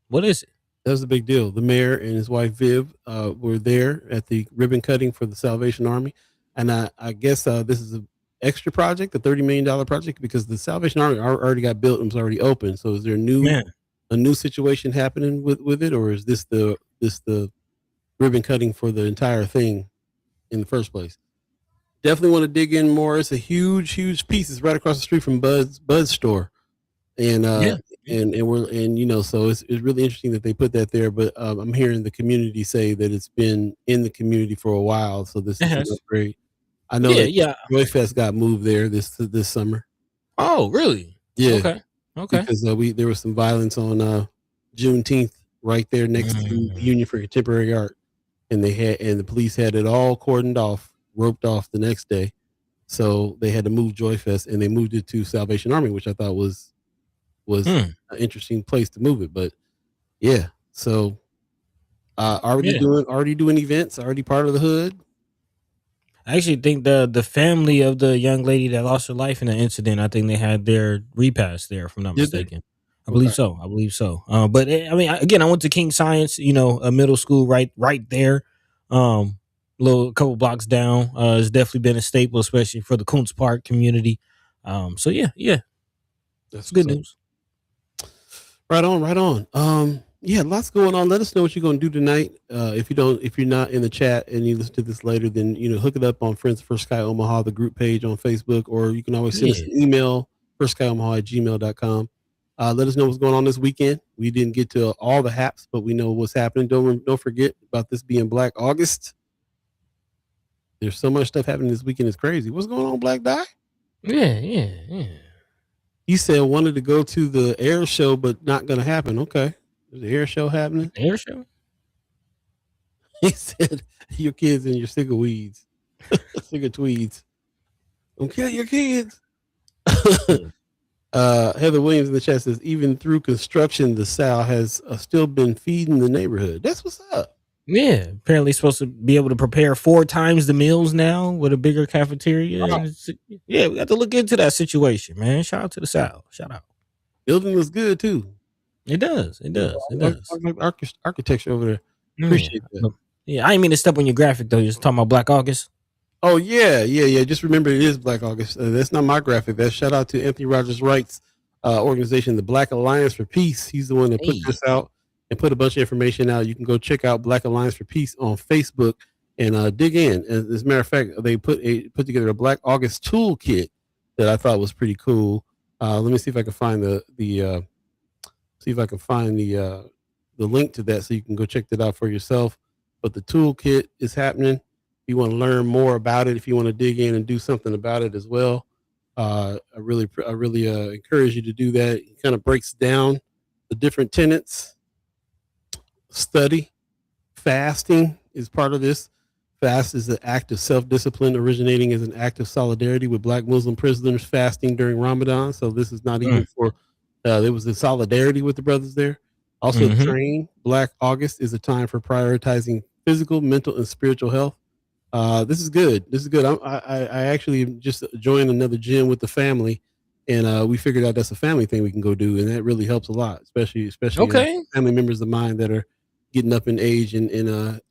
What is it? That was a big deal. The mayor and his wife Viv were there at the ribbon cutting for the Salvation Army, and I guess this is an extra project, a $30 million project, because the Salvation Army already got built and was already open. So is there a new situation happening with it, or is this the ribbon cutting for the entire thing in the first place? Definitely want to dig in more. It's a huge piece. It's right across the street from Bud's store, and so it's really interesting that they put that there. But I'm hearing the community say that it's been in the community for a while, so this is an upgrade. I know that Joy Fest got moved there this summer. Oh, really? Yeah. Okay. Because there was some violence on Juneteenth right there next to the Union for Contemporary Art, and the police had it all cordoned off, roped off the next day. So they had to move Joy Fest, and they moved it to Salvation Army, which I thought was an interesting place to move it. But yeah, so already doing events, already part of the hood. I actually think the family of the young lady that lost her life in the incident, I think they had their repast there, if I'm not mistaken. I believe so. But I mean, again, I went to King Science, a middle school right there, couple blocks down. It's definitely been a staple, especially for the Kuntz Park community. So yeah, that's good news. Right on. Yeah, lots going on. Let us know what you're going to do tonight. If you're not in the chat and you listen to this later, then hook it up on Friends First Sky Omaha, the group page on Facebook, or you can always send us an email, firstskyOmaha@gmail.com. Let us know what's going on this weekend. We didn't get to all the haps, but we know what's happening. Don't forget about this being Black August. There's so much stuff happening this weekend. It's crazy. What's going on, Black Die? Yeah. He said wanted to go to the air show, but not going to happen. Okay. There's an air show happening. Air show? He said your kids and your sick of weeds. Sick of tweeds. Don't kill your kids. Heather Williams in the chat says, even through construction, the Sal has still been feeding the neighborhood. That's what's up. Yeah, apparently supposed to be able to prepare 4 times the meals now with a bigger cafeteria. Oh. Yeah, we have to look into that situation, man. Shout out to the South. Shout out. Building looks good too. It does. Architecture over there. Appreciate that. Yeah, I didn't mean to step on your graphic though. You're just talking about Black August. Oh yeah. Just remember it is Black August. That's not my graphic. That's shout out to Anthony Rogers Wright's organization, the Black Alliance for Peace. He's the one that put this out and put a bunch of information out. You can go check out Black Alliance for Peace on Facebook and dig in. As a matter of fact, they put together a Black August toolkit that I thought was pretty cool. Let me see if I can find the link to that so you can go check that out for yourself. But the toolkit is happening. If you want to learn more about it, if you want to dig in and do something about it as well, I really encourage you to do that. It kind of breaks down the different tenets. Study. Fasting is part of this. Fast is an act of self-discipline originating as an act of solidarity with Black Muslim prisoners fasting during Ramadan. So this is not even for, there was a solidarity with the brothers there. Also train. Black August is a time for prioritizing physical, mental, and spiritual health. This is good. This is good. I actually just joined another gym with the family, and we figured out that's a family thing we can go do, and that really helps a lot, especially Okay. family members of mine that are getting up in age and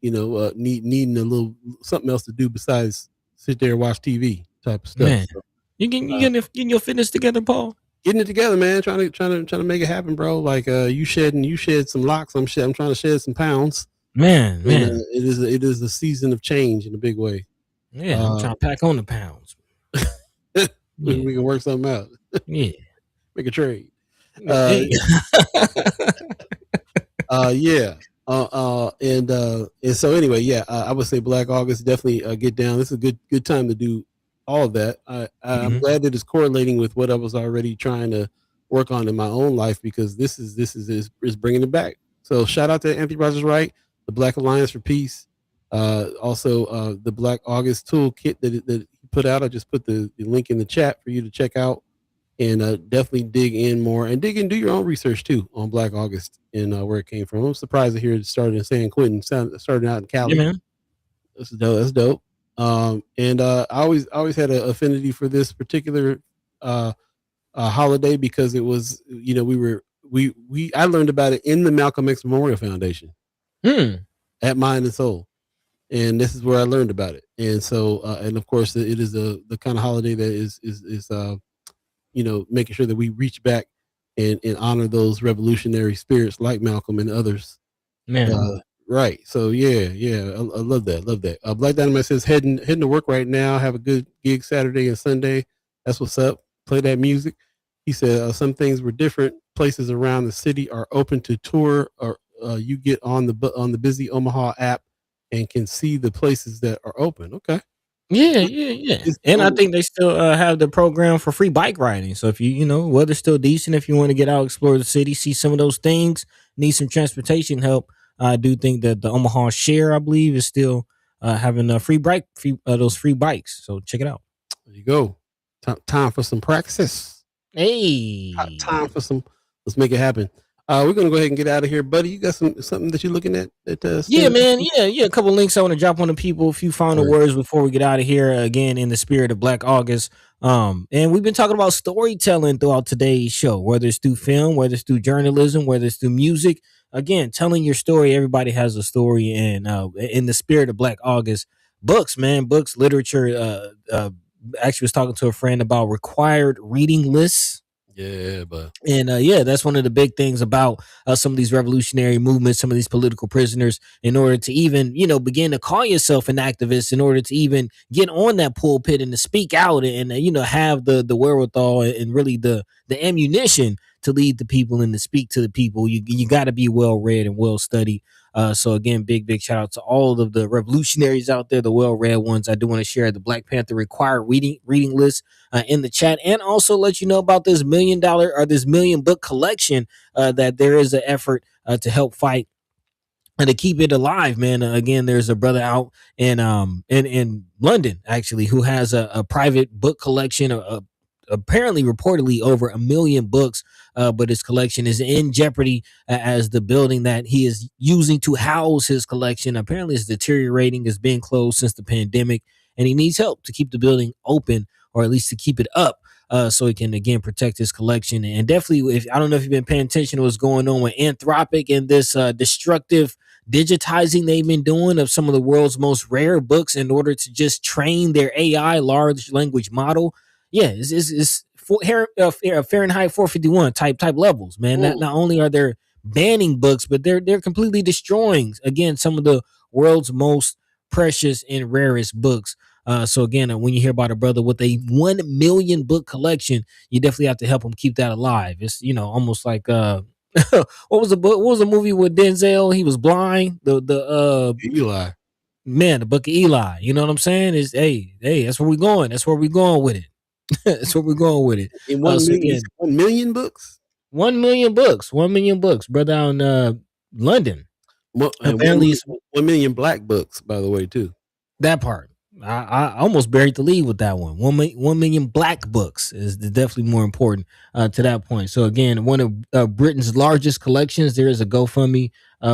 needing a little something else to do besides sit there and watch TV type of stuff. Man, So, you getting your fitness together, Paul? getting it together, man. Trying to make it happen, bro. Like you shed some locks. I'm trying to shed some pounds. Man, And, it is a season of change in a big way. yeah, I'm trying to pack on the pounds. We can work something out. Yeah, Make a trade. Hey. Yeah. And so anyway, yeah, I would say Black August, definitely get down. This is a good time to do all of that. I'm glad that it's correlating with what I was already trying to work on in my own life, because this is bringing it back. So shout out to Anthony Rogers Wright, the Black Alliance for Peace, also the Black August toolkit that he put out. I just put the link in the chat for you to check out, and definitely dig in more and do your own research too on Black August and where it came from. I'm surprised to hear it started in San Quentin, started out in Cali. Yeah, man. That's dope. And I always had an affinity for this particular holiday, because it was, I learned about it in the Malcolm X Memorial Foundation at Mind and Soul, and this is where I learned about it. And so and of course it is the kind of holiday that is making sure that we reach back and honor those revolutionary spirits like Malcolm and others. Man. Right. So yeah. I love that. Black Dynamite says heading to work right now. Have a good gig Saturday and Sunday. That's what's up. Play that music. He said some things were different. Places around the city are open to tour, or you get on the Busy Omaha app and can see the places that are open. Okay. Yeah. And I think they still have the program for free bike riding. So if weather's still decent, if you want to get out, explore the city, see some of those things, need some transportation help, I do think that the Omaha Share, I believe, is still having those free bikes. So check it out. There you go. Time for some practice. Hey, time for some. Let's make it happen. We're gonna go ahead and get out of here, buddy. You got something that you're looking at? Yeah, man. Yeah. A couple links I want to drop on the people. A few final words before we get out of here. Again, in the spirit of Black August. And we've been talking about storytelling throughout today's show, whether it's through film, whether it's through journalism, whether it's through music. Again, telling your story. Everybody has a story, and in the spirit of Black August, books, literature. Actually, was talking to a friend about required reading lists. Yeah, but that's one of the big things about some of these revolutionary movements, some of these political prisoners. In order to even begin to call yourself an activist, in order to even get on that pulpit and to speak out and have the wherewithal and really the ammunition to lead the people and to speak to the people, you got to be well read and well studied. So again, big shout out to all of the revolutionaries out there, the well-read ones. I do want to share the Black Panther required reading list in the chat, and also let you know about this $1 million or this 1,000,000 book collection that there is an effort to help fight and to keep it alive, man. Again, there's a brother out in London, actually, who has a private book collection, apparently reportedly over 1 million books, but his collection is in jeopardy as the building that he is using to house his collection apparently is deteriorating, is being closed since the pandemic, and he needs help to keep the building open, or at least to keep it up, so he can again protect his collection. And definitely, I don't know if you've been paying attention to what's going on with Anthropic and this destructive digitizing they've been doing of some of the world's most rare books in order to just train their AI large language model. Yeah, it's Fahrenheit 451 type levels, man. Not only are they banning books, but they're completely destroying, again, some of the world's most precious and rarest books. So again, when you hear about a brother with a 1 million book collection, you definitely have to help him keep that alive. It's almost like what was the book? What was the movie with Denzel? He was blind. Eli. Man, the Book of Eli. You know what I'm saying? Is hey, that's where we're going. That's where we're going with it. That's where we're going with it. In 1 million books? 1 million books. 1 million books, brother, out in London. Apparently, it's 1 million black books, by the way, too. That part. I almost buried the lead with that one. 1 million black books is definitely more important to that point. So again, one of Britain's largest collections. There is a GoFundMe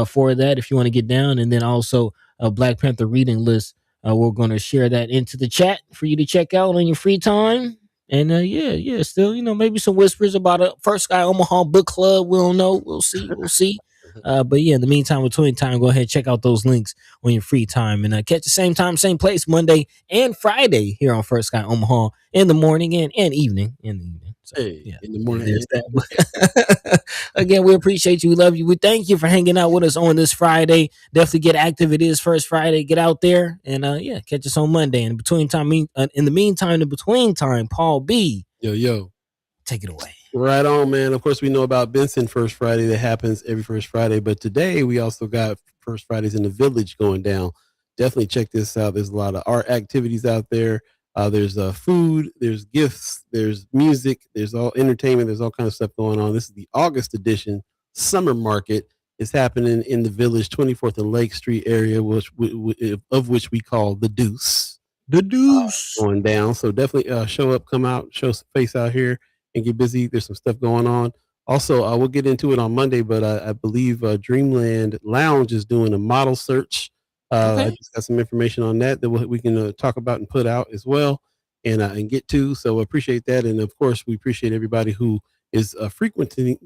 for that if you want to get down, and then also a Black Panther reading list We're going to share that into the chat for you to check out on your free time. And still, maybe some whispers about a First Sky Omaha book club. We don't know. We'll see. But yeah, in the meantime, between time, go ahead and check out those links on your free time and catch the same time, same place, Monday and Friday here on First Sky Omaha in the morning and evening. So, Hey, in the morning. there's that. Again, we appreciate you. We love you. We thank you for hanging out with us on this Friday. Definitely get active. It is First Friday. Get out there and catch us on Monday. And between time, in the meantime, Paul B. Yo, take it away. Right on, man. Of course, we know about Benson First Friday. That happens every First Friday. But today we also got First Fridays in the Village going down. Definitely check this out. There's a lot of art activities out there. There's food, there's gifts, there's music, there's all entertainment, there's all kinds of stuff going on. This is the August edition summer market. It's happening in the Village, 24th and Lake Street area, of which we call the Deuce. The Deuce going down. So definitely show up, come out, show some face out here and get busy. There's some stuff going on. Also, we'll get into it on Monday, but I believe Dreamland Lounge is doing a model search. I just got some information on that we can talk about and put out as well and get to. So appreciate that. And of course, we appreciate everybody who is frequenting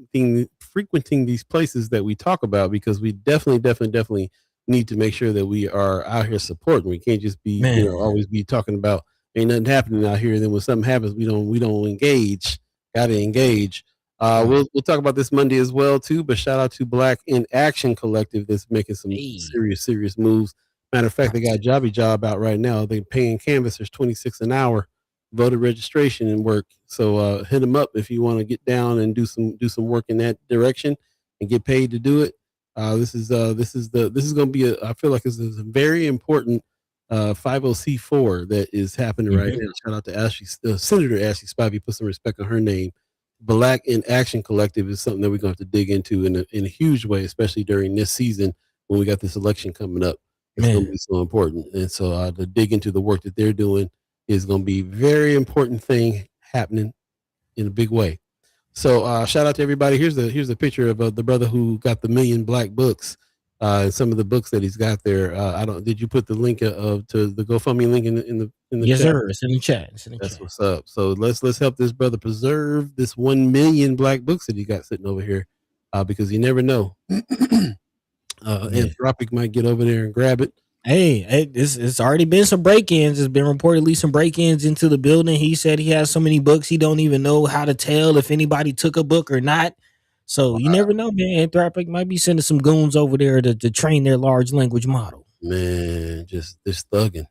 these places that we talk about, because we definitely need to make sure that we are out here supporting. We can't just be, always be talking about ain't nothing happening out here. And then when something happens, we don't engage. Got to engage. We'll talk about this Monday as well too, but shout out to Black in Action Collective that's making some serious moves. Matter of fact, they got Jobby Job out right now. They're paying canvassers $26 an hour, voter registration and work. So hit them up if you want to get down and do some work in that direction and get paid to do it. This is going to be I feel like this is a very important 50C4 that is happening right now. Shout out to Senator Ashley S-5B. Put some respect on her name. Black in Action Collective is something that we're going to have to dig into in a huge way, especially during this season when we got this election coming up. It's going to be so important. And so to dig into the work that they're doing is going to be a very important thing happening in a big way. So shout out to everybody. Here's a picture of the brother who got the 1 million black books. Some of the books that he's got there. Did you put the link to the GoFundMe link in the yes, chat? Sir. It's in the chat. That's what's up. So let's help this brother preserve this 1 million black books that he got sitting over here, because you never know. Anthropic might get over there and grab it. Hey, it's already been some break-ins. There's been reportedly some break-ins into the building. He said he has so many books he don't even know how to tell if anybody took a book or not. So you never know, man. Anthropic might be sending some goons over there to train their large language model. Man, just thugging.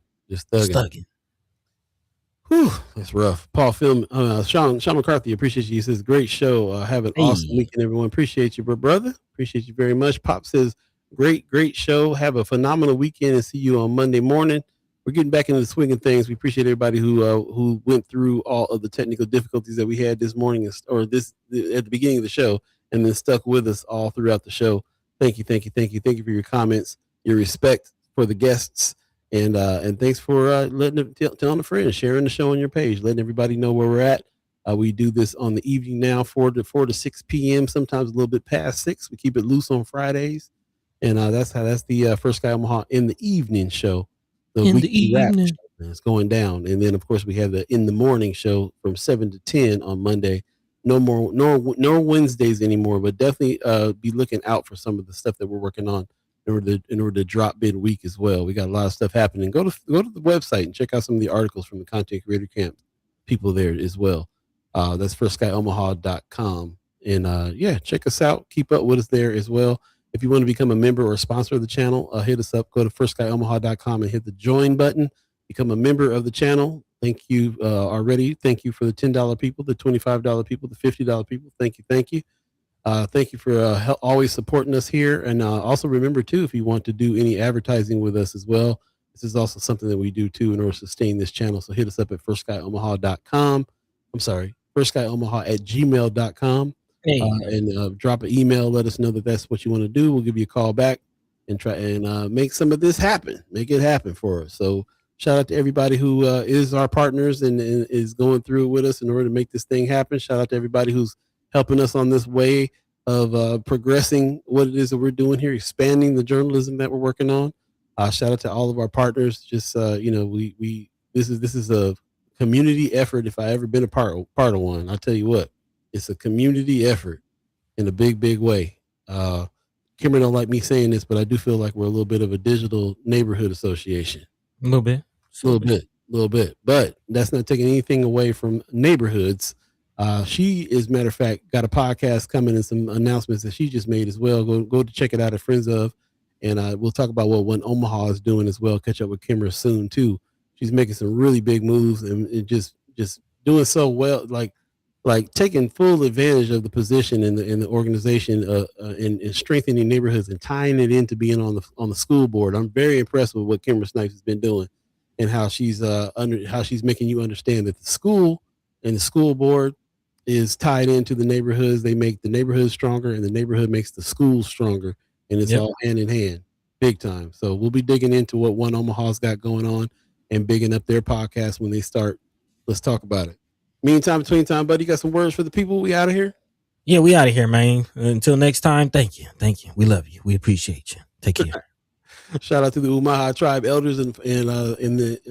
Whew, that's rough. Paul Film, Sean McCarthy, appreciate you. He says, great show. Have an awesome weekend, everyone. Appreciate you, brother. Appreciate you very much. Pop says, great show. Have a phenomenal weekend and see you on Monday morning. We're getting back into the swing of things. We appreciate everybody who went through all of the technical difficulties that we had this morning at the beginning of the show, and then stuck with us all throughout the show. Thank you for your comments, your respect for the guests, and thanks for telling a friend, sharing the show on your page, letting everybody know where we're at. We do this on the evening now, 4 to 6 p.m., sometimes a little bit past 6. We keep it loose on Fridays, and that's the First Sky Omaha in the evening show. In the evening. It's going down. And then, of course, we have the in the morning show from 7 to 10 on Monday. No Wednesdays anymore, but definitely be looking out for some of the stuff that we're working on in order to drop midweek as well. We got a lot of stuff happening. Go to the website and check out some of the articles from the Content Creator Camp people there as well. That's firstskyOmaha.com. And check us out. Keep up with us there as well. If you want to become a member or a sponsor of the channel, hit us up. Go to firstskyOmaha.com and hit the join button. Become a member of the channel. Thank you already. Thank you for the $10 people, the $25 people, the $50 people. Thank you. Thank you for always supporting us here. And also remember, too, if you want to do any advertising with us as well, this is also something that we do, too, in order to sustain this channel. So hit us up at firstskyOmaha.com. I'm sorry, firstskyOmaha@gmail.com. And drop an email. Let us know that that's what you want to do. We'll give you a call back and try and make some of this happen. Make it happen for us. So shout out to everybody who is our partners and is going through it with us in order to make this thing happen. Shout out to everybody who's helping us on this way of progressing what it is that we're doing here, expanding the journalism that we're working on. Shout out to all of our partners. Just this is a community effort. If I ever been a part of one, I'll tell you what, it's a community effort in a big way. Kimber don't like me saying this, but I do feel like we're a little bit of a digital neighborhood association. A little bit. But that's not taking anything away from neighborhoods. She is, matter of fact, got a podcast coming and some announcements that she just made as well. Go to check it out at Friends of, and we'll talk about what One Omaha is doing as well. Catch up with Kimber soon too. She's making some really big moves and just doing so well, like taking full advantage of the position in the organization in strengthening neighborhoods and tying it into being on the school board. I'm very impressed with what Kimber Snipes has been doing and how she's making you understand that the school and the school board is tied into the neighborhoods. They make the neighborhood stronger and the neighborhood makes the school stronger, and it's all hand in hand, big time. So we'll be digging into what One Omaha's got going on and bigging up their podcast when they start. Let's talk about it. Meantime, between time, buddy, you got some words for the people? We out of here? Yeah, we out of here, man. Until next time, thank you. We love you. We appreciate you. Take care. Shout out to the Umaha tribe elders and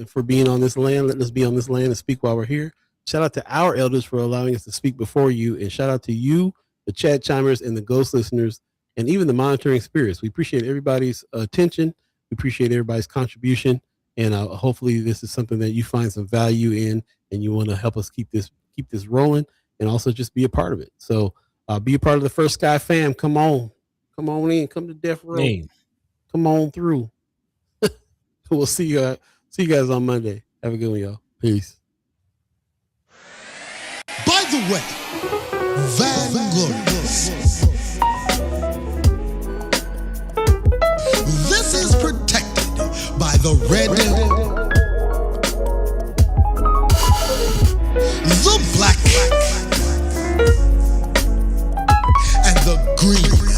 for being on this land. Letting us be on this land and speak while we're here. Shout out to our elders for allowing us to speak before you, and shout out to you, the chat chimers and the ghost listeners, and even the monitoring spirits. We appreciate everybody's attention. We appreciate everybody's contribution, and hopefully this is something that you find some value in, and you want to help us keep this rolling, and also just be a part of it. So be a part of the First Sky fam. Come on in. Come to Death Row. Hey. Come on through. We'll see you guys on Monday. Have a good one, y'all. Peace. By the way, Vanglorious, this is protected by the red, the black, and the green.